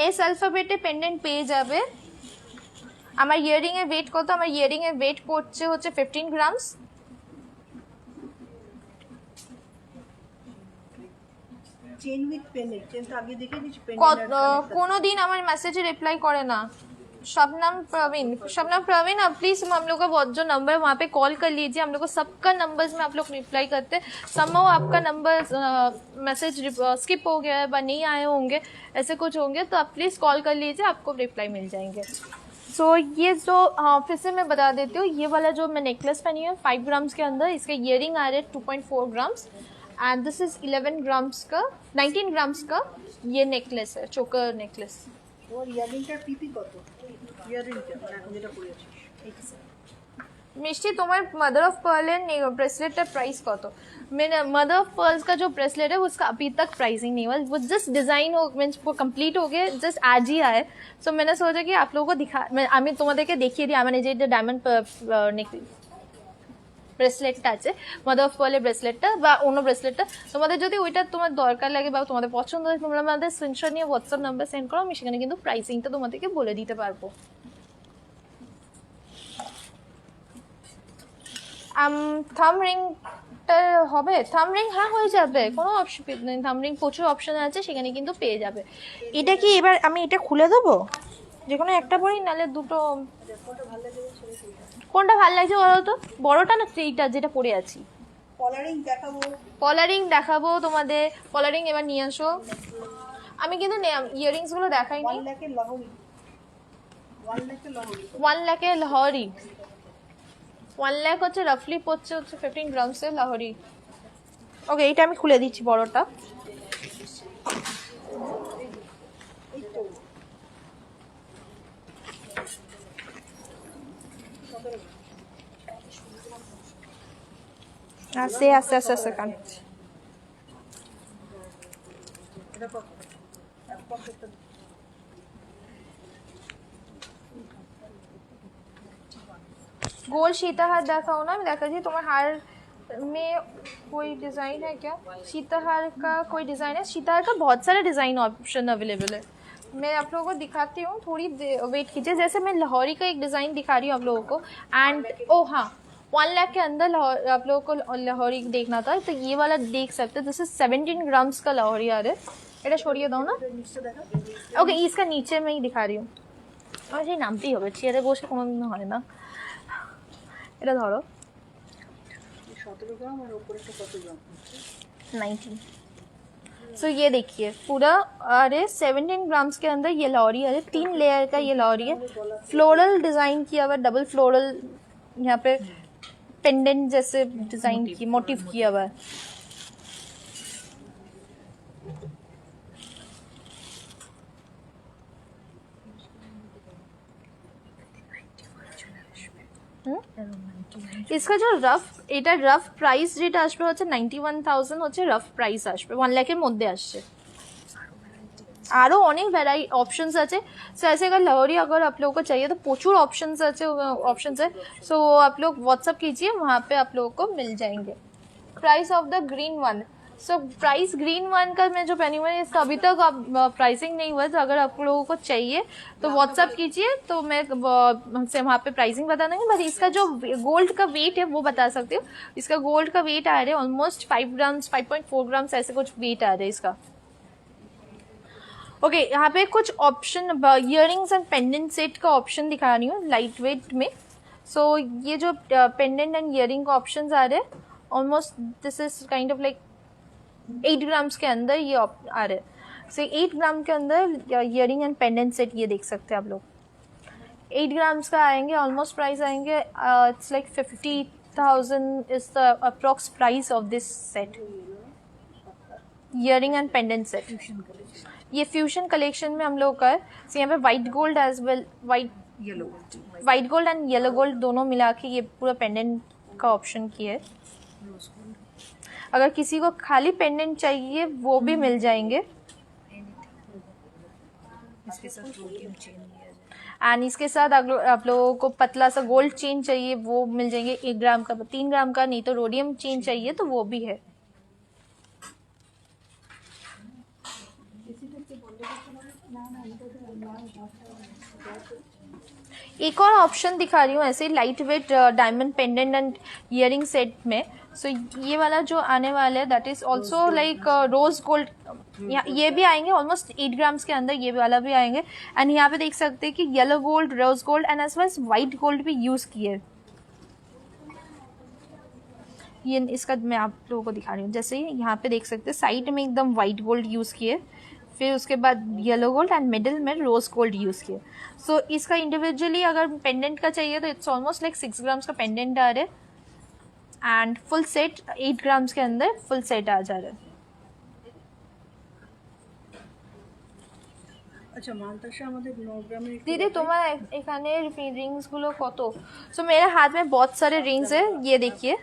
এস অ্যালফাবেটে পেন্ডেন্ট পেয়ে যাবে। আমার ইয়ারিং এর ওয়েট কত? আমার ইয়ারিং এর ওয়েট পড়ছে হচ্ছে 15 গ্রামস। চেন উইথ পেন্ডেন্ট, চেনটা আগে দেখে দিচ্ছি। কোনোদিন আমার মেসেজে রিপ্লাই করে না। शबनम प्रवीण, आप प्लीज हम लोग का बहुत जो नंबर है वहाँ पे कॉल कर लीजिए। हम लोग को सबका नंबर्स में आप लोग रिप्लाई करते हैं। समहाउ आपका नंबर मैसेज स्किप हो गया है, नहीं आए होंगे, ऐसे कुछ होंगे तो आप प्लीज़ कॉल कर लीजिए, आपको रिप्लाई मिल जाएंगे। सो ये जो फिर से मैं बता देती हूँ, ये वाला जो मैं नेकलेस पहनी हूँ 5 ग्राम्स के अंदर, इसका ईयरिंग आ रहा है 2.4 grams. And this is 11 grams का, 19 ग्राम्स का ये नेकलेस है, चोकर नेकलेस। ওর ইয়ারিংটার পিপি কত? ইয়ারিংটা এখন যেটা পরে আছিস मिष्टी तुम्हारे मदर ऑफ पर्ल ब्रेसलेट का प्राइस कत? मैंने मदर ऑफ पर्ल्स का जो ब्रेसलेट है उसका अभी तक प्राइसिंग नहीं हुआ, वो जस्ट डिज़ाइन हो मीन्स वो कंप्लीट हो गया, जस्ट आज ही आए। सो मैंने सोचा कि आप लोगों को दिखा, আমি তোমাদেরকে দেখিয়ে দিই। আমার যে ডায়মন্ড ব্রেসলেটটা আছে, মাদার অফ পার্লের ব্রেসলেটটা বা অন্য ব্রেসলেটটা, তোমাদের যদি ওইটা তোমার দরকার লাগে বা তোমাদের পছন্দ হয়, তোমরা আমাদের স্ক্রিনশট নিয়ে হোয়াটসঅ্যাপ নাম্বার সেন্ড করো, আমি সেখানে কিন্তু প্রাইসিংটা তোমাদেরকে বলে দিতে পারবো। থাম রিংটা হবে? থাম রিং হ্যাঁ হয়ে যাবে, কোনো অসুবিধা নেই। থাম রিং প্রচুর অপশন আছে, সেখানে কিন্তু পেয়ে যাবে। এটা কি এবার আমি এটা খুলে দেবো? যে কোনো একটা পরেই, নাহলে দুটো। কোনটা ভালো লাগছে বলো তো? বড়টা না এইটা যেটা পরে আছি? কলারিং দেখাবো, কলারিং দেখাবো তোমাদের। কলারিং এবার নিয়ে আসো। আমি কিন্তু ইয়ারিংস গুলো দেখাইনি। 1 লাখের লাহোরি, 1 লাখের লাহোরি, 1 লাখের লাহোরি। 1 লাখ হচ্ছে রাফলি পড়ছে হচ্ছে 15 গ্রামসের লাহোরি। ওকে এইটা আমি খুলে দিচ্ছি বড়টা। আস্তে আস্তে আস্তে আস্তে কান। এটা কত? এক পকেটটা गोल सीताहार दिखाओ ना, मैं देखा जी तुम्हारे हार में कोई डिज़ाइन है क्या? सीताहार का कोई डिज़ाइन है? सीताहार का बहुत सारे डिज़ाइन ऑप्शन अवेलेबल है। मैं आप लोगों को दिखाती हूँ, थोड़ी वेट कीजिए। जैसे मैं लाहौरी का एक डिज़ाइन दिखा रही हूँ आप लोगों को। एंड ओ हाँ, 1 लाख के अंदर आप लोगों को लाहौरी देखना था तो ये वाला देख सकते हैं। दिस इज 17 ग्राम्स का लाहौरी आ रहा है। এটা সরিয়ে দাও না। ওকে इसका नीचे मैं ही दिखा रही हूँ। আমার সেই নামতেই হবে, চেয়ারে বসে কোনোদিন হয় না। এটা ধরো 17 গ্রাম আর উপরে একটা কত গ্রাম? 19। सो ये देखिए पूरा अरे 17 ग्राम्स के अंदर ये लाहौरी है, 3 लेयर का ये लाहौरी है। फ्लोरल डिज़ाइन किया हुआ, डबल फ्लोरल यहाँ पे पेंडेंट जैसे डिज़ाइन की मोटिव किया हुआ है। इसका जो रफ প্রাইস যেটা আসবে হচ্ছে 91,000 হচ্ছে রফ প্রাইস আসবে 1 লাখের মধ্যে আসছে आरो अनेक वैरायटी ऑप्शंस আছে सो ऐसे अगर लहरी अगर आप लोगों को चाहिए तो प्रचुर ऑप्शंस है सो आप लोग व्हाट्सअप कीजिए वहाँ पे आप लोगों को मिल जाएंगे price of the green one so price green one का मैं जो पहनी हुई है इसका अभी तक प्राइसिंग नहीं हुआ है तो अगर आप लोगों को चाहिए तो व्हाट्सअप कीजिए तो मैं से वहाँ पे प्राइसिंग बता दूंगी बट इसका जो गोल्ड का वेट है वो बता सकती हूँ इसका गोल्ड का वेट आ रहा है ऑलमोस्ट 5 ग्राम्स 5.4 ग्राम्स ऐसे कुछ वेट आ रहा है इसका ओके यहाँ पे कुछ option earrings and pendant set का ऑप्शन दिखा रही हूँ लाइट वेट में सो ये जो पेंडेंट एंड इयरिंग का ऑप्शन आ रहे हैं almost this is kind of like 8 grams के अंदर ये आ रहे हैं सो 8 ग्राम के अंदर इयरिंग एंड पेंडेंट सेट ये देख सकते हैं आप लोग 8 ग्राम्स का आएंगे ऑलमोस्ट प्राइस आएंगे it's like 50,000 is the approx price of this set earring and pendant set ये फ्यूजन कलेक्शन में हम लोग का है so, यहाँ पे white gold as well white gold and yellow gold दोनों मिला के ये पूरा पेंडेंट का ऑप्शन किया है अगर किसी को खाली पेंडेंट चाहिए वो भी मिल जाएंगे इसके साथ रोडियम चेन लिया जाए एंड इसके साथ आप लोगों को पतला सा गोल्ड चेन चाहिए वो मिल जाएंगे 1 ग्राम का 3 ग्राम का नहीं तो रोडियम चेन चाहिए तो वो भी है एक और ऑप्शन दिखा रही हूँ ऐसे light weight diamond pendant and earring set में सो ये वाला जो आने वाला है that is also like rose gold ये भी आएंगे ऑलमोस्ट 8 ग्राम्स के अंदर ये वाला भी आएंगे एंड यहाँ पे देख सकते हैं कि yellow gold rose gold and as well as white gold भी यूज किए ये इसका मैं आप लोगों को दिखा रही हूँ जैसे यहाँ पे देख सकते हैं साइड में एकदम व्हाइट गोल्ड यूज किए फिर उसके बाद येलो गोल्ड एंड मिडिल में रोज गोल्ड यूज किए सो इसका इंडिविजुअली अगर पेंडेंट का चाहिए तो इट्स ऑलमोस्ट लाइक 6 ग्राम्स का पेंडेंट आ रहा है एंड फुल सेट 8 ग्राम्स के अंदर फुल सेट आ जा रहा है আচ্ছা মানতাসা আমাদের 9 গ্রামের दीदी तुम्हारा এখানে रिंग्स गुलो কত सो मेरे हाथ में बहुत सारे रिंग्स है ये देखिए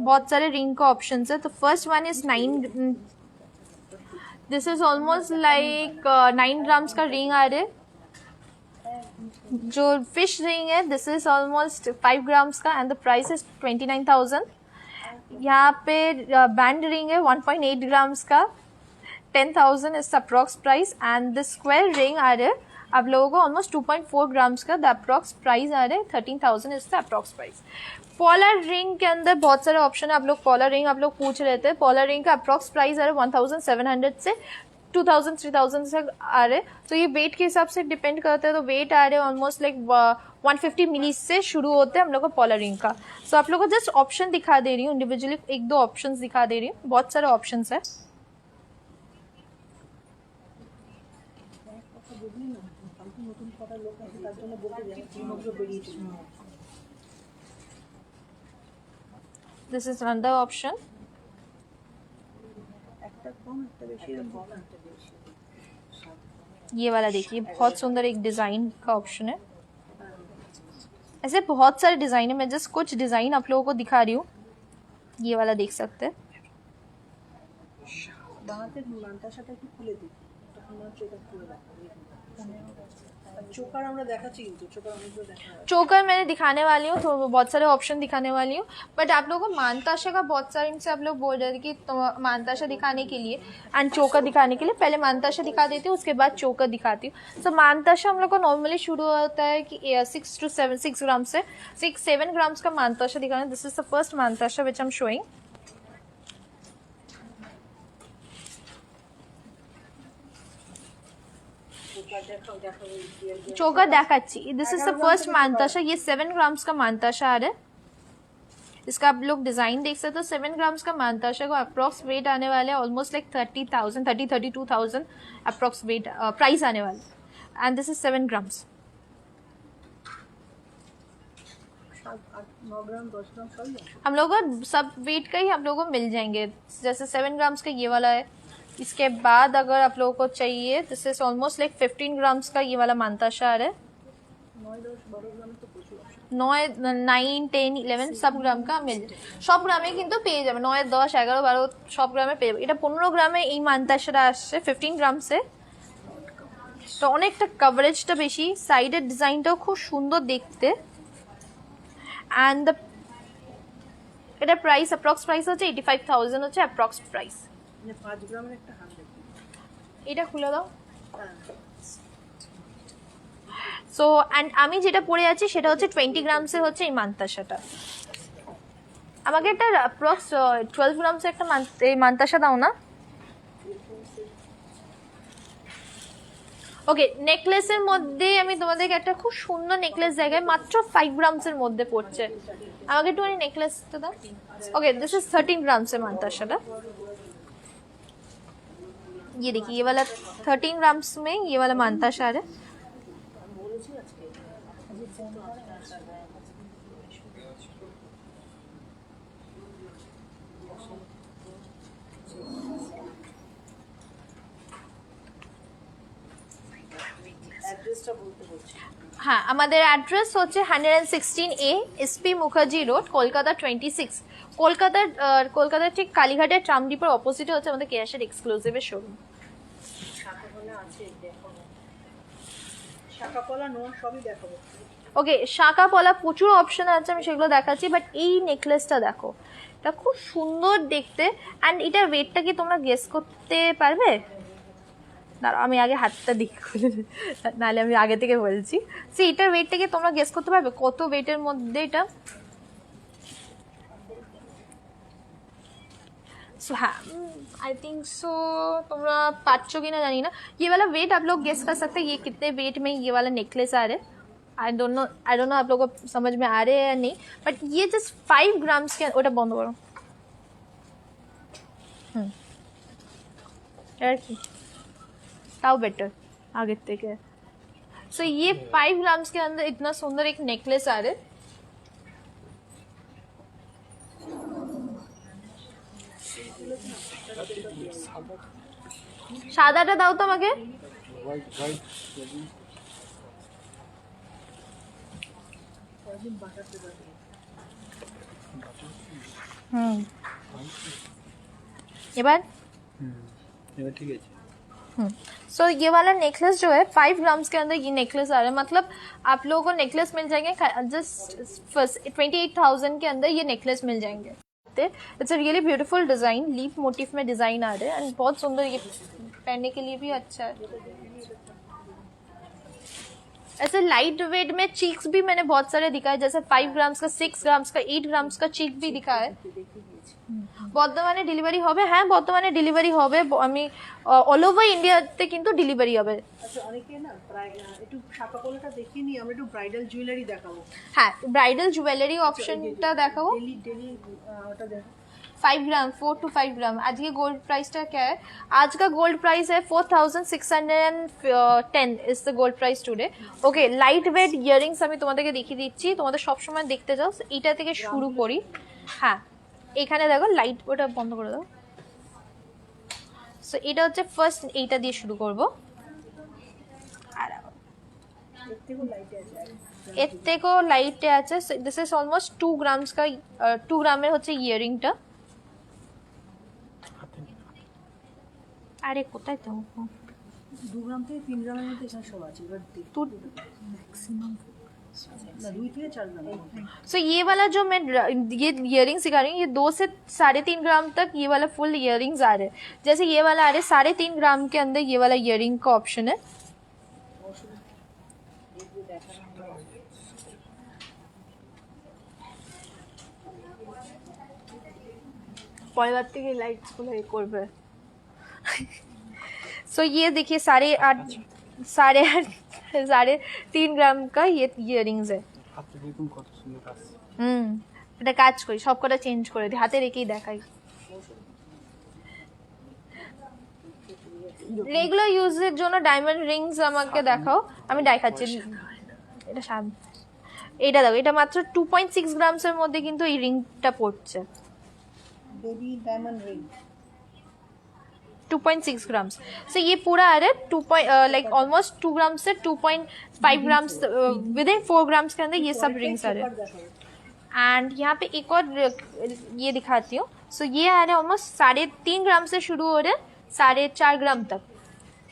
बहुत सारे रिंग का ऑप्शंस है तो first one is 9 this is almost like 9 grams का रिंग आ रहा है जो फिश रिंग है दिस इज ऑलमोस्ट 5 ग्राम्स का एंड द प्राइस इज 29,000 यहाँ पे बैंड रिंग है 1.8 ग्राम्स का 10,000 is approx price and the square ring आ रहा है आप लोगों को ऑलमोस्ट 2.4 ग्राम्स का द अप्रॉक्स प्राइस आ रहा है 13,000 इज द अप्रॉक्स प्राइस पॉलर रिंग के अंदर बहुत सारे ऑप्शन है आप लोग पॉलर रिंग आप लोग पूछ रहे थे पॉलर रिंग का अप्रॉक्स प्राइस आ रहा है 1,700 से 2,000 3,000 से आ रहे तो ये वेट के हिसाब से डिपेंड करता है तो वेट आ रहे ऑलमोस्ट लाइक 150 मिली से शुरू होते हैं हम लोग को पॉलर रिंग का सो आप लोग को जस्ट ऑप्शन दिखा दे रही हूँ इंडिविजुअली 1-2 ऑप्शन दिखा दे रही हूँ बहुत सारे ऑप्शन है নতুন কথা লোক আছে তার জন্য বলতে যাই সমগ্র বেরিয়েছে दिस इज अनदर ऑप्शन একটা কম একটা বেশি কম একটা বেশি ये वाला देखिए बहुत सुंदर एक डिजाइन का ऑप्शन है ऐसे बहुत सारे डिजाइन है मैं जस्ट कुछ डिजाइन आप लोगों को दिखा रही हूँ ये वाला देख सकते हैं বাঁহাতের মানতাসাটা একটু খুলে দিই তখন হচ্ছে এটা খুলে রাখা चोकर আমরা দেখাচ্ছি কিন্তু চোকার অনেকগুলো দেখা হয় चोकर मैंने दिखाने वाली हूँ तो बहुत सारे ऑप्शन दिखाने वाली हूँ बट आप लोगों को मानताशा का बहुत सारे इनसे आप लोग बोल रहे थे कि तो मानताशा दिखाने के लिए एंड चोकर दिखाने के लिए पहले मानताशा दिखा देती हूँ उसके बाद चोकर दिखाती हूँ सो मानताशा हम लोग को नॉर्मली शुरू होता है कि 6 ग्राम से 6-7 ग्राम्स का मानताशा दिखाना दिस इज द फर्स्ट मानताशा which I am showing choker देखाচ্ছি दिस इज द फर्स्ट मानताशा ये 7 ग्राम्स का मानताशा आ रहा है इसका आप लोग डिजाइन देख सकते हो 7 ग्राम्स का मानताशा को अप्रॉक्स वेट आने वाले है almost like 32,000 approx weight price आने वाले and this is 7 grams 9 gram 10 gram सही है हम लोग को सब वेट का ही हम लोग को मिल जाएंगे जैसे 7 ग्राम्स का ये वाला है इसके बाद अगर आप लोगों को चाहिए this is almost like 15 grams का ये वाला मानताशा आ रहा है 9 9-10-12 গ্রামে তো প্রচুর option। 9, 10, 11 সব গ্রাম কা মিল সব গ্রামে কিন্তু পেয়ে যাবে 9, 10, 11, 12 সব গ্রামে পেয়ে যাবে। এটা 15 গ্রামে এই মান্তাসাটা আসছে 15 গ্রামসে। তো অনেকটা কভারেজটা বেশি, সাইডের ডিজাইনটাও খুব সুন্দর দেখতে। অ্যান্ড দ্য এটা প্রাইস অ্যাপ্রক্স প্রাইস হচ্ছে 85,000 হচ্ছে অ্যাপ্রক্স প্রাইস। মানে 5 গ্রামের একটা হার দেখুন। এটা খুলে দাও। হ্যাঁ, সো অ্যান্ড আমি যেটা পরে আছি সেটা হচ্ছে 20 গ্রামসের হচ্ছে এই মান্তাসাটা। আমাকে একটা অ্যাপ্রক্স 12 গ্রামসের একটা এই মান্তাসা দাও না। ওকে, নেকলেসের মধ্যে আমি তোমাদেরকে একটা খুব সুন্দর নেকলেস জায়গায় মাত্র 5 গ্রামসের মধ্যে পড়ছে। আমাকে একটু নেকলেসটা দাও। ओके दिस इज 13 ग्राम से मांताशाला। ये देखिए ये वाला 13 ग्राम्स में ये वाला मांताशा है। অ্যাড্রেসটা বলতে বলছি। হ্যাঁ, আমাদের অ্যাড্রেস হচ্ছে 116A SP Mukherjee road, Kolkata 26। কলকাতার ঠিক কালীঘাটের ট্রাম ডিপোর অপোজিটে হচ্ছে আমাদের কেয়াশের এক্সক্লুসিভের শোরুম। শাখাকলা আছে, দেখো শাখাকলা নোয়া সবই দেখাবো। ওকে, শাঁখা পলা প্রচুর অপশন আছে, আমি সেগুলো দেখাচ্ছি। বাট এই নেকলেসটা দেখো, এটা খুব সুন্দর দেখতে। অ্যান্ড এটার ওয়েটটা কি তোমরা গেস করতে পারবে? দাঁড়াও আমি আগে হাতটা দিই খুলে, নাহলে আমি আগে থেকে বলছি। সো এটার ওয়েটটা কি তোমরা গেস করতে পারবে কত ওয়েটের মধ্যে এটা? सो हाँ आई थिंक सो तुम पाँचों की ना जानी ना। ये वाला वेट आप लोग गेस कर सकते हैं ये कितने वेट में ये वाला नेकलेस आ रहे हैं। आई डोंट नो आप लोगों को समझ में आ रहे हैं या नहीं। बट ये जस्ट 5 ग्राम्स के ওটা বন্ধ করো। यार की ताऊ बेटर आगे तक है। सो ये 5 ग्राम्स के अंदर इतना सुंदर एक नेकलेस आ रहा है। সাদাটা দাও তো আমাকে। এবার ठीक है। सो ये वाला नेकलेस जो है 5 ग्राम्स के अंदर ये नेकलेस आ रहा है। मतलब आप लोगों को नेकलेस मिल जाएंगे जस्ट 28,000 के अंदर ये नेकलेस मिल जाएंगे। It's a really beautiful design, leaf motif में डिजाइन आ रहे हैं एंड बहुत सुंदर, ये पहनने के लिए भी अच्छा है। ऐसे लाइट वेट में चीक्स भी मैंने बहुत सारे दिखाए, जैसे 5 ग्राम्स का, 6 ग्राम्स का, 8 ग्राम्स का चीक भी दिखा है। বর্তমানে ডেলিভারি হবে। হ্যাঁ, বর্তমানে ডেলিভারি হবে। আমি অল ওভার ইন্ডিয়াতে কিন্তু ডেলিভারি হবে। আচ্ছা, অনেকে না একটু শাখাকলাটা দেখিয়ে নি, আমরা একটু ব্রাইডাল জুয়েলারি দেখাবো। হ্যাঁ, ব্রাইডাল জুয়েলারি অপশনটা দেখাবো। डेली ওটা দেখো। 5 ग्राम 4 to 5 ग्राम। आज के गोल्ड प्राइस का क्या है? आज का गोल्ड प्राइस है 4,610 is the gold price today. Okay, light weight earrings আমি তোমাদেরকে দেখিয়ে দিচ্ছি, তোমাদের সব সময় দেখতে যাও। এটা থেকে শুরু করি। হ্যাঁ, এখানে দেখো লাইট, ওটা বন্ধ করে দাও। সো এটা হচ্ছে ফার্স্ট, এইটা দিয়ে শুরু করব। আর এর থেকেও লাইটে আছে। দিস ইজ অলমোস্ট 2 গ্রামস का 2 গ্রামের হচ্ছে ইয়ারিংটা। আরে কোথায় তো 2 গ্রাম থেকে 3 গ্রামের মধ্যে এখানে সব আছে। এবার तू ম্যাক্সিমাম না 2 থেকে 4 গ্রাম। सो ये वाला जो मैं ये इयरिंग्स सिखा रही हूँ, ये 2 से 3.5 ग्राम तक ये वाला फुल इयरिंग्स आ रहे हैं। जैसे ये वाला आ रहे 3.5 ग्राम के अंदर ये वाला इयरिंग का ऑप्शन है। परेर बार থেকে লাইটস গুলো এই করবে। सो ये देखिए 3.5 ग्राम का ये इयरिंग्स है। হাতে দেখুন কত সুন্দর কাজ। এটা কাজ করি, সব কটা চেঞ্জ করে দিই, হাতে রেখেই দেখাই। রেগুলার ইউজের জন্য ডায়মন্ড রিংস আমাকে দেখাও, আমি দেখাচ্ছি। এটা এটা দেখো, এটা মাত্র 2.6 গ্রামসের মধ্যে কিন্তু এই রিংটা পড়ছে। Baby diamond ring 2.6 grams. So ये पूरा आ रहा है 2 लाइक ऑलमोस्ट 2 ग्राम से 2.5 ग्राम्स, विद इन 4 ग्राम्स के अंदर ये सब रिंग्स आ रहे हैं। एंड यहाँ पे एक और ये दिखाती हूँ। सो ये आ रहा है ऑलमोस्ट 3.5 ग्राम से शुरू हो रहे हैं 4.5 ग्राम तक।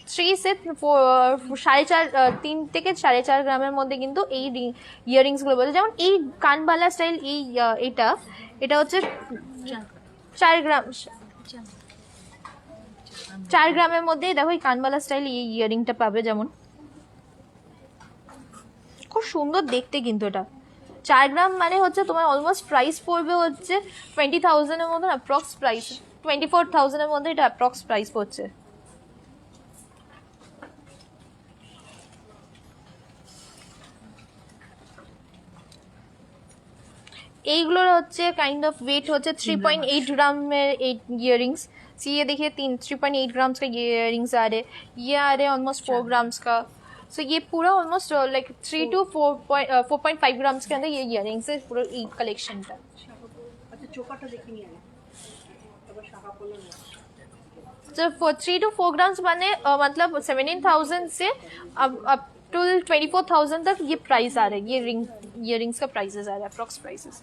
3 से 3 থেকে 4.5 গ্রামের মধ্যে কিন্তু এই ইয়াররিংসগুলো বলে। যেমন এই কানবালা স্টাইল, এটা হচ্ছে 4 গ্রাম, 4 গ্রামের মধ্যে দেখো এই কানবালা স্টাইল এই ইয়াররিংটা পাবে। যেমন খুব সুন্দর দেখতে, কিন্তু এটা 4 গ্রাম মানে হচ্ছে তোমার অলমোস্ট প্রাইস পড়বে হচ্ছে 20,000-এর মধ্যে, অ্যাপ্রক্স প্রাইস 24,000-এর মধ্যে এটা অ্যাপ্রক্স প্রাইস পড়ছে। এইগুলোর হচ্ছে काइंड ऑफ वेट হচ্ছে 3.8 ग्रामेर इयररिंग्स। सी ये देखिए 3.8 ग्राम्स का ये इयररिंग्स आ रहे, ये आ रहे ऑलमोस्ट 4 ग्राम्स का। सो ये पूरा ऑलमोस्ट लाइक 3 to 4.5 ग्राम्स के अंदर ये इयररिंग्स है पूरा ईद कलेक्शन का। अच्छा चोकाटा देखिए नहीं तब शाखा पोला ना। तो 3 to 4 ग्राम्स माने मतलब 17,000 से अब टू 24,000 तक ये प्राइस आ रहा है। ये इयररिंग्स का प्राइसेस आ रहा है, अप्रॉक्स प्राइसेस।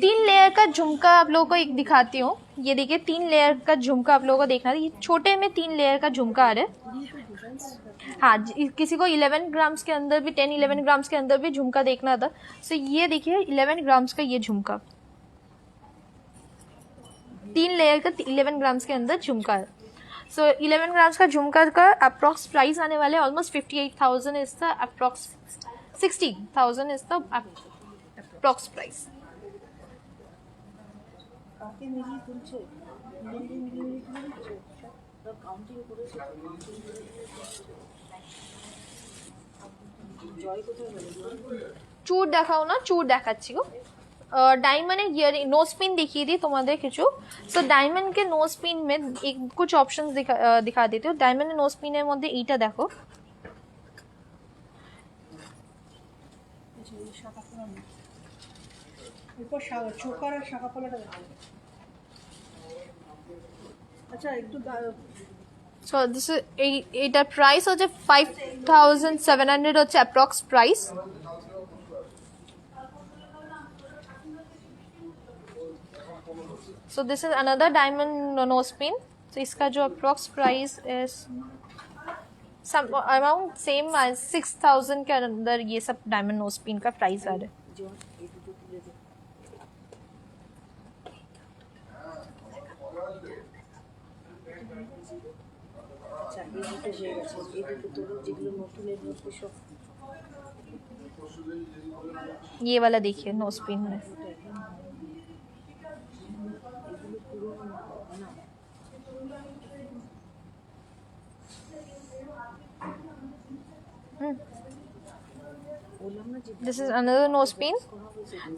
3 लेयर का झुमका आप लोगों को एक दिखाती हूँ। ये देखिए 3 लेयर का झुमका आप लोगों को देखना है। ये छोटे में 3 लेयर का झुमका आ रहा है। हाँ, किसी को 11 ग्राम्स के अंदर भी 10-11 ग्राम्स के अंदर भी झुमका देखना था। सो ये देखिए 11 ग्राम्स का ये झुमका, 3 लेयर का 11 ग्राम्स के अंदर झुमका है। सो 11 ग्राम्स का झुमका का अप्रॉक्स प्राइस आने वाले almost 58,000 is the approx, 60,000 is the approx price. কাকে মিলিয়ে তুলছে মিলিয়ে তুলছে সব কাউন্টিং করেছে। জয় কোথায় গেল? চুর দেখাও না, চুর দেখাচ্ছি গো। डायमंड ईयरिंग नोज पिन देखिए दी तुम्हारे किचु। सो डायमंड के नोज पिन में एक कुछ ऑप्शंस दिखा देते हो। डायमंड नोज पिन এর মধ্যে এইটা দেখো, শাখা পোলা না, এরপর চোকার আর শাখা পোলাটা দেখাবো। আচ্ছা একটু সো দিস এইটা প্রাইস হচ্ছে 5,700 হচ্ছে approx price. So this is another diamond nose pin. So इसका जो approx price is some around same as 6,000 के अंदर ये सब डायमंड नोज पिन का प्राइस आ रहा है। আচ্ছা এই দুটো হয়ে গেছে, এই দুটো তোর যেগুলো নতুন এর মধ্যে সব ये वाला देखिए नोज पिन में this is another nose pin.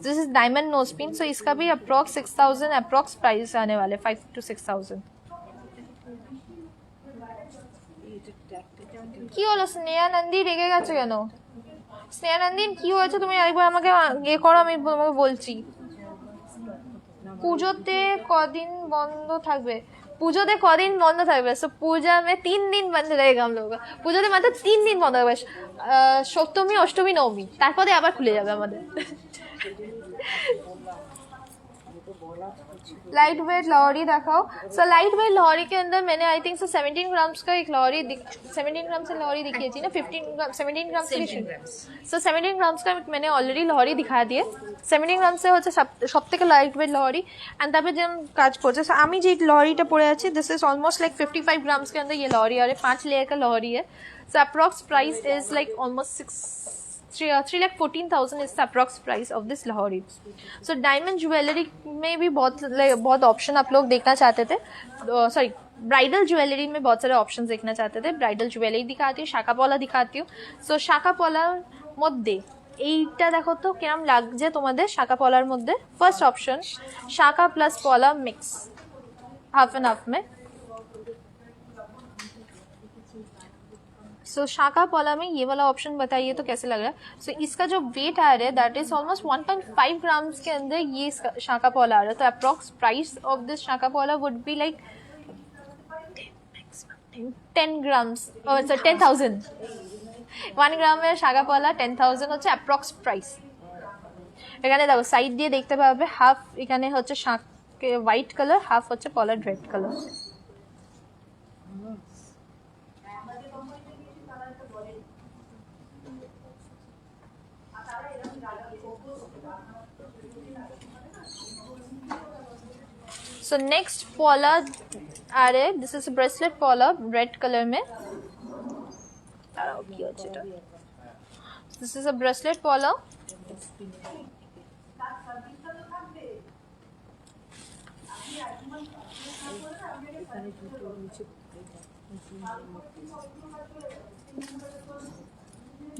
This is diamond nose pin. So इसका भी अप्रॉक्स 6,000 अप्रॉक्स प्राइस आने वाले 5 to 6,000। কি হলো স্নেহা নন্দী রেগে গেছো কেন? স্নেহা নন্দী কি হয়েছে তুমি একবার আমাকে ইয়ে করো, আমি তোমাকে বলছি। পুজোতে কদিন বন্ধ থাকবে? পুজোতে কদিন বন্ধ থাকবে? সো পূজা में 3 दिन बंद रहेगा हम लोगों का। পুজোতে মাত্র 3 दिन বন্ধ থাকবে, সপ্তমী অষ্টমী নবমী, তারপরে আবার খুলে যাবে আমাদের। लाइट वेट लहरी दिखाओ। सो लाइट वेट लहरी के अंदर मैंने आई थिंक सो 17 ग्राम्स का एक लहरी 17 ग्राम से लहरी दिखी थी ना, 17 ग्राम से। सो 17 ग्राम्स का मैंने ऑलरेडी लहरी दिखा दिए। 17 ग्राम से হচ্ছে সবথেকে লাইট ওয়েট লহরি। एंड তারপরে যেমন কাজ করছে, सो আমি যে লহরিটা পরে আছি this is almost like 55 grams के अंदर ये लहरी आ रही है। 5 लेयर का लहरी है। So approx price is like almost 3,14,000 is the approx price of this lahori. So diamond jewellery में भी बहुत ऑप्शन आप लोग देखना चाहते थे। सॉरी, ब्राइडल ज्वेलरी में बहुत सारे ऑप्शन देखना चाहते थे। ब्राइडल ज्वेलरी दिखाती हूँ, शाखा पला दिखाती हूँ। सो शाखा पलार মধ্যে এইটা দেখো তো কেমন লাগছে তোমাদের। শাখা পলার মধ্যে ফার্স্ট অপশন শাখা প্লাস পলা मिक्स हाफ एंड हाफ में। सो शाखा पॉला में ये वाला ऑप्शन बताइए तो कैसे लग रहा है। सो इसका जो वेट आ रहा है दैट इज ऑलमोस्ट 1.5 ग्राम्स के अंदर ये शाखा पॉला आ रहा है। तो approx price of this shakha pola would be like 10 grams, oh sorry 10,000। 1 গ্রামের শাখা পলা 10,000 হচ্ছে অ্যাপ্রক্স প্রাইস। এখানে দেখো সাইড দিয়ে দেখতে পাবে হাফ এখানে হচ্ছে শাক হোয়াইট কালার, হাফ হচ্ছে পলার রেড কালার। सो नेक्स्ट पॉला आ रहे, दिस इज ब्रेसलेट पॉला रेड कलर में। दिस इज अ ब्रेसलेट पॉला।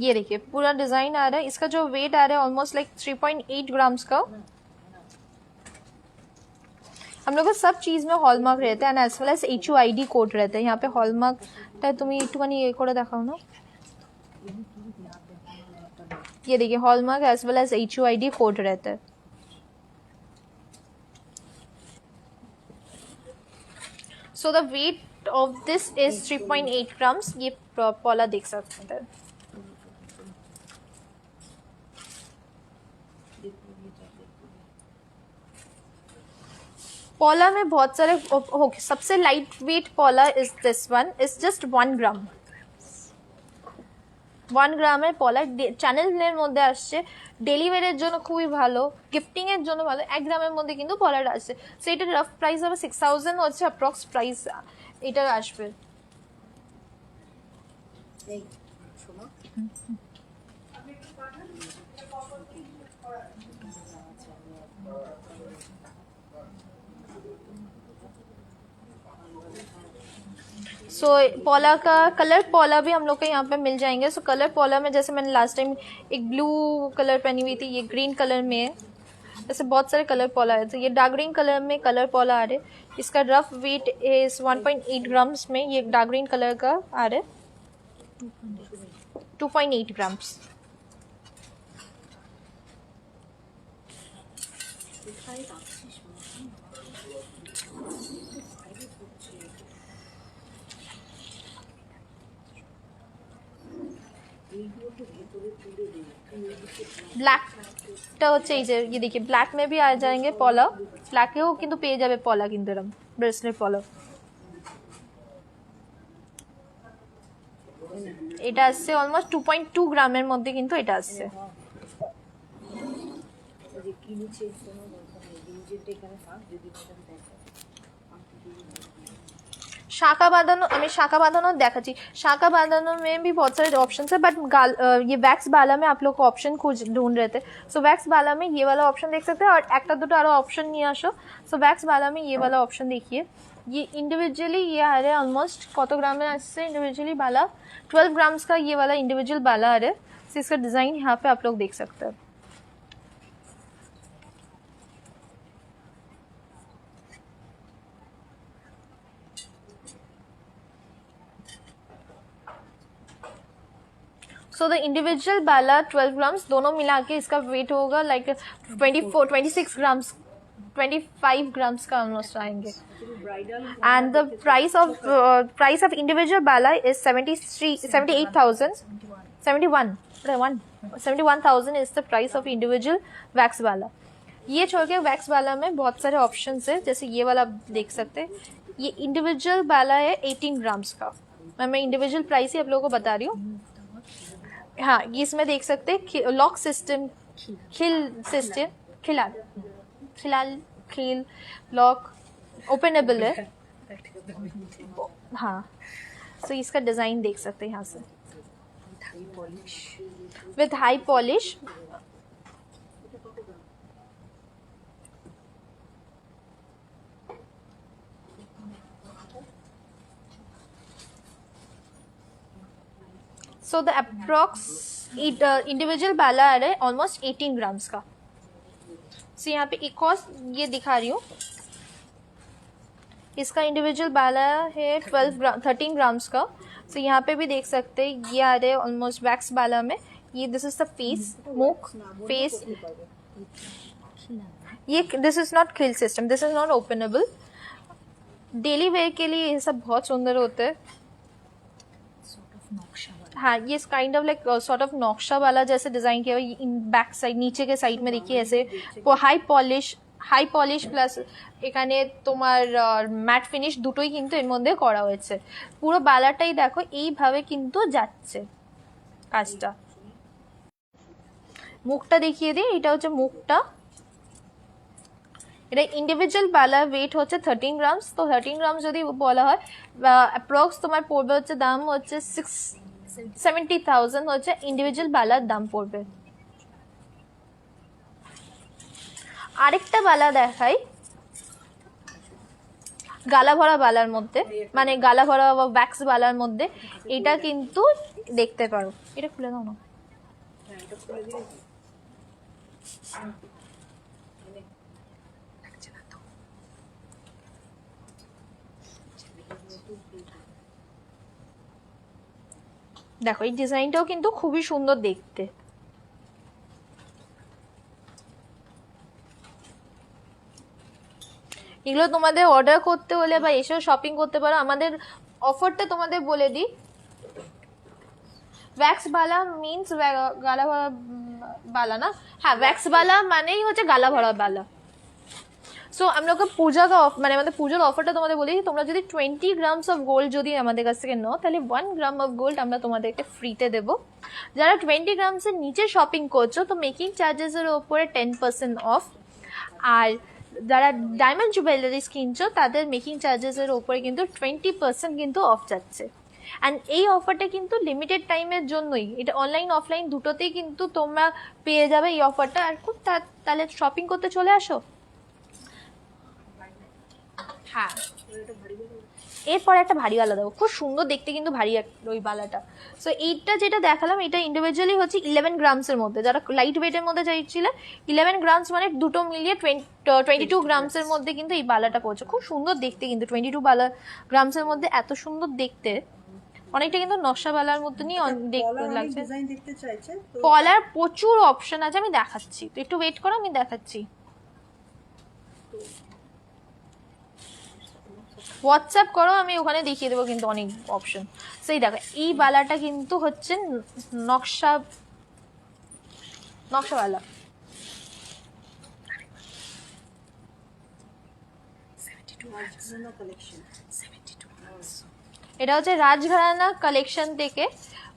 ये देखिए पूरा डिजाइन आ रहा है, इसका जो वेट आ रहा है ऑलमोस्ट लाइक 3.8 ग्राम्स का। हम लोग को सब चीज में हॉलमार्क रहता है and as well as HUID code रहता है। यहाँ पे हॉलमार्क तुम्हें इटुकानी ये कोड देखाओ ना, ये देखिए hallmark as well as HUID code रहता है। So the weight of this is 3.8 grams. ये पॉला देख सकते हैं। पॉला में बहुत सारे ओके, सबसे light weight पॉला is this one, is just 1 গ্রাম। 1 গ্রামের পলা চ্যানেলের মধ্যে আসছে, ডেলি ওয়্যারের জন্য খুবই ভালো, গিফটিং এর জন্য ভালো। 1 গ্রামের মধ্যে কিন্তু পলাটা আসছে। সো এটার রাফ প্রাইস হবে 6,000 হচ্ছে অ্যাপ্রক্স প্রাইস এটার আসবে। सो पॉला का कलर पॉला भी हम लोग को यहाँ पे मिल जाएंगे। सो कलर पॉला में जैसे मैंने लास्ट टाइम एक ब्लू कलर पहनी हुई थी, ये ग्रीन कलर में है, ऐसे बहुत सारे कलर पॉला है। तो ये डार्क ग्रीन कलर में कलर पॉला आ रहे, इसका रफ वेट इज 1.8 ग्राम्स में। ये डार्क ग्रीन कलर का आ रहा है 2.8 ग्राम्स। ব্ল্যাকটা হচ্ছে এই যে ये देखिए ব্ল্যাক में भी आ जाएंगे পলা, ব্ল্যাকেও কিন্তু পেয়ে যাবে পলা কিন্তু এরকম ব্রেসলেট পলা। এটা আসছে অলমোস্ট 2.2 গ্রামের মধ্যে কিন্তু এটা আসছে। शाखा बांधानो, हमें शाखा बांधानो देखा चाहिए। शाखा बांधानो में भी बहुत सारे ऑप्शन है, बट ये वैक्स बाला में आप लोग को ऑप्शन खोज ढूंढ रहे थे। सो वैक्स बाला में ये वाला ऑप्शन देख सकते हैं, और एक दुटो आरो ऑप्शन नहीं आसो। सो वैक्स बाला में ये वाला ऑप्शन देखिए, ये इंडिविजुअली ये आ रहा है ऑलमोस्ट कत ग्राम में आससे इंडिविजुअली बाला 12 ग्राम्स का ये वाला इंडिविजुअल बाला आ रहा है। सो इसका डिज़ाइन यहाँ पे आप लोग देख सकते हैं। सो द इंडिविजुअल बाला 12 ग्राम्स दोनों मिला के इसका वेट होगा लाइक 26 ग्राम्स, 25 ग्राम्स का ऑलमोस्ट आएंगे। And the price of individual बाला is 71,000 is the price of individual wax बाला। ये छोड़ के वैक्स बाला में बहुत सारे ऑप्शंस है, जैसे ये वाला आप देख सकते हैं। ये इंडिविजुअल बाला है 18 ग्राम्स का। मैं इंडिविजुअल प्राइस ही आप लोगों को बता रही हूँ। हाँ, ये इसमें देख सकते हैं लॉक सिस्टम, खिल सिस्टम, खिल लॉक ओपनेबल है। हाँ, सो इसका डिज़ाइन देख सकते हैं यहाँ से with high polish. So the approx individual बाला आ रहा है ऑलमोस्ट 18 ग्राम्स का। सो यहाँ पे एक और ये दिखा रही हूँ, इसका इंडिविजुअल बाला है 13 ग्राम्स का। सो यहाँ पे भी देख सकते हैं ये आ रहे हैं ऑलमोस्ट वैक्स बाला में। ये दिस इज द फेस, मुख फेस, ये दिस इज नॉट खिल system, this is not openable. Daily wear के लिए ये सब बहुत सुंदर होते हैं। नक्शा वाला हाँ, ये kind of like sort of नक्शा वाला जैसे डिजाइन किया हुआ है। इन बैक साइड नीचे के साइड में देखिए ऐसे হাই পলিশ প্লাস এখানে তোমার ম্যাট ফিনিশ দুটোই কিন্তু এর মধ্যে করা হয়েছে। পুরো বালাটাই দেখো এইভাবে কিন্তু যাচ্ছে কাজটা। মুখটা দেখিয়ে দিই, এটা হচ্ছে মুখটা। এটা ইন্ডিভিজুয়াল বালা ওয়েট হচ্ছে 13 গ্রামস। তো 13 গ্রামস যদি বলা হয় অ্যাপ্রক্স তোমার পড়বে হচ্ছে দাম হচ্ছে 70,000 হচ্ছে ইন্ডিভিজুয়াল বালার দাম পড়বে। আরেকটা বালা দেখাই গালা ভরা বালার মধ্যে, মানে গালা ভরা বা ওয়্যাক্স বালার মধ্যে। এটা কিন্তু দেখতে পারো, এটা খুলে দাও না। হ্যাঁ এটা খুলে দিলে দেখো এই ডিজাইনটাও কিন্তু খুবই সুন্দর দেখতে। এগুলো তোমাদের অর্ডার করতে হলে বা এসেও শপিং করতে পারো। আমাদের অফারটা তোমাদের বলে দিই, वैक्स बाला मीन्स गाला भरा बाला ना, हाँ वैक्स बाला मानेই হচ্ছে গালা ভরা বালা। সো আমরা পূজা का মানে আমাদের পূজার অফারটা তোমাদের বলি, তোমরা যদি 20 গ্রামস অফ গোল্ড যদি আমাদের কাছ থেকে নাও তাহলে 1 গ্রাম অফ গোল্ড আমরা তোমাদেরকে ফ্রিতে দেবো। যারা 20 গ্রামসের নিচে শপিং করছো তো মেকিং চার্জেসের ওপরে 10% অফ, আর যারা ডায়মন্ড জুয়েলারিজ কিনছো তাদের মেকিং চার্জেসের ওপরে কিন্তু 20% কিন্তু অফ যাচ্ছে। অ্যান্ড এই অফারটা কিন্তু লিমিটেড টাইমের জন্যই, এটা অনলাইন অফলাইন দুটোতেই কিন্তু তোমরা পেয়ে যাবে এই অফারটা। আর খুব তাহলে শপিং করতে চলে আসো। হ্যাঁ এরপরে একটা ভারীওয়ালা দেবো, খুব সুন্দর দেখতে কিন্তু ভারী ওই বালাটা। সো এইটা যেটা দেখালাম এটা ইন্ডিভিজুয়ালি হচ্ছে 11 গ্রামসের মধ্যে। যারা লাইট ওয়েটের মধ্যে চাইছিলে 11 গ্রামস মানে দুটো মিলিয়ে 22 গ্রামসের মধ্যে কিন্তু এই বালাটা পড়ছে। খুব সুন্দর দেখতে কিন্তু 22 গ্রামসের মধ্যে এত সুন্দর দেখতে, অনেকটা কিন্তু নকশা বালার মতনই দেখতে লাগছে। ডিজাইন দেখতে চাইছে তো পলার প্রচুর অপশন আছে, আমি দেখাচ্ছি, তো একটু ওয়েট করো আমি দেখাচ্ছি। হোয়াটসঅ্যাপ করো, আমি ওখানে দেখিয়ে দেবো কিন্তু অনেক অপশন। সেই দেখো এই বালাটা কিন্তু হচ্ছে নকশাওয়ালা। কালেকশন এটা হচ্ছে রাজঘরানা কালেকশন থেকে,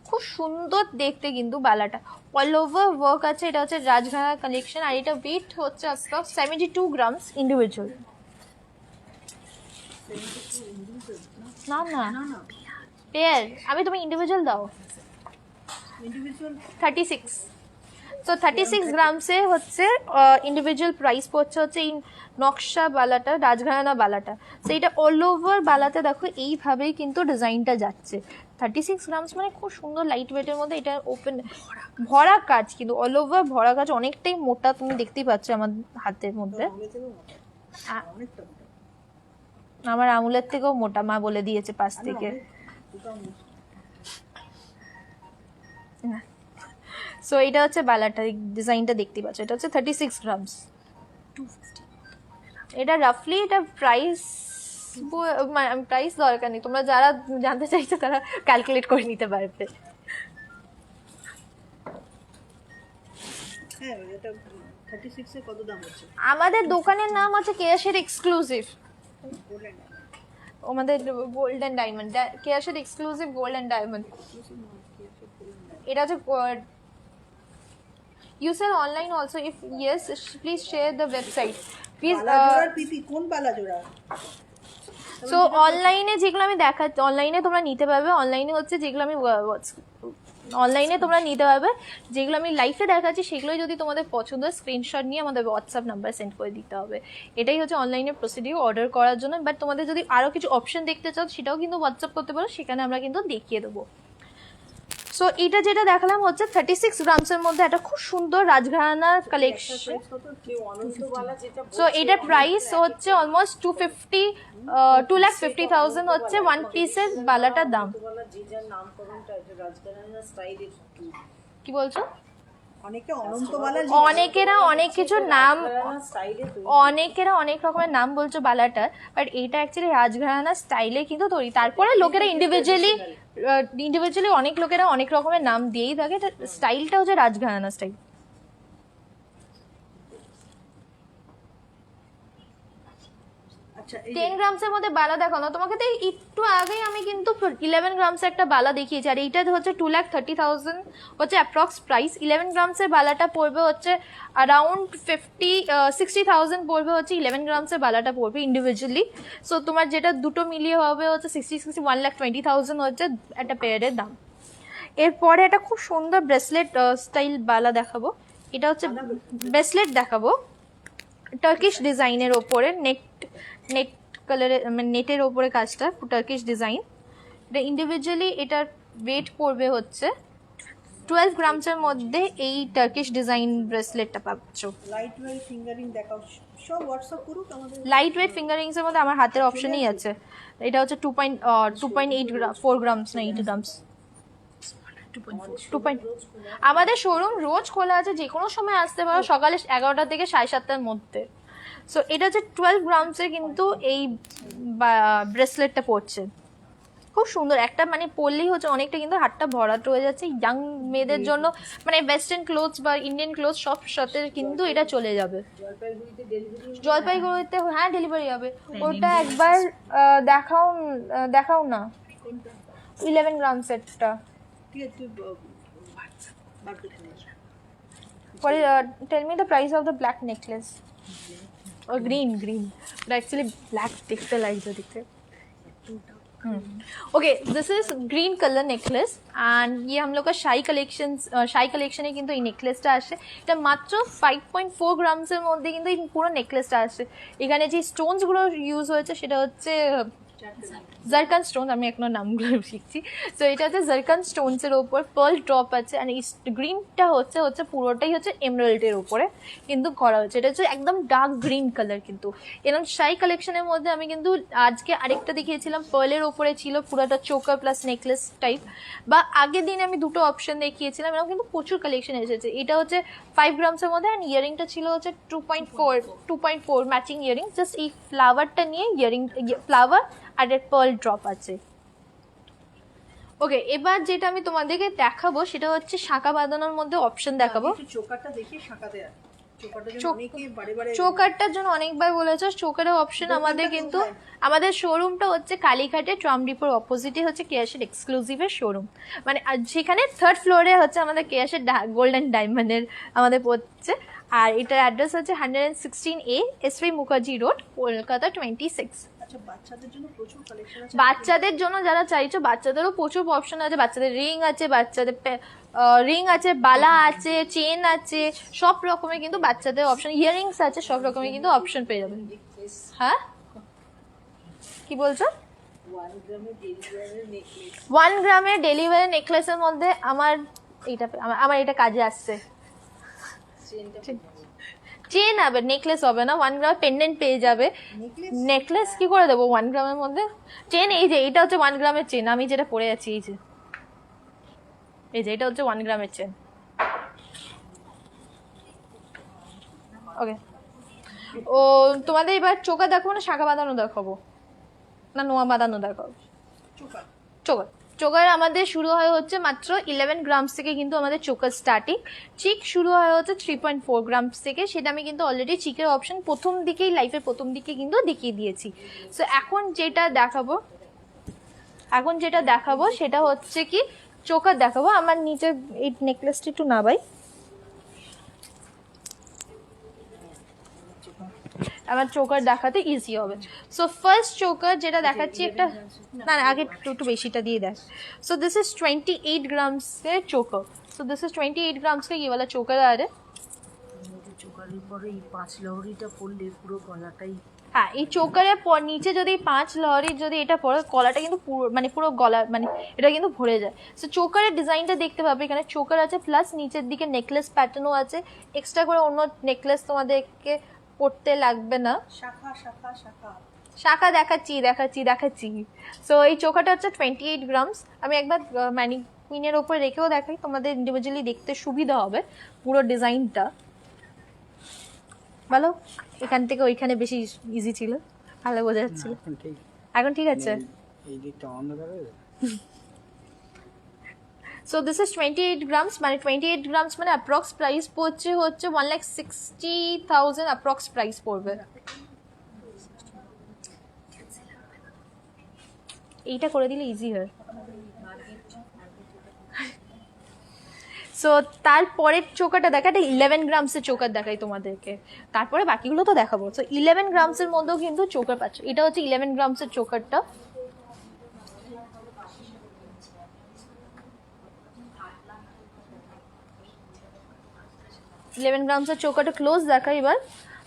খুব সুন্দর দেখতে কিন্তু বালাটা, অল ওভার ওয়ার্ক আছে। এটা হচ্ছে রাজঘরানা কালেকশন আর এটা ওয়েট হচ্ছে অ্যাপ্রক্স 72 গ্রামস ইন্ডিভিজুয়াল। না না পেয়ার, আমি তুমি ইন্ডিভিজুয়াল দাও। ইন্ডিভিজুয়াল 36, তো 36 গ্রামসে হচ্ছে ইন্ডিভিজুয়াল প্রাইস পড়ছে হচ্ছে এই নকশা বালাটা, রাজঘরানা বালাটা। তো এটা অল ওভার বালাতে দেখো এইভাবেই কিন্তু ডিজাইনটা যাচ্ছে। 36 গ্রামস মানে খুব সুন্দর লাইট ওয়েটের মধ্যে। এটা ওপেন ভরা কাজ কিন্তু অল ওভার ভরা কাজ, অনেকটাই মোটা, তুমি দেখতেই পাচ্ছ আমার হাতের মধ্যে। অনেকটা মোটা। আমার আঙুলের থেকেও মোটা, মা বলে দিয়েছে পাশ থেকে। সো এটা হচ্ছে বালাটা, ডিজাইনটা দেখতে পাচ্ছ, এটা হচ্ছে 36 গ্রামস। এটা রাফলি এটা প্রাইস দরকার নেই, তোমরা যারা জানতে চাইছো তারা ক্যালকুলেট করে নিতে পারবে। হ্যাঁ এটা 36 এর কত দাম হচ্ছে? আমাদের দোকানের নাম আছে কেয়াশের এক্সক্লুসিভ, আমাদের গোল্ড অ্যান্ড ডায়মন্ড, কেয়াশের এক্সক্লুসিভ গোল্ড অ্যান্ড ডায়মন্ড। এটা হচ্ছে you sell online also, if yes please share the website please। বালাজোড়ার পিপি কোন বালাজোড়া? সো অনলাইনে যেগুলো আমি দেখাচ্ছি, অনলাইনে তোমরা নিতে পারবে। অনলাইনে হচ্ছে যেগুলো আমি অনলাইনে তোমরা নিতে পারবে, যেগুলো আমি লাইভে দেখাচ্ছি সেগুলোই যদি তোমাদের পছন্দ হয় স্ক্রিনশট নিয়ে আমাদের হোয়াটসঅ্যাপ নাম্বার সেন্ড করে দিতে হবে। এটাই হচ্ছে অনলাইনে প্রসিডিউর অর্ডার করার জন্য। বাট তোমাদের যদি আরও কিছু অপশন দেখতে চাও সেটাও কিন্তু হোয়াটসঅ্যাপ করতে পারো, সেখানে আমরা কিন্তু দেখিয়ে দেবো। সো এটা যেটা দেখালাম হচ্ছে 36 গ্রামসের মধ্যে একটা খুব সুন্দর রাজঘরানার কালেকশন। সো এটা প্রাইস হচ্ছে অলমোস্ট 2,50,000 হচ্ছে ওয়ান পিসের বালাটার দাম। কি বলছো? অনেকে অনন্তবালা অনেকেরা অনেক কিছু নাম, স্টাইলে তো অনেকেরা অনেক রকমের নাম বলছো বালাটার, বাট এটা অ্যাকচুয়ালি রাজঘরানা স্টাইলে কিন্তু তৈরি। তারপরে লোকেরা ইন্ডিভিজুয়ালি অনেক লোকেরা অনেক রকমের নাম দিয়েই থাকে, স্টাইলটা হচ্ছে রাজঘরানা স্টাইল। আচ্ছা এই 10 গ্রামসের মধ্যে বালা দেখো না, তোমাকে তো একটু আগেই আমি কিন্তু 11 গ্রামসের একটা বালা দেখিয়েছি, আর এইটা হচ্ছে 2,30,000 হচ্ছে অ্যাপ্রক্স প্রাইস। 11 গ্রামসের বালাটা পড়বে হচ্ছে অ্যারাউন্ড 60,000 পড়বে হচ্ছে 11 গ্রামসের বালাটা পড়বে ইন্ডিভিজুয়ালি। সো তোমার যেটা দুটো মিলিয়ে হবে হচ্ছে 1,20,000 হচ্ছে একটা পেয়ারের দাম। এরপরে একটা খুব সুন্দর ব্রেসলেট স্টাইল বালা দেখাবো। এটা হচ্ছে ব্রেসলেট দেখাবো টার্কিশ ডিজাইনের ওপরে, নেট কালারের মানে নেটের ওপরে কাজটা টার্কিশ ডিজাইন। এটা ইন্ডিভিজুয়ালি এটার ওয়েট পড়বে হচ্ছে 12 গ্রামসের মধ্যে এই টার্কিশ ডিজাইন ব্রেসলেটটা পাচ্ছ। লাইট ওয়েট ফিঙ্গারিং দেখাও, সব হোয়াটসঅ্যাপ করুক আমাদের। লাইট ওয়েট ফিঙ্গারিংস এর মধ্যে আমার হাতের অপশনই আছে। এটা হচ্ছে 4 গ্রামস না 8 গ্রামস। 2. আমাদের শোরুম রোজ খোলা আছে, যে কোনো সময় আসতে পারো, সকালে 11টা থেকে 7:30টার মধ্যে। সো এটা হচ্ছে 12 গ্রামসের কিন্তু এই ব্রেসলেটটা পড়ছে, খুব সুন্দর একটা, মানে পরলেই হচ্ছে অনেকটা কিন্তু হাতটা ভরাট হয়ে যাচ্ছে। ইয়াং মেয়েদের জন্য মানে ওয়েস্টার্ন ক্লোথস বা ইন্ডিয়ান ক্লোথস সব সাথে কিন্তু এটা চলে যাবে। জলপাইগুড়িতে ডেলিভারি জলপাইগুড়িতে হ্যাঁ ডেলিভারি হবে। ওটা একবার দেখাও না 11 গ্রামসেরটা। ঠিক আছে তুই বার করে নিস। What is, tell me the price of the black necklace or green but actually black दिखते লাগছে দেখতে। Okay this is green colour necklace and ये हम लोग का शाही कलेक्शने কিন্তু এই নেকলেসটা আসে। এটা মাত্র 5.4 গ্রামসের মধ্যে কিন্তু এই পুরো নেকলেসটা আসে। এখানে যে স্টোনসগুলো ইউজ হয়েছে সেটা হচ্ছে জারকান স্টোন, আমি এখনো নামগুলো শিখছি। সো এটা হচ্ছে জারকান স্টোনসের ওপর পার্ল ড্রপ আছে, আর এই গ্রিনটা হচ্ছে পুরোটাই হচ্ছে এমরাল্ডের ওপরে কিন্তু করা হচ্ছে। এটা হচ্ছে একদম ডার্ক গ্রিন কালার। কিন্তু এরকম শাই কালেকশনের মধ্যে আমি কিন্তু আজকে আরেকটা দেখিয়েছিলাম, পার্লের ওপরে ছিল পুরোটা চোকার প্লাস নেকলেস টাইপ, বা আগের দিন আমি দুটো অপশন দেখিয়েছিলাম। এরকম কিন্তু প্রচুর কালেকশন এসেছে। এটা হচ্ছে 5 গ্রামসের মধ্যে, অ্যান্ড ইয়ারিংটা ছিল হচ্ছে 2.4 ম্যাচিং ইয়ারিং। জাস্ট এই ফ্লাওয়ারটা নিয়ে ইয়ারিং, ফ্লাওয়ার আর এর পার্ল ড্রপ আছে। ওকে, এবার যেটা আমি তোমাদেরকে দেখাবো সেটা হচ্ছে শাঁখা বাঁধানোর মধ্যে অপশন দেখাবো। একটু চোকারটা দেখি শাঁখাতে আছে। চোকারটা জন্য অনেকেই বারে বারে চোকারটার জন্য অনেকবার বলেছো, চোকারের অপশন আমাদের কিন্তু আমাদের শোরুমটা হচ্ছে কালীঘাটে ট্রাম ডিপোর অপোজিটে হচ্ছে কেয়াশের এক্সক্লুসিভের শোরুম, মানে সেখানে 3rd ফ্লোরে হচ্ছে আমাদের কেয়াশের গোল্ডেন ডায়মন্ডের আমাদের পড়ছে। আর এটার অ্যাড্রেস হচ্ছে 116A SV Mukherjee road, Kolkata 26। আচ্ছা বাচ্চাদের জন্য প্রচুর কালেকশন আছে। বাচ্চাদের জন্য যারা চাইছো, বাচ্চাদেরও প্রচুর অপশন আছে। বাচ্চাদের রিং আছে, বাচ্চাদের রিং আছে, বালা আছে, চেন আছে, সব রকমের কিন্তু বাচ্চাদের অপশন, ইয়ারিংস আছে, সব রকমের কিন্তু অপশন পেয়ে যাবেন। হ্যাঁ কি বলছো? 1 গ্রামের ডেলিভারি নেকলেস, 1 গ্রামের ডেলিভারি নেকলেসের মধ্যে আমার এটা কাজে আসছে। চেন হবে, নেকলেস হবে না। 1 গ্রাম পেন্ডেন্ট পেয়ে যাবে। নেকলেস কি করে দেবো 1 গ্রামের মধ্যে? চেন এই যে এটা হচ্ছে 1 গ্রামের চেন, আমি যেটা পরে আছি এই যে এটা হচ্ছে 1 গ্রামের চেন। ওকে, ও তোমাদের এবার চোকা দেখাবো না শাঁখা বাঁধানো দেখাবো না নোয়া বাঁধানো দেখাবো? চোকার আমাদের শুরু হয় হচ্ছে মাত্র 11 গ্রামস থেকে কিন্তু আমাদের চোকার স্টার্টিং। চিক শুরু হয় হচ্ছে 3.4 গ্রামস থেকে। সেটা আমি কিন্তু অলরেডি চিকের অপশন লাইফের প্রথম দিকে কিন্তু দেখিয়ে দিয়েছি। সো এখন যেটা দেখাবো সেটা হচ্ছে কি চোকার দেখাবো। আমার নিচে এই নেকলেসটা একটু নাবাই, আমার চোকার দেখাতে ইজি হবে। সো ফার্স্ট চোকার যেটা দেখাচ্ছি একটা, না আগে একটু বেশিটা দিয়ে দেখ। सो दिस इज 28 ग्राम्स के चोकर। सो दिस इज 28 ग्राम्स का ये वाला चोकर आ रहा है। চোকারের পরে এই 5 লহরিটা পড়লে পুরো গলাটাই, হ্যাঁ এই চোকারের নিচে যদি 5 লহরির যদি এটা পড়ে, গলাটা কিন্তু পুরো গলা মানে এটা কিন্তু ভরে যায়। সো চোকারের ডিজাইনটা দেখতে পাবে, এখানে চোকার আছে প্লাস নিচের দিকে নেকলেস প্যাটার্নও আছে। এক্সট্রা করে অন্য নেকলেস তোমাদেরকে পড়তে লাগবে না। শাখা দেখাচ্ছি। সো এই চোকাটা হচ্ছে 28 গ্রামস। আমি একবার কুইনের ওপরে রেখেও দেখাই, তোমাদের ইন্ডিভিজুয়ালি দেখতে সুবিধা হবে পুরো ডিজাইনটা। বলো, এখান থেকে ওইখানে বেশি ইজি ছিল, ভালো বোঝা যাচ্ছিল। এখন ঠিক এখন ঠিক আছে। এই দিকটা অন্ধকার হয়ে যাবে। সো দিস ইজ 28 গ্রামস, মানে 28 গ্রামস মানে অ্যাপ্রক্স প্রাইস পড়ছে হচ্ছে 1,60,000 অ্যাপ্রক্স প্রাইস পড়বে। এইটা করে দিলে ইজি হয়। সো তারপরের চোকাটা দেখা, এটা 11 গ্রামসের চোকার দেখাই তোমাদেরকে, তারপরে বাকিগুলো তো দেখাবো। সো 11 গ্রামসের মধ্যেও কিন্তু চোকার পাচ্ছ। এটা হচ্ছে 11 গ্রামসের চোকারটা। ইলেভেন গ্রামসের চোকারটা ক্লোজ দেখা এবার।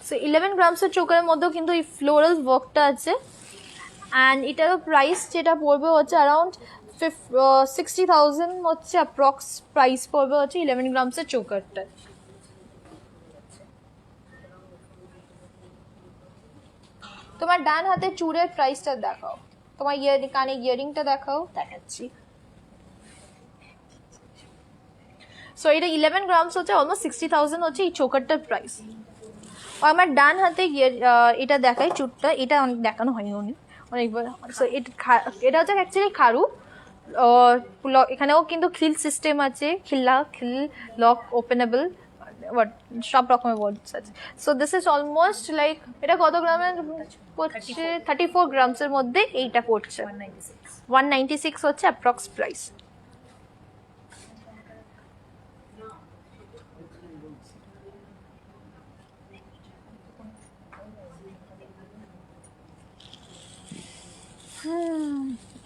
সো 11 গ্রামসের চোকারের মধ্যেও কিন্তু এই ফ্লোরাল ওয়ার্কটা আছে। অ্যান্ড এটারও প্রাইস যেটা পড়বে হচ্ছে অ্যারাউন্ড 60,000 হচ্ছে অ্যাপ্রক্স প্রাইস পড়বে হচ্ছে 11 গ্রামসের চোকারটা। তোমার ডান হাতে চূড়ের প্রাইসটা দেখাও, তোমার কানে ইয়ারিংটা দেখাও। দেখাচ্ছি। সো এটা 11 গ্রামস হচ্ছে অলমোস্ট 60,000 হচ্ছে এই চোকারটার প্রাইস। আমার ডান হাতে এটা দেখাই চুটটা, এটা অনেক দেখানো হয়নি অনেকবার। সো এটা হচ্ছে অ্যাকচুয়ালি খারু। এখানেও কিন্তু খিল সিস্টেম আছে, খিল লক ওপেনেবল, সব রকমের ওয়ার্ডস আছে। So this is almost like, এটা কত গ্রামের পড়ছে? 34 গ্রামসের মধ্যে এইটা পড়ছে 196 হচ্ছে অ্যাপ্রক্স প্রাইস।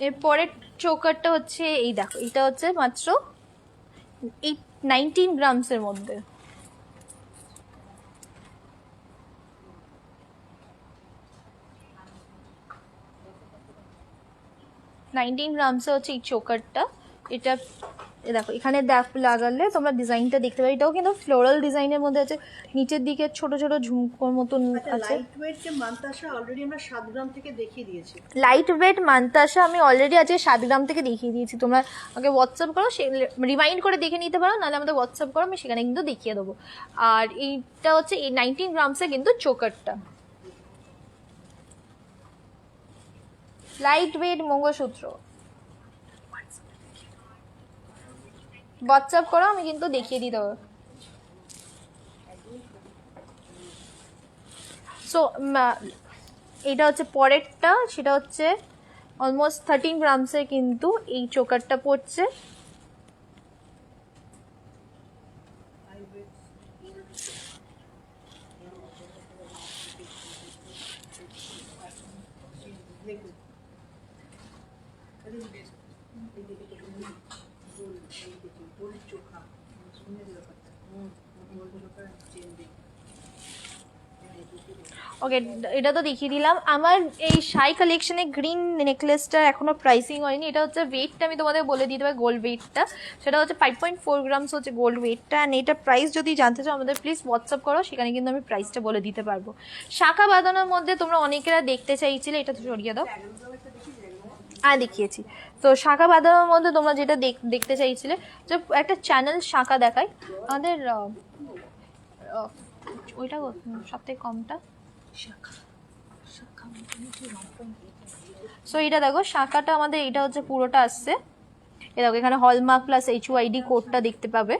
এরপরের চোকারটা হচ্ছে এই দেখো, এটা হচ্ছে মাত্র 19 গ্রামসের মধ্যে। 19 গ্রামসে হচ্ছে এই চোকারটা। এটা দেখো এখানে লাগালে তোমরা ডিজাইনটা দেখতে পাবে, এটাও কিন্তু ফ্লোরাল ডিজাইনের মধ্যে আছে। নিচের দিকে ছোট ছোট ঝুমকোর মতন আছে। লাইট ওয়েট যে মান্তাসা অলরেডি আমরা 7 গ্রাম থেকে দেখিয়ে দিয়েছি। লাইট ওয়েট মান্তাসা আমি অলরেডি আজকে 7 গ্রাম থেকে দেখিয়ে দিয়েছি। তোমরা আমাকে হোয়াটসঅ্যাপ করো, সে রিমাইন্ড করে দেখে নিতে পারো, নাহলে আমাদের হোয়াটসঅ্যাপ করো, আমি সেখানে কিন্তু দেখিয়ে দেবো। আর এইটা হচ্ছে এই 19 গ্রামসে কিন্তু চোকারটা। লাইট ওয়েট মঙ্গলসূত্র হোয়াটসঅ্যাপ করো, আমি কিন্তু দেখিয়ে দিতে পারবো। সো এটা হচ্ছে পরেরটা, সেটা হচ্ছে অলমোস্ট 13 গ্রামসের কিন্তু এই চোকারটা পড়ছে। ওকে, এটা তো দেখিয়ে দিলাম। আমার এই শাই কালেকশনে গ্রিন নেকলেসটার এখনো প্রাইসিং হয়নি। এটা হচ্ছে ওয়েটটা আমি তোমাদের বলে দিতে পারি, গোল্ড ওয়েটটা সেটা হচ্ছে 5.4 গ্রামস হচ্ছে গোল্ড ওয়েটটা। অ্যান্ড এটা প্রাইস যদি জানতে চাও আমাদের প্লিজ হোয়াটসঅ্যাপ করো, সেখানে কিন্তু আমি প্রাইসটা বলে দিতে পারবো। শাখা বাঁধানোর মধ্যে তোমরা অনেকেরা দেখতে চাইছিলে, এটা তো সরিয়ে দাও, দেখিয়েছি। তো শাখা বাঁধানোর মধ্যে তোমরা যেটা দেখতে চাইছিলে, যে একটা চ্যানেল শাখা দেখায় আমাদের, ওইটা সব থেকে কমটা। সো এটা দেখো শাখাটা আমাদের, এটা হচ্ছে পুরোটা আসছে। এ দেখো এখানে হলমার্ক প্লাস HUID কোডটা দেখতে পাবে।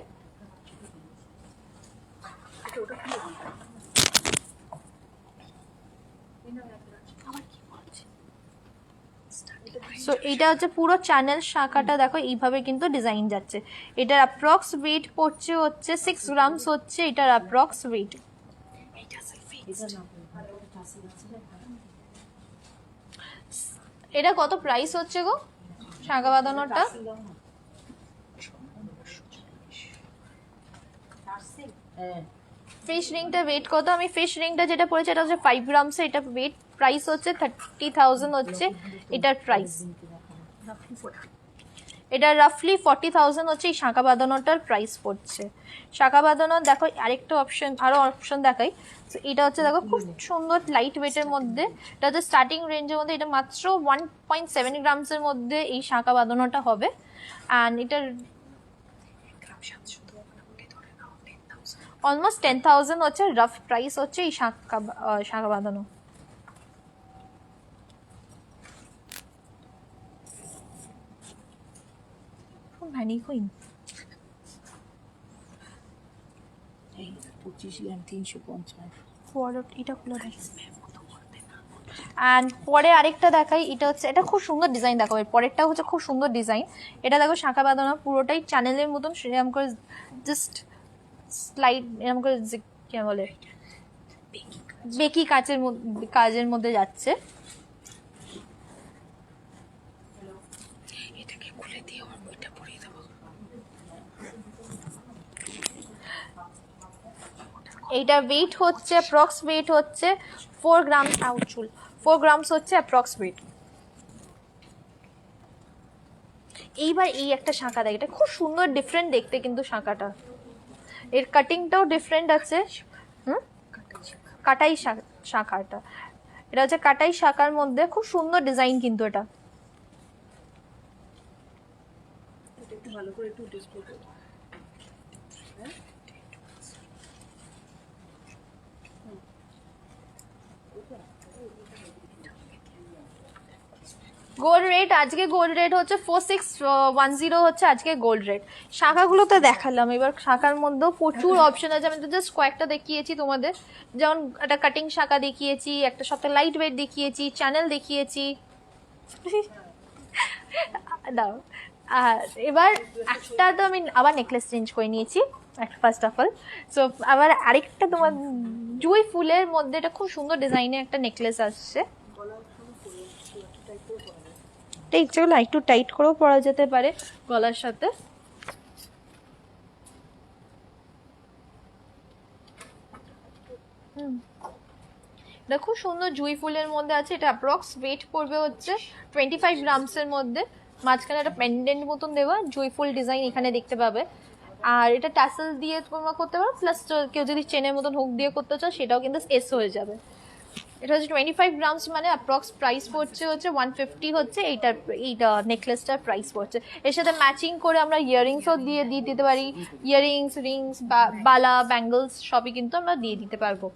সো এইটা হচ্ছে পুরো চ্যানেল শাখাটা, দেখো এইভাবে কিন্তু ডিজাইন যাচ্ছে। এটার অ্যাপ্রক্স ওয়েট পড়ছে হচ্ছে 6 গ্রামস হচ্ছে এটার অ্যাপ্রক্স ওয়েট। এটা কত প্রাইস হচ্ছে গো শাখা বাঁধানোটা? ফিশ রিংটা ওয়েট কত? আমি ফিশ রিংটা যেটা পড়েছে এটা হচ্ছে 5 গ্রামস, এটা ওয়েট প্রাইস হচ্ছে 30,000 হচ্ছে এটার প্রাইস। এটা রাফলি 40,000 হচ্ছে এই শাঁখা বাঁধানোটার প্রাইস পড়ছে। শাঁখা বাঁধানোর দেখো আরেকটা অপশন, আরও অপশন দেখাই। তো এটা হচ্ছে দেখো খুব সুন্দর লাইট ওয়েটের মধ্যে, এটা হচ্ছে স্টার্টিং রেঞ্জের মধ্যে, এটা মাত্র 1.7 গ্রামসের মধ্যে এই শাঁখা বাঁধানোটা হবে। অ্যান্ড এটার অলমোস্ট 10,000 হচ্ছে রাফ প্রাইস হচ্ছে এই শাঁখা বাঁধানো। ভ্যানি কুইন এই 25 গ্রাম 350। এটা খুলে দেখ। অ্যান্ড পরে আরেকটা দেখাই, এটা হচ্ছে, এটা খুব সুন্দর ডিজাইন দেখো, এর পরেরটা হচ্ছে খুব সুন্দর ডিজাইন। এটা দেখো শাঁখা বাঁধানো পুরোটাই চ্যানেলের মতন, সেরকম করে জাস্ট স্লাইড এরকম করে কি বলে বেকি কাজের মধ্যে যাচ্ছে। এটাকে খুলে দিয়ে আমার বইটা পড়িয়ে দেবো। এইটার ওয়েট হচ্ছে অ্যাপ্রক্স ওয়েট হচ্ছে 4 গ্রাম, 4 গ্রামস হচ্ছে অ্যাপ্রক্স ওয়েট। এইবার এই একটা শাঁখা দেখ, এটা খুব সুন্দর ডিফারেন্ট দেখতে কিন্তু শাঁখাটা, এর কাটিংটাও ডিফারেন্ট আছে। কাটাই শাঁখাটা, এটা হচ্ছে কাটাই শাঁখার মধ্যে খুব সুন্দর ডিজাইন কিন্তু এটা। একটু ভালো করে একটু ডিসপ্লে করো। গোল্ড রেট আজকে গোল্ড রেট হচ্ছে 4610 হচ্ছে আজকে গোল্ড রেট। শাখাগুলো তো দেখালাম, এবার শাখার মধ্যেও প্রচুর অপশন আছে, আমি তো জাস্ট কয়েকটা দেখিয়েছি তোমাদের। যেমন একটা কাটিং শাখা দেখিয়েছি, একটা সবটা লাইট ওয়েট দেখিয়েছি, চ্যানেল দেখিয়েছি। দাও, আর এবার একটা তো আমি আবার নেকলেস চেঞ্জ করে নিয়েছি একটা ফার্স্ট অফ অল। সো আবার আরেকটা তোমার জুঁই ফুলের মধ্যে এটা খুব সুন্দর ডিজাইনের একটা নেকলেস আসছে। এটা ইচ্ছেগুলো একটু টাইট করেও পরা যেতে পারে গলার সাথে। এটা খুব সুন্দর জুঁই ফুলের মধ্যে আছে। এটা অ্যাপ্রক্স ওয়েট পড়বে হচ্ছে 25 গ্রামসের মধ্যে। মাঝখানে একটা পেন্ডেন্ট মতন দেওয়া জুঁই ফুল ডিজাইন এখানে দেখতে পাবে। আর এটা ট্যাসেল দিয়ে তোমরা করতে পারো, প্লাস কেউ যদি চেনের মতন হুক দিয়ে করতে চাও সেটাও কিন্তু এস হয়ে যাবে। এটা হচ্ছে 25 গ্রামস, মানে অ্যাপ্রক্স প্রাইস পড়ছে হচ্ছে 150 হচ্ছে এইটা নেকলেসটার প্রাইস পড়ছে। এর সাথে ম্যাচিং করে আমরা ইয়াররিংসও দিয়ে দিতে পারি, ইয়াররিংস, রিংস, বালা, ব্যাঙ্গলস সবই কিন্তু আমরা দিয়ে দিতে পারবো।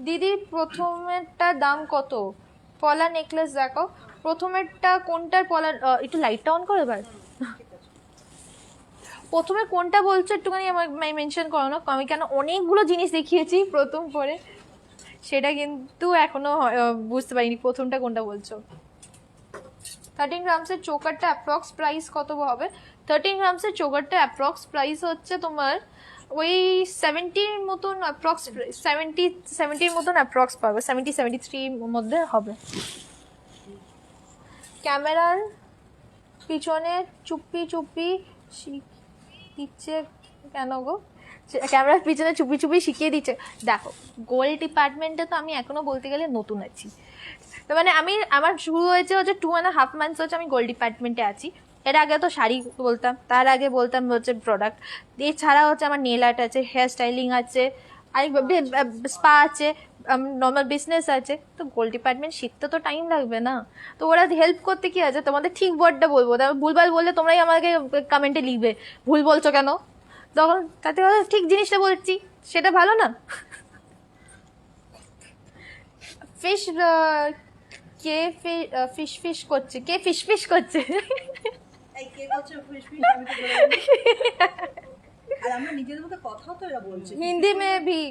দিদি প্রথমেরটার দাম কত? পলা নেকলেস দেখো, প্রথমেরটা কোনটার পলা, একটু লাইটটা অন করো এবার। প্রথমে কোনটা বলছো একটুখানি আমার মেনশন করো না, আমি কেন অনেকগুলো জিনিস দেখিয়েছি প্রথম পরে, সেটা কিন্তু এখনো বুঝতে পারিনি প্রথমটা কোনটা বলছো। 13 গ্রামসের চোকারটা অ্যাপ্রক্স প্রাইস কত হবে? 13 গ্রামসের চোকারটা অ্যাপ্রক্স প্রাইস হচ্ছে তোমার ওই 70 মতন অ্যাপ্রক্স, 70 মতন অ্যাপ্রক্স পাবে, 73 মধ্যে হবে। ক্যামেরার পিছনে চুপি চুপি দিচ্ছে কেন গো? ক্যামেরার পিছনে চুপি চুপি শিখিয়ে দিচ্ছে। দেখো গোল্ড ডিপার্টমেন্টে তো আমি এখনো বলতে গেলে নতুন আছি, তো মানে আমার শুরু হয়েছে হচ্ছে 2.5 মান্থস হচ্ছে আমি গোল্ড ডিপার্টমেন্টে আছি। এর আগে তো শাড়ি বলতাম, তার আগে বলতাম হচ্ছে প্রোডাক্ট, এছাড়া হচ্ছে আমার নেল আর্ট আছে, হেয়ার স্টাইলিং আছে, আর স্পা আছে, নর্মাল বিজনেস আছে। তো গোল্ড ডিপার্টমেন্ট শিখতে তো টাইম লাগবে না, তো ওরা হেল্প করতে কি আছে, তোমাদের ঠিক ওয়ার্ডটা বলবো, ভুলভাল বললে তোমরাই আমাকে কমেন্টে লিখবে ভুল বলছো কেন, তখন তাতে ঠিক জিনিসটা বলছি সেটা ভালো না। ফিশ কে ফিশ করছে, কে ফিশ করছে? এই কে বলছে ফিশ ফিশ? আমি তো বলে আর আমরা নিজেদের মধ্যে কথাও তো এরা বলছে हिंदी में भी,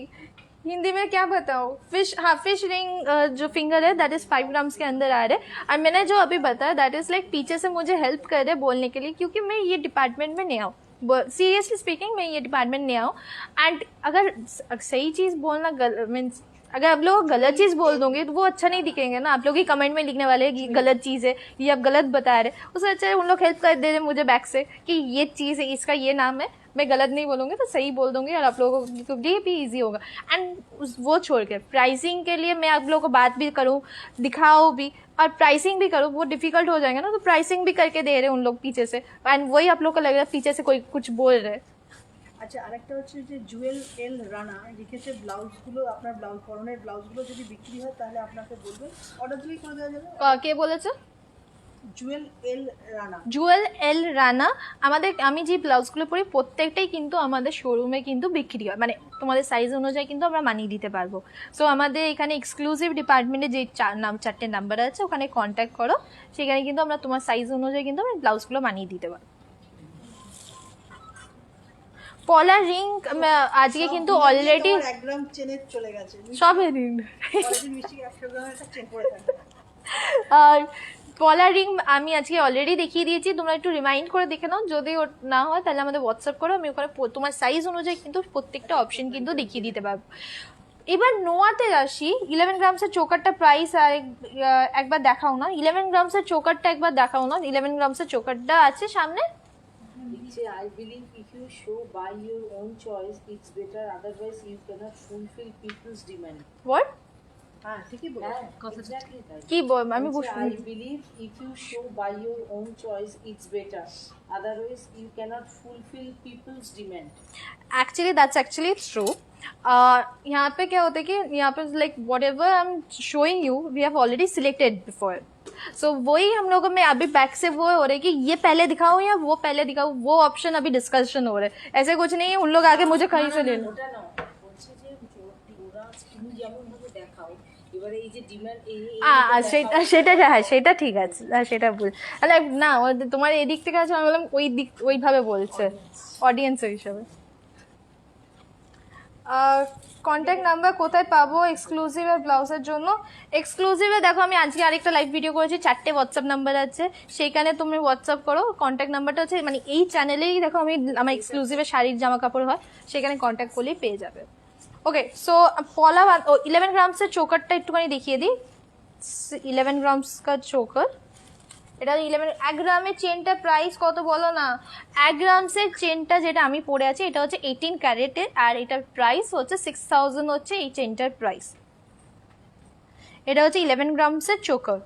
हिंदी में क्या बताओ? फिश, हाँ फिश रिंग जो फिंगर है दैट इज 5 ग्राम्स के अंदर आ रहे। और मैंने जो अभी बताया दैट इज लाइक पीछे से मुझे हेल्प कर रहे बोलने के लिए, क्योंकि मैं ये डिपार्टमेंट में नहीं आऊँ, सीरियसली स्पीकिंग मैं ये डिपार्टमेंट नहीं आऊँ। एंड अगर सही चीज़ बोलना मीन्स अगर आप लोग गलत चीज बोल दोगे तो वो अच्छा नहीं दिखेंगे ना, आप लोग ही कमेंट में लिखने वाले हैं कि गलत चीज है, ये आप गलत बता रहे, उससे अच्छा है उन लोग हेल्प कर दे रहे मुझे बैक से कि ये चीज है, इसका ये नाम है, मैं गलत नहीं बोलूंगी तो सही बोल दूंगी और आप लोगों को लिए भी ईजी होगा। एंड वो छोड़ के प्राइसिंग के लिए मैं आप लोगों को बात भी करूँ, दिखाऊँ भी और प्राइसिंग भी करूँ, वो डिफिकल्ट हो जाएगा ना, तो प्राइसिंग भी करके दे रहे उन लोग पीछे से, एंड वही आप लोग को लगेगा पीछे से कोई कुछ बोल रहे। আচ্ছা, আরেকটা হচ্ছে যে জুয়েল এল রানা লিখেছে ব্লাউজগুলো, আপনার ব্লাউজ পরনের ব্লাউজগুলো যদি বিক্রি হয় তাহলে আপনাকে বলবেন, অর্ডার দিলেই করে দেওয়া যাবে। কে বলেছে? জুয়েল এল রানা। জুয়েল এল রানা। আমাদের আমি যে ব্লাউজগুলো পরি প্রত্যেকটাই কিন্তু আমাদের শোরুমে কিন্তু বিক্রি হয়, মানে তোমাদের সাইজ অনুযায়ী কিন্তু আমরা মানিয়ে দিতে পারবো। সো আমাদের এখানে এক্সক্লুসিভ ডিপার্টমেন্টে যে চারটে নাম্বার আছে ওখানে কন্ট্যাক্ট করো, সেখানে কিন্তু আমরা তোমার সাইজ অনুযায়ী কিন্তু আমরা ব্লাউজগুলো মানিয়ে দিতে পারবো। পলা রিং আজকে কিন্তু অলরেডি 1 গ্রাম চেনের চলে গেছে, সবই রিং, অলরেডি মিষ্টি 100 গ্রামের একটা চেন পড়ে থাকে। আর পলা রিং আমি আজকে অলরেডি দেখিয়ে দিয়েছি, তোমরা একটু রিমাইন্ড করে দেখে নাও, যদি না হয় তাহলে আমাদের হোয়াটসঅ্যাপ করো, আমি ওখানে তোমার সাইজ অনুযায়ী কিন্তু প্রত্যেকটা অপশন কিন্তু দেখিয়ে দিতে পারবো। এবার নোয়াতে আসি। 11 গ্রামসের চোকারটা প্রাইস আর একবার দেখাও না, 11 গ্রামসের চোকারটা একবার দেখাও না, 11 গ্রামসের চোকারটা আছে সামনে। I believe if you show by your own choice, it's better. Otherwise, you cannot fulfill people's demand. What? হ্যাঁ ঠিকই বলেছো। Exactly right. কি আমি বুঝতে I believe if you show by your own choice, it's better. Otherwise, you cannot fulfill people's demand. Actually that's actually true. यहाँ पे क्या होता है कि यहाँ पे like whatever I am showing you we have already selected before, so वही हम लोगों में अभी बैक से वो हो रहा है कि ये पहले दिखाओ या वो पहले दिखाओ, वो ऑप्शन अभी डिस्कशन हो रहा है, ऐसे कुछ नहीं है उन लोग आगे मुझे कहीं से ले लो। ওটা না, বলছে যে ওরা তুমি যেমন ভাবে দেখাও, এবারে এই যে ডিমান্ড সেটা হ্যাঁ সেটা ঠিক আছে, সেটা বুঝ আরে না তোমার এদিক থেকে আছে, আমি বললাম ওই দিক ওইভাবে বলছে অডিয়েন্স হিসাবে। কন্ট্যাক্ট নাম্বার কোথায় পাবো এক্সক্লুসিভের ব্লাউজের জন্য? এক্সক্লুসিভে দেখো আমি আজকে আরেকটা লাইভ ভিডিও করেছি, 4টে হোয়াটসঅ্যাপ নাম্বার আছে, সেইখানে তুমি হোয়াটসঅ্যাপ করো, কন্ট্যাক্ট নাম্বারটা হচ্ছে মানে এই চ্যানেলেই দেখো আমি আমার এক্সক্লুসিভে শাড়ির জামা কাপড় হয়, সেখানে কন্ট্যাক্ট করলেই পেয়ে যাবে। ওকে, সো পলা 11 গ্রামসের চোকারটা একটুখানি দেখিয়ে দিই। 11 গ্রামস কা চোকার, এটা 1 গ্রামের চেনটার প্রাইস কত বলো না? 1 গ্রামসের চেনটা যেটা আমি পরে আছি এটা হচ্ছে 18 ক্যারেটের, আর এটার প্রাইস হচ্ছে 6000 হচ্ছে এই চেনটার প্রাইস। এটা হচ্ছে 11 গ্রামসের চোকার।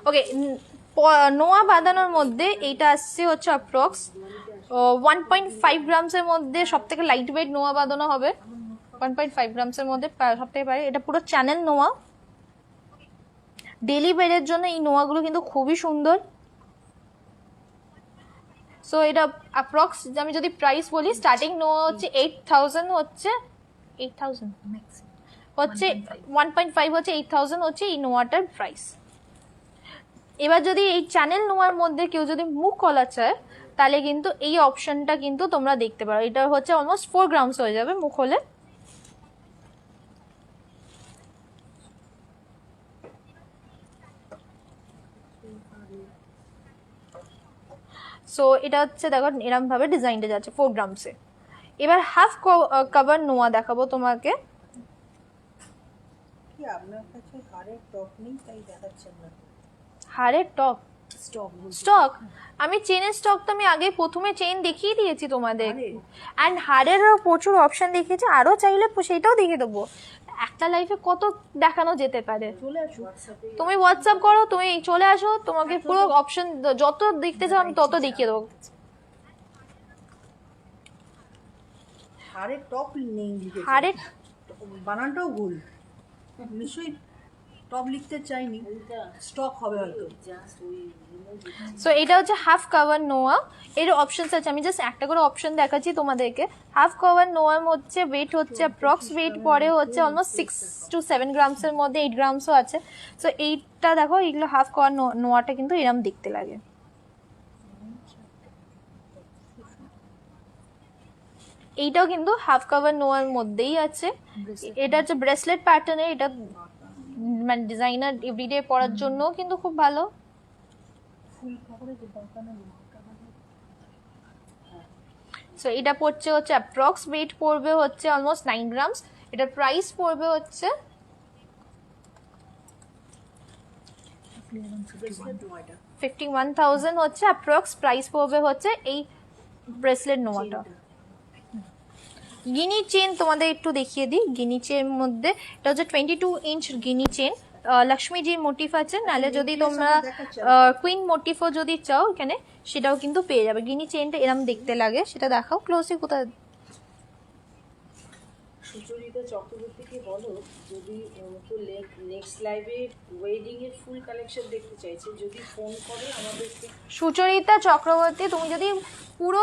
ওকে, নোয়া বাঁধানোর মধ্যে এইটা আসছে হচ্ছে অ্যাপ্রক্স 1.5 গ্রামসের মধ্যে, সব থেকে লাইট ওয়েট নোয়া বাঁধানো হবে 1.5 গ্রামসের মধ্যে সব থেকে পারে। এটা পুরো চ্যানেল নোয়া, ডেলি ওয়্যারের জন্য এই নোয়াগুলো কিন্তু খুবই সুন্দর। সো এটা অ্যাপ্রক্স আমি যদি প্রাইস বলি, স্টার্টিং নোয়া হচ্ছে 8000 হচ্ছে 8000 হচ্ছে 1.5 হচ্ছে 8000 হচ্ছে এই নোয়াটার প্রাইস। এবার যদি এই চ্যানেল নোয়ার মধ্যে কেউ যদি মুখ কলা চায় তাহলে কিন্তু এই অপশনটা কিন্তু তোমরা দেখতে পারো, এটা হচ্ছে অলমোস্ট 4 গ্রামস হয়ে যাবে মুখ হলে। সো এটা হচ্ছে দেখো এরকম ভাবে ডিজাইনটা যাচ্ছে 4 গ্রামসে। এবার হাফ কভার নোয়া দেখাবো তোমাকে। কি আপনার কাছে হারের টপ নেই তাই দেখাচ্ছেন না? হারের টপ স্টক আমি চেনের স্টক তো আমি আগে প্রথমে চেন দেখিয়ে দিয়েছি তোমাদের, অ্যান্ড হারেরও প্রচুর অপশন দেখিয়েছি, আরও চাইলে সেটাও দেখিয়ে দেবো। একটা লাইফে কত দেখানো যেতে পারে, চলে আসুন তুমি হোয়াটসঅ্যাপ করো, তুমি চলে আসো, তোমাকে পুরো অপশন যত দেখতে চাও আমি তত দেখিয়ে দেবো। হারের টপ নেই লিখেছে, হারের বানানটাও ভুল, নিশ্চয়ই টপ লিখতে চাইনি, স্টক হবে হয়তো। জাস্ট ওই সো এটা হচ্ছে হাফ কভার নোয়া, এর অপশনস আছে, আমি জাস্ট একটা করে অপশন দেখাচ্ছি তোমাদেরকে। হাফ কভার নোয়ার হচ্ছে ওয়েট হচ্ছে অ্যাপ্রক্স ওয়েট পরে হচ্ছে অলমোস্ট 6 to 7 গ্রামসের মধ্যে, 8 গ্রামসও আছে। সো এইটা দেখো, এইগুলো হাফ কভার নোয়াটা কিন্তু এরম দেখতে লাগে। এইটাও কিন্তু হাফ কভার নোয়ার মধ্যেই আছে। এটা হচ্ছে ব্রেসলেট প্যাটার্নের, এটা মানে ডিজাইনার এভরিডে পরার জন্য কিন্তু খুব ভালো। ফুল কাপড়ে যে বাঁকানো সো এটা পড়ছে হচ্ছে অ্যাপ্রক্স ওয়েট পড়বে হচ্ছে অলমোস্ট 9 গ্রামস। এটার প্রাইস পড়বে হচ্ছে ব্রেসলেট নোয়াটা 51,000 হচ্ছে অ্যাপ্রক্স প্রাইস পড়বে হচ্ছে এই ব্রেসলেট নোয়াটা। গিনি চেন তোমাদের একটু দেখিয়ে দিই। গিনি চেন মধ্যে এটা হচ্ছে 22 ইঞ্চ গিনি চেন, লক্ষ্মীজির মোটিভ আছে, নাহলে যদি তোমরা কুইন মোটিভও যদি চাও এখানে সেটাও কিন্তু পেয়ে যাবে। গিনি চেনটা এরম দেখতে লাগে, সেটা দেখাও ক্লোজে কোথায়। সুচরিতা চক্রবর্তীকে বলো যদি তো নেক্সট লাইভে ওয়েডিং এর ফুল কালেকশন দেখতে চাইছে, যদি ফোন করে আমাদেরকে। সুচরিতা চক্রবর্তী, তুমি যদি পুরো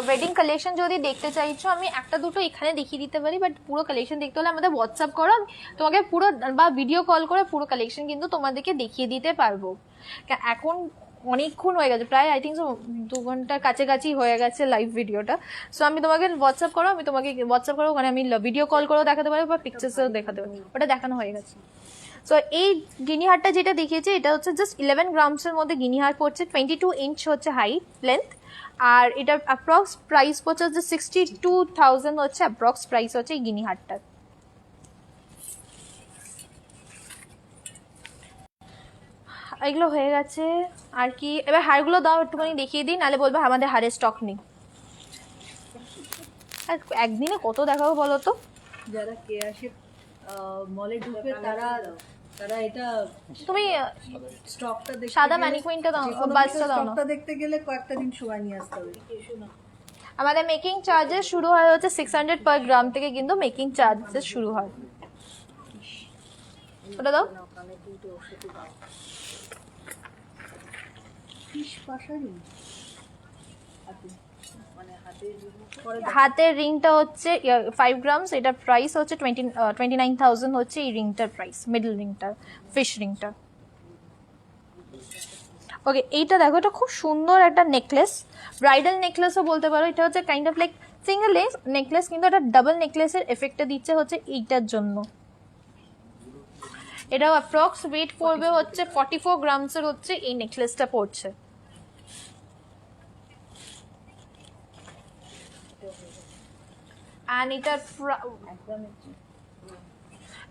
ওয়েডিং কালেকশন যদি দেখতে চাইছো, আমি একটা দুটো এখানে দেখিয়ে দিতে পারি, বাট পুরো কালেকশন দেখতে হলে আমাদের হোয়াটসঅ্যাপ করো, আমি তোমাকে পুরো বা ভিডিও কল করে পুরো কালেকশন কিন্তু তোমাদেরকে দেখিয়ে দিতে পারবো। এখন অনেকক্ষণ হয়ে গেছে, প্রায় আই থিঙ্ক 2 ঘন্টার কাছাকাছি হয়ে গেছে লাইভ ভিডিওটা। সো আমি তোমাকে হোয়াটসঅ্যাপ করো, আমি তোমাকে হোয়াটসঅ্যাপ করো, ওখানে আমি ভিডিও কল করেও দেখাতে পারবো বা পিকচার্সেও দেখাতে পারবো, ওটা দেখানো হয়ে গেছে। সো এই গিনি হারটা যেটা দেখিয়েছে এটা হচ্ছে জাস্ট 11 গ্রামসের মধ্যে গিনি হার পড়ছে, 22 ইঞ্চ হচ্ছে হাইট লেন্থ, আর এটার অ্যাপ্রক্স প্রাইস পড়ছে হচ্ছে 62,000 হচ্ছে অ্যাপ্রক্স প্রাইস হচ্ছে এই গিনি হারটার। এগুলো হয়ে গেছে আর কি। এবার হারগুলো দাও একটুখানি দেখিয়ে দিই, নাহলে বলবো আমাদের হারের স্টক নেই। আর একদিনে কত দেখাবো বলো তো। যারা কে আসে মলে ঢুকে তারা তারা এটা তুমি স্টকটা দেখতে সাদা গেলে- ম্যানিকুইনটা দাও, যে কোনো বাসটা দাও না। স্টকটা দেখতে গেলে কয়েকটা দিন সময় নিয়ে আসতে হবে। আমাদের মেকিং চার্জেস শুরু হয় হচ্ছে 600 পার গ্রাম থেকে, কিন্তু মেকিং চার্জেস শুরু হয়। ওটা দাও। ফিশ পাশারি মানে হাতের রিংটা হচ্ছে 5 গ্রামস, এটা প্রাইস হচ্ছে 29,000 হচ্ছে এই রিংটার প্রাইস, মিডল রিংটার, ফিশ রিংটা। ওকে, এইটা দেখো, এটা খুব সুন্দর একটা নেকলেস, ব্রাইডাল নেকলেসও বলতে পারো। এটা হচ্ছে kind of like single necklace, কিন্তু এটা ডাবল নেকলেসের এফেক্টটা দিচ্ছে হচ্ছে এইটার জন্য। এটা অ্যাপ্রক্স ওয়েট পড়বে হচ্ছে 44 গ্রামসের হচ্ছে এই নেকলেসটা পড়ছে।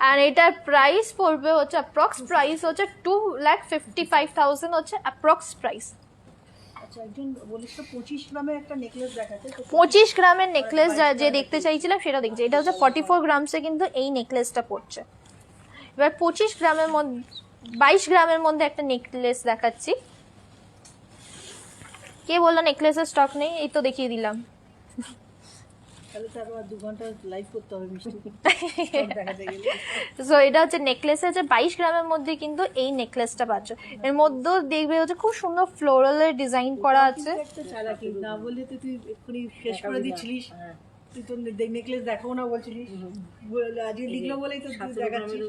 and এটার প্রাইস পড়বে হচ্ছে অ্যাপ্রক্স প্রাইস হচ্ছে 2,55,000 হচ্ছে অ্যাপ্রক্স প্রাইস। আচ্ছা, একজন বলিস তো 25 গ্রামের একটা নেকলেস দেখাতে, তো 25 গ্রামের নেকলেস যে দেখতে চাইছিলাম সেটা দেখছি। এটা হচ্ছে 44 গ্রামসে কিন্তু এই নেকলেসটা পড়ছে। এবার 25 গ্রামের মধ্যে 22 গ্রামের মধ্যে একটা নেকলেস দেখাচ্ছি। কে বললো নেকলেসের স্টক নেই? এই তো দেখিয়ে দিলাম। তাহলে তো আবার 2 ঘন্টা লাইভ করতে হবে মিষ্টি দেখাতে গেলে। সো এটা হচ্ছে নেকলেস আছে 22 গ্রামের মধ্যে কিন্তু এই নেকলেসটা পাচ্ছ। এর মধ্যেও দেখবে হচ্ছে খুব সুন্দর ফ্লোরালের ডিজাইন করা আছে। কিন্তু একটা চালাকি, না বললে তো তুই এক্ষুনি শেষ করে দিচ্ছিলিস। তুই তো নেকলেস দেখাও না বলছিলিস, আজকে লিখলো বলেই তো তুই দেখাচ্ছিস।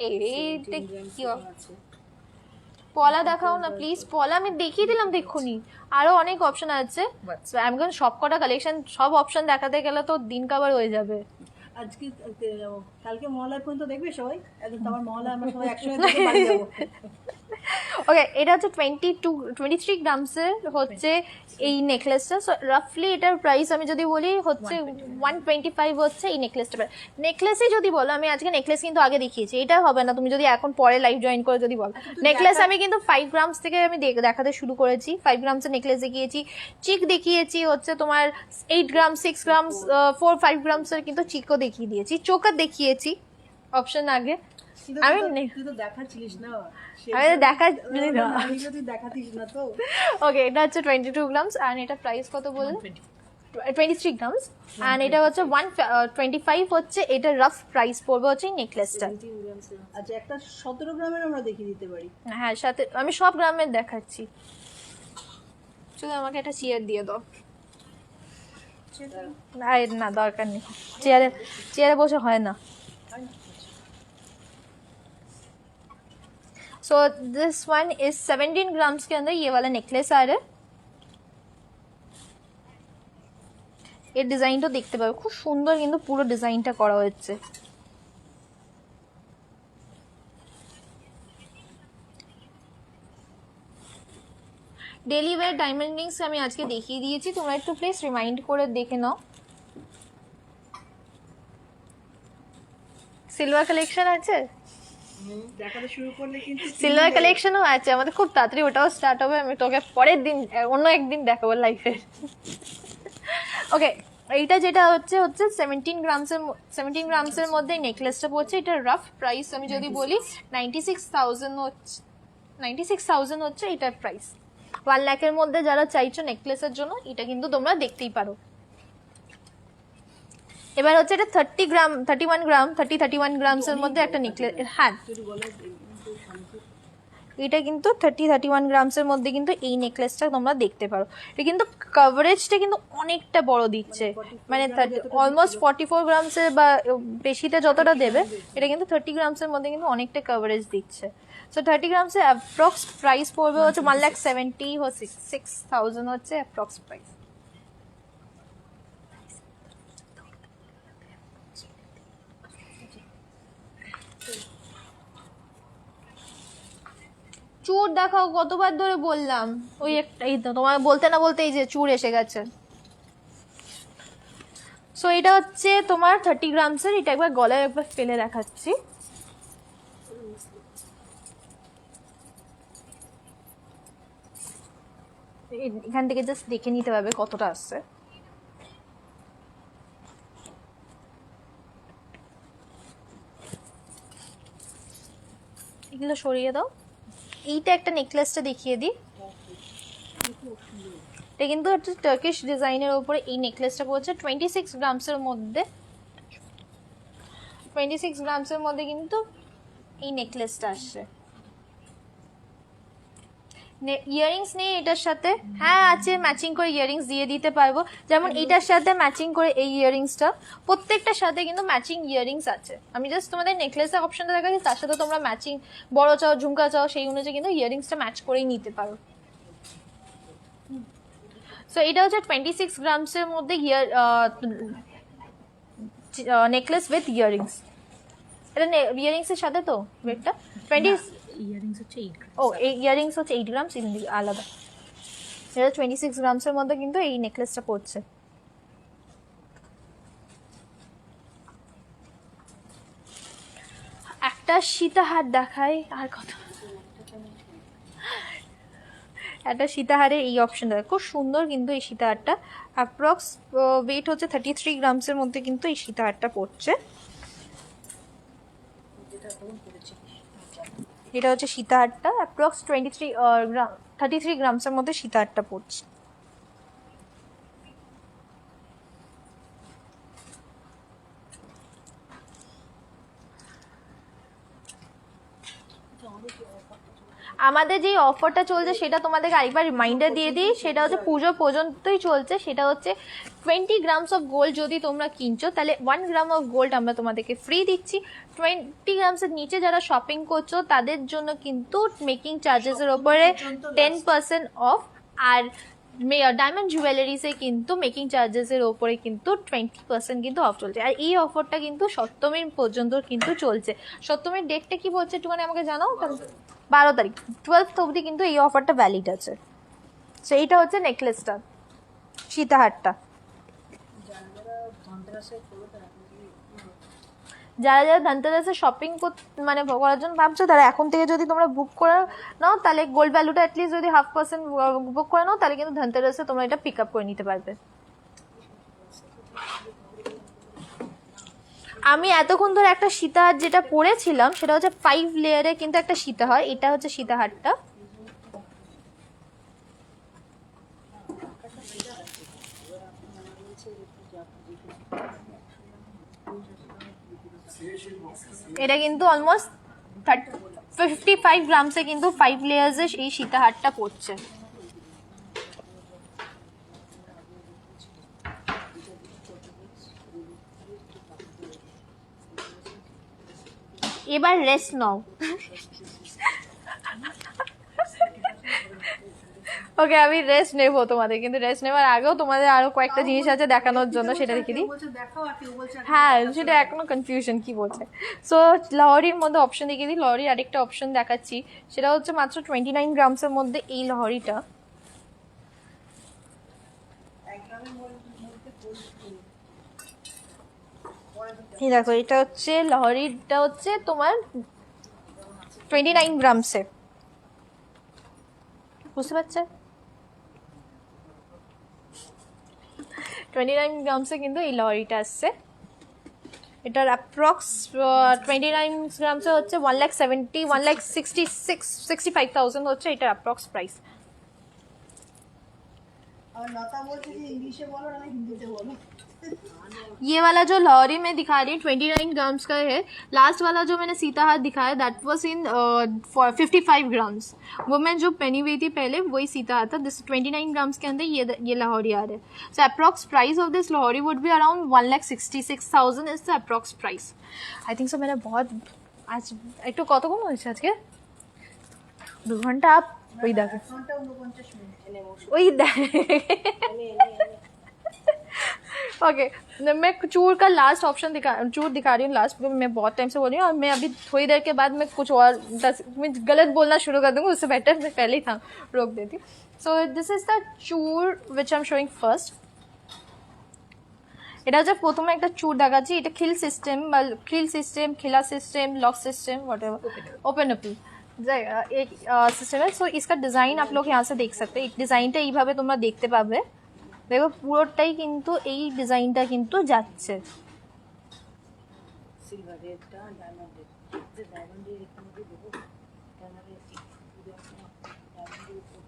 এইটা কি পলা দেখাও না প্লিজ। পলা আমি দেখিয়ে দিলাম দেখুনি, আরো অনেক অপশন আছে। আমি সব কটা কালেকশন সব অপশন দেখাতে গেলে তো দিন কাবার হয়ে যাবে। আজকে কালকে মহলায় পর্যন্ত দেখবে সবাই, একদম তো আমার মহলায় আমরা সবাই একসঙ্গে দেখে বাড়ি যাবো। ওকে, এটা হচ্ছে 23 গ্রামসের হচ্ছে এই নেকলেসটা। সো রাফলি এটার প্রাইস আমি যদি বলি হচ্ছে 125 হচ্ছে এই নেকলেসটা। নেকলেসে যদি বলো, আমি আজকে নেকলেস কিন্তু আগে দেখিয়েছি, এটা হবে না তুমি যদি এখন পরে লাইভ জয়েন করে যদি বলো। নেকলেস আমি কিন্তু 5 গ্রামস থেকে আমি দেখাতে শুরু করেছি। 5 গ্রামসের নেকলেস দেখিয়েছি, চিক দেখিয়েছি হচ্ছে তোমার 8 গ্রাম, 6 গ্রামস, 4-5 গ্রামসের কিন্তু চিকও দেখিয়ে দিয়েছি, চোকার দেখিয়েছি অপশন আগে। কিন্তু আমি তুই তো দেখাচ্ছিলিস না, আমি দেখা আমি যদি দেখাতিস না তো। ওকে, এটা হচ্ছে 22 গ্রামস and এটা প্রাইস কত বললেন? 23 গ্রামস and এটা হচ্ছে 125 হচ্ছে এটা রাফ প্রাইস পড়বে হচ্ছে নেকলেসটা। আচ্ছা, একটা 17 গ্রামের আমরা দেখিয়ে দিতে পারি। হ্যাঁ, সাথে আমি সব গ্রামের দেখাচ্ছি। শুধু আমাকে একটা চেয়ার দিয়ে দাও। না দরকার নেই, চেয়ারে বসে হয় না। So this one is 17 grams के अंदर ये वाला नेकलेस आ रहा है। এর ডিজাইনটা দেখতে পাবে, খুব সুন্দর কিন্তু পুরো ডিজাইনটা করা হয়েছে। ডেলি ওয়্যার ডায়মন্ড রিংস আমি আজকে দেখিয়ে দিয়েছি, তোমরা একটু প্লিজ রিমাইন্ড করে দেখে নাও। সিলভার কালেকশন আছে, দেখাতে শুরু করলে কিন্তু সিলভার কালেকশনও আছে আমাদের, খুব তাড়াতাড়ি ওটাও স্টার্ট হবে। আমি তোকে পরের দিন অন্য একদিন দেখাবো লাইফের। ওকে, এইটা যেটা হচ্ছে 17 গ্রামসের মধ্যে নেকলেসটা পড়ছে। এটা রাফ প্রাইস আমি যদি বলি 96,000 হচ্ছে, 96,000 হচ্ছে এটার প্রাইস। 1 লাখের মধ্যে যারা চাইছো নেকলেসের জন্য, এটা কিন্তু তোমরা দেখতেই পারো। এবার হচ্ছে এটা 31 গ্রামসের মধ্যে একটা নেকলেস। হ্যাঁ, এটা কিন্তু 31 গ্রামসের মধ্যে কিন্তু এই নেকলেসটা তোমরা দেখতে পারো। এটা কিন্তু কভারেজটা কিন্তু অনেকটা বড় দিচ্ছে, মানে অলমোস্ট 44 গ্রামসের বা বেশিটা যতটা দেবে, এটা কিন্তু 30 গ্রামসের মধ্যে কিন্তু অনেকটা কভারেজ দিচ্ছে। সো 30 গ্রামসের অ্যাপ্রক্স প্রাইস পড়বে হচ্ছে 1,76,000 হচ্ছে অ্যাপ্রক্স প্রাইস। চুর দেখাও, কতবার ধরে বললাম। ওই একটা, এই তো তোমার বলতে না বলতে এই যে চুর এসে গেছে। সো এটা হচ্ছে তোমার 30 গ্রামসের। এটা একবার গলায় একবার ফেলে দেখাচ্ছি। এখান থেকে জাস্ট দেখে নিতে পারবে কতটা আসছে। এগুলো সরিয়ে দাও। এইটা একটা নেকলেসটা দেখিয়ে দিই। এটা কিন্তু একটা টার্কিশ ডিজাইনের উপরে এই নেকলেসটা পড়ছে 26 গ্রামসের মধ্যে। 26 গ্রামসের মধ্যে কিন্তু এই নেকলেসটা আসছে। ইয়ারিংস নেই এটার সাথে, হ্যাঁ আছে, ম্যাচিং করে ইয়ারিংস দিয়ে দিতে পারবো। যেমন এইটার সাথে ম্যাচিং করে এই ইয়ারিংসটা, প্রত্যেকটার সাথে কিন্তু ম্যাচিং ইয়ারিংস আছে। আমি জাস্ট তোমাদের নেকলেসের অপশনটা দেখাচ্ছি, তার সাথে তোমরা ম্যাচিং বড় চাও ঝুমকা চাও সেই অনুযায়ী কিন্তু ইয়ারিংসটা ম্যাচ করেই নিতে পারো। সো এটা হচ্ছে 26 গ্রামসের মধ্যে নেকলেস উইথ ইয়ারিংস। এটা ইয়ারিংস এর সাথে তো ওয়েটটা 20 ইয়ারিংস হচ্ছে 8 ও এই ইয়ারিংস হচ্ছে 8 গ্রামস, আলাদা। এটা 26 গ্রামসের মধ্যে কিন্তু এই নেকলেসটা পড়ছে। একটা সীতাহার দেখাই, আর কত একটা সীতাহারের এই অপশন দেখায়, খুব সুন্দর কিন্তু এই সীতাহারটা। অ্যাপ্রক্স ওয়েট হচ্ছে 33 গ্রামসের মধ্যে কিন্তু এই সীতাহারটা পড়ছে। এটা হচ্ছে সীতাহারটা, অ্যাপ্রক্স 33 গ্রামসের মধ্যে সীতাহারটা পড়ছে। আমাদের যে অফারটা চলছে সেটা তোমাদেরকে আরেকবার রিমাইন্ডার দিয়ে দিই। সেটা হচ্ছে পুজো পর্যন্তই চলছে। সেটা হচ্ছে 20 গ্রামস অফ গোল্ড যদি তোমরা কিনছো, তাহলে 1 গ্রাম অফ গোল্ড আমরা তোমাদেরকে ফ্রি দিচ্ছি। 20 গ্রামসের নিচে যারা শপিং করছো তাদের জন্য কিন্তু মেকিং চার্জেসের ওপরে 10% অফ, আর ডায়মন্ড জুয়েলারিসে কিন্তু মেকিং চার্জেসের ওপরে কিন্তু 20% কিন্তু অফ চলছে। আর এই অফারটা কিন্তু সপ্তমীর পর্যন্ত কিন্তু চলছে। সপ্তমীর ডেটটা কি বলছে একটুখানি আমাকে জানাও। 12 তারিখ 12th অবধি কিন্তু এই অফারটা ভ্যালিড আছে। সো এইটা হচ্ছে নেকলেসটা, সীতাহারটা। যারা যারা ধনতেরাসে শপিং মানে করার জন্য ভাবছো, তারা এখন থেকে যদি তোমরা বুক করে নাও, তাহলে গোল্ড ভ্যালুটা অ্যাটলিস্ট যদি 0.5% বুক করে নাও, তাহলে কিন্তু ধনতেরাসে তোমরা এটা পিক আপ করে নিতে পারবে। আমি এতক্ষণ ধরে একটা সীতাহার যেটা পরেছিলাম সেটা হচ্ছে 5 লেয়ারে কিন্তু একটা সীতাহার। এটা হচ্ছে সীতাহারটা। এটা কিন্তু অলমোস্ট 55 গ্রামসে কিন্তু 5 লেয়ার্সে এই সীতাহারটা পড়ছে। এবার রেস্ট নাও। ওকে, আমি রেস্ট নেবো তোমাদের, কিন্তু রেস্ট নেওয়ার আগেও তোমাদের আরো কয়েকটা জিনিস আছে দেখানোর জন্য, সেটা দেখে দিই। হ্যাঁ, সেটা এখনো কনফিউশন কি বলছে। সো লহরির মধ্যে অপশন দেখিয়ে দিই। লহরির আরেকটা অপশন দেখাচ্ছি, সেটা হচ্ছে মাত্র 29 গ্রামসের মধ্যে এই লহরিটা। এই দেখো এটা হচ্ছে লহরিটা হচ্ছে তোমার 29 গ্রামসে, বুঝতে পারছো? 29 গ্রামসে কিন্তু এই লহরিটা আসছে। এটার অ্যাপ্রক্স 29 গ্রামসে হচ্ছে 1,65,000 হচ্ছে এটার অ্যাপ্রক্স প্রাইস। আর লতা বলছে যে ইংলিশে বলো না হিন্দিতে বলো। ये वाला जो लॉरी में दिखा रही है 29 ग्राम्स का है। लास्ट वाला जो मैंने सीता हाथ दिखाया दैट वाज इन 55 ग्राम्स। वो मैं जो पहनी हुई थी पहले वही सीता हाथ था। दिस 29 ग्राम्स के अंदर ये लाहौरी आ रहा है। So approx price of this लाहौरी would be around 1,66,000 is the approx price. I think so मैंने बहुत आज एक तो कत कम হয়েছে আজকে 2 ঘন্টা আপ ওই দেখো 1:49 ওই দেখ। ओके मैं चूर का लास्ट ऑप्शन चूर दिखा रही हूँ लास्ट, क्योंकि मैं बहुत टाइम से बोल रही हूँ और मैं अभी थोड़ी देर के बाद मैं कुछ और मैं गलत बोलना शुरू कर दूँगी, उससे बेटर मैं पहले ही था रोक देती। सो दिस इज द चूर विच आई एम शोइंग ফার্স্ট। এটা হচ্ছে প্রথমে একটা চুর দেখাচ্ছি, এটা খিল সিস্টেম বা খিল সিস্টেম, खिला system, lock system, whatever, open up एक सिस्टम है। सो इसका डिज़ाइन आप लोग यहाँ से देख सकते हैं। ডিজাইনটা এইভাবে তোমরা দেখতে পাবে, দেখো পুরোটাই কিন্তু এই ডিজাইনটা কিন্তু যাচ্ছে। সিলভার রেডটা ডায়মন্ডের, যে ডায়মন্ডের এখানে দিয়ে দেবো, ডায়মন্ডের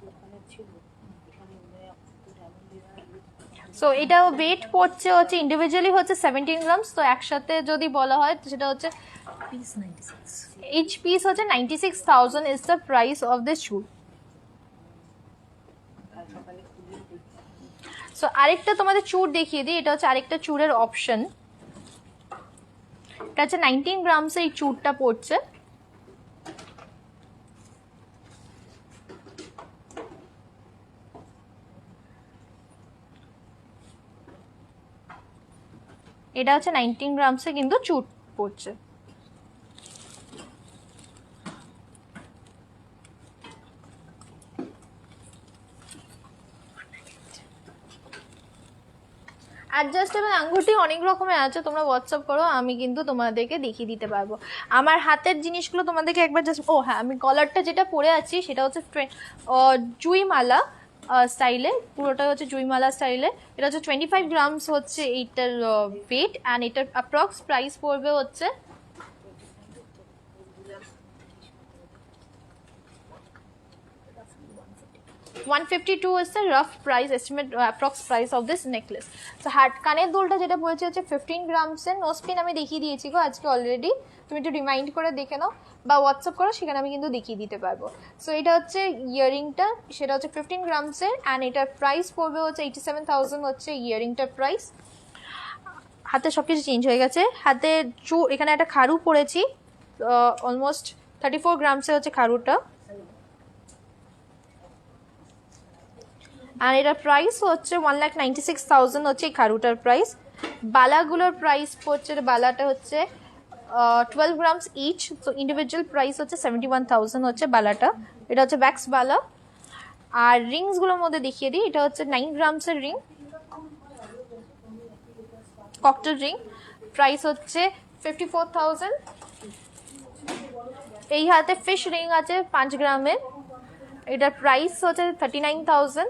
ওখানে ছিল, এখানে ডায়মন্ডের। সো এটা ওয়েট পড়ছে হচ্ছে ইন্ডিভিজুয়ালি হচ্ছে 17 গ্রামস। তো একসাথে যদি বলা হয় তো সেটা হচ্ছে পিস 96, ইচ পিস হচ্ছে 96,000 is the price of this shoe. So আরেকটা তোমাদের চুর দেখিয়ে দিই, এটা হচ্ছে আরেকটা চুরের অপশন। এটা হচ্ছে 19 গ্রামসে এই চুরটা পড়ছে। এটা হচ্ছে 19 গ্রামসে কিন্তু চুর পড়ছে। অ্যাডজাস্টেবল আঙ্গুঠি অনেক রকমের আছে, তোমরা হোয়াটসঅ্যাপ করো, আমি কিন্তু তোমাদেরকে দেখিয়ে দিতে পারবো। আমার হাতের জিনিসগুলো তোমাদেরকে একবার জাস্ট, ও হ্যাঁ আমি কলারটা যেটা পরে আছি সেটা হচ্ছে জুইমালা স্টাইলে, পুরোটা হচ্ছে জুইমালা স্টাইলে। এটা হচ্ছে 25 গ্রামস হচ্ছে এইটার ওয়েট, অ্যান্ড এটার অ্যাপ্রক্স প্রাইস পড়বে হচ্ছে 152 is the rough price estimate, approx price of this necklace. So হাত কানের দুলটা যেটা পড়েছে হচ্ছে 15 গ্রামসের। নোসপিন আমি দেখিয়ে দিয়েছি গো আজকে অলরেডি, তুমি একটু রিমাইন্ড করে দেখে নাও বা হোয়াটসঅ্যাপ করো, সেখানে আমি কিন্তু দেখিয়ে দিতে পারবো। সো এটা হচ্ছে ইয়ারিংটা, সেটা হচ্ছে 15 গ্রামসের, অ্যান্ড এটার প্রাইস পড়বে হচ্ছে 87,000 হচ্ছে ইয়ারিংটার প্রাইস। হাতে সব কিছু চেঞ্জ হয়ে গেছে। হাতে এখানে একটা খারু পড়েছি, অলমোস্ট 34 গ্রামসের হচ্ছে খারুটা, আর এটার প্রাইস হচ্ছে 1,96,000 হচ্ছে এই খারুটার প্রাইস। বালাগুলোর প্রাইস হচ্ছে, বালাটা হচ্ছে 12 গ্রামস ইচ, তো ইন্ডিভিজুয়াল প্রাইস হচ্ছে 71,000 হচ্ছে বালাটা। এটা হচ্ছে ব্যাক্স বালা। আর রিংসগুলোর মধ্যে দেখিয়ে দিই, এটা হচ্ছে 9 গ্রামসের রিং, ককটেল রিং, প্রাইস হচ্ছে 54,000। এই হাতে ফিশ রিং আছে 5 গ্রামের, এটার প্রাইস হচ্ছে 29,000।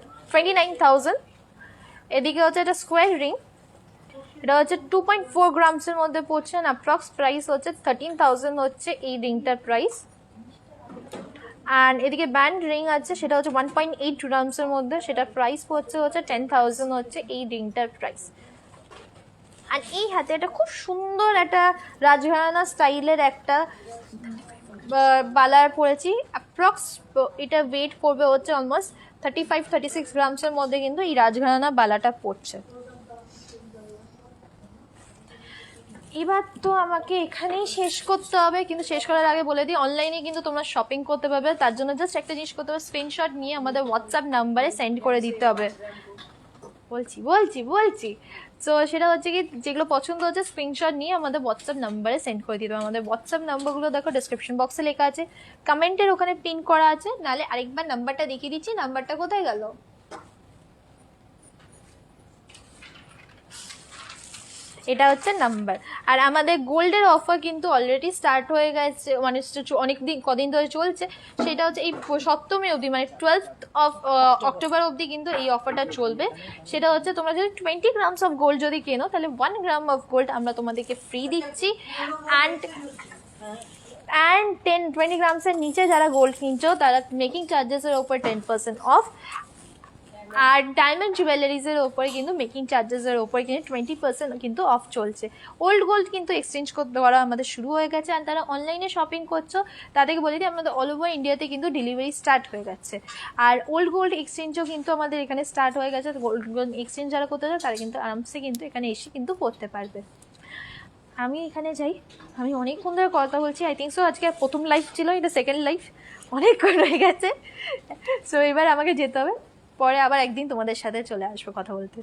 এদিকে হচ্ছে এটা স্কোয়ার রিং, এটা হচ্ছে 2.4 গ্রামসের মধ্যে পড়ছে, অ্যাপ্রক্স প্রাইস হচ্ছে 13,000 হচ্ছে এই রিংটার প্রাইস। অ্যান্ড এদিকে ব্যান্ড রিং আছে, সেটা হচ্ছে 1.8 গ্রামসের মধ্যে, সেটার প্রাইস পড়ছে হচ্ছে 10,000 হচ্ছে এই রিংটার প্রাইস। আর এই হাতে একটা খুব সুন্দর একটা রাজঘরানা স্টাইলের একটা বালার পরেছি, অ্যাপ্রক্স এটা ওয়েট পড়বে হচ্ছে অলমোস্ট 35-36 গ্রামসের মধ্যে কিন্তু এই রাজঘরানা বালাটা পড়ছে। এবার তো আমাকে এখানেই শেষ করতে হবে, কিন্তু শেষ করার আগে বলে দিই অনলাইনে কিন্তু তোমরা শপিং করতে পারবে, তার জন্য জাস্ট একটা জিনিস করতে হবে, স্ক্রিনশট নিয়ে আমাদের হোয়াটসঅ্যাপ নাম্বারে সেন্ড করে দিতে হবে। বলছি তো সেটা হচ্ছে কি, যেগুলো পছন্দ হচ্ছে স্ক্রিনশট নিয়ে আমাদের হোয়াটসঅ্যাপ নাম্বারে সেন্ড করে দিতে হবে। আমাদের হোয়াটসঅ্যাপ নাম্বারগুলো দেখো ডিসক্রিপশন বক্সে লেখা আছে, কমেন্টের ওখানে পিন করা আছে, নাহলে আরেকবার নাম্বারটা দেখিয়ে দিচ্ছি। নাম্বারটা কোথায় গেল? এটা হচ্ছে নাম্বার। আর আমাদের গোল্ডের অফার কিন্তু অলরেডি স্টার্ট হয়ে গেছে, মানে অনেক দিন কদিন ধরে চলছে। সেটা হচ্ছে এই 7ম অবধি, মানে 12th অফ অক্টোবর অবধি কিন্তু এই অফারটা চলবে। সেটা হচ্ছে তোমরা যদি 20 গ্রামস অফ গোল্ড যদি কেনো, তাহলে 1 গ্রাম অফ গোল্ড আমরা তোমাদেরকে ফ্রি দিচ্ছি। অ্যান্ড 20 গ্রামসের নিচে যারা গোল্ড কিনছো তারা মেকিং চার্জেসের ওপর 10% অফ। আর ডায়মন্ড জুয়েলারিজের ওপরে কিন্তু মেকিং চার্জেসের ওপরে কিন্তু 20% কিন্তু অফ চলছে। ওল্ড গোল্ড কিন্তু এক্সচেঞ্জ করতে করা আমাদের শুরু হয়ে গেছে। আর তারা অনলাইনে শপিং করছো তাদেরকে বলে দিই আমাদের অল ওভার ইন্ডিয়াতে কিন্তু ডেলিভারি স্টার্ট হয়ে গেছে। আর ওল্ড গোল্ড এক্সচেঞ্জও কিন্তু আমাদের এখানে স্টার্ট হয়ে গেছে। গোল্ড গোল্ড এক্সচেঞ্জ যারা করতে চায় তারা কিন্তু আরামসে কিন্তু এখানে এসে কিন্তু করতে পারবে। আমি এখানে যাই, আমি অনেকক্ষণ ধরে কথা বলছি। আই থিঙ্ক সো আজকে প্রথম লাইফ ছিল, এটা সেকেন্ড লাইফ, অনেকক্ষণ হয়ে গেছে। সো এবার আমাকে যেতে হবে, পরে আবার একদিন তোমাদের সাথে চলে আসবো কথা বলতে।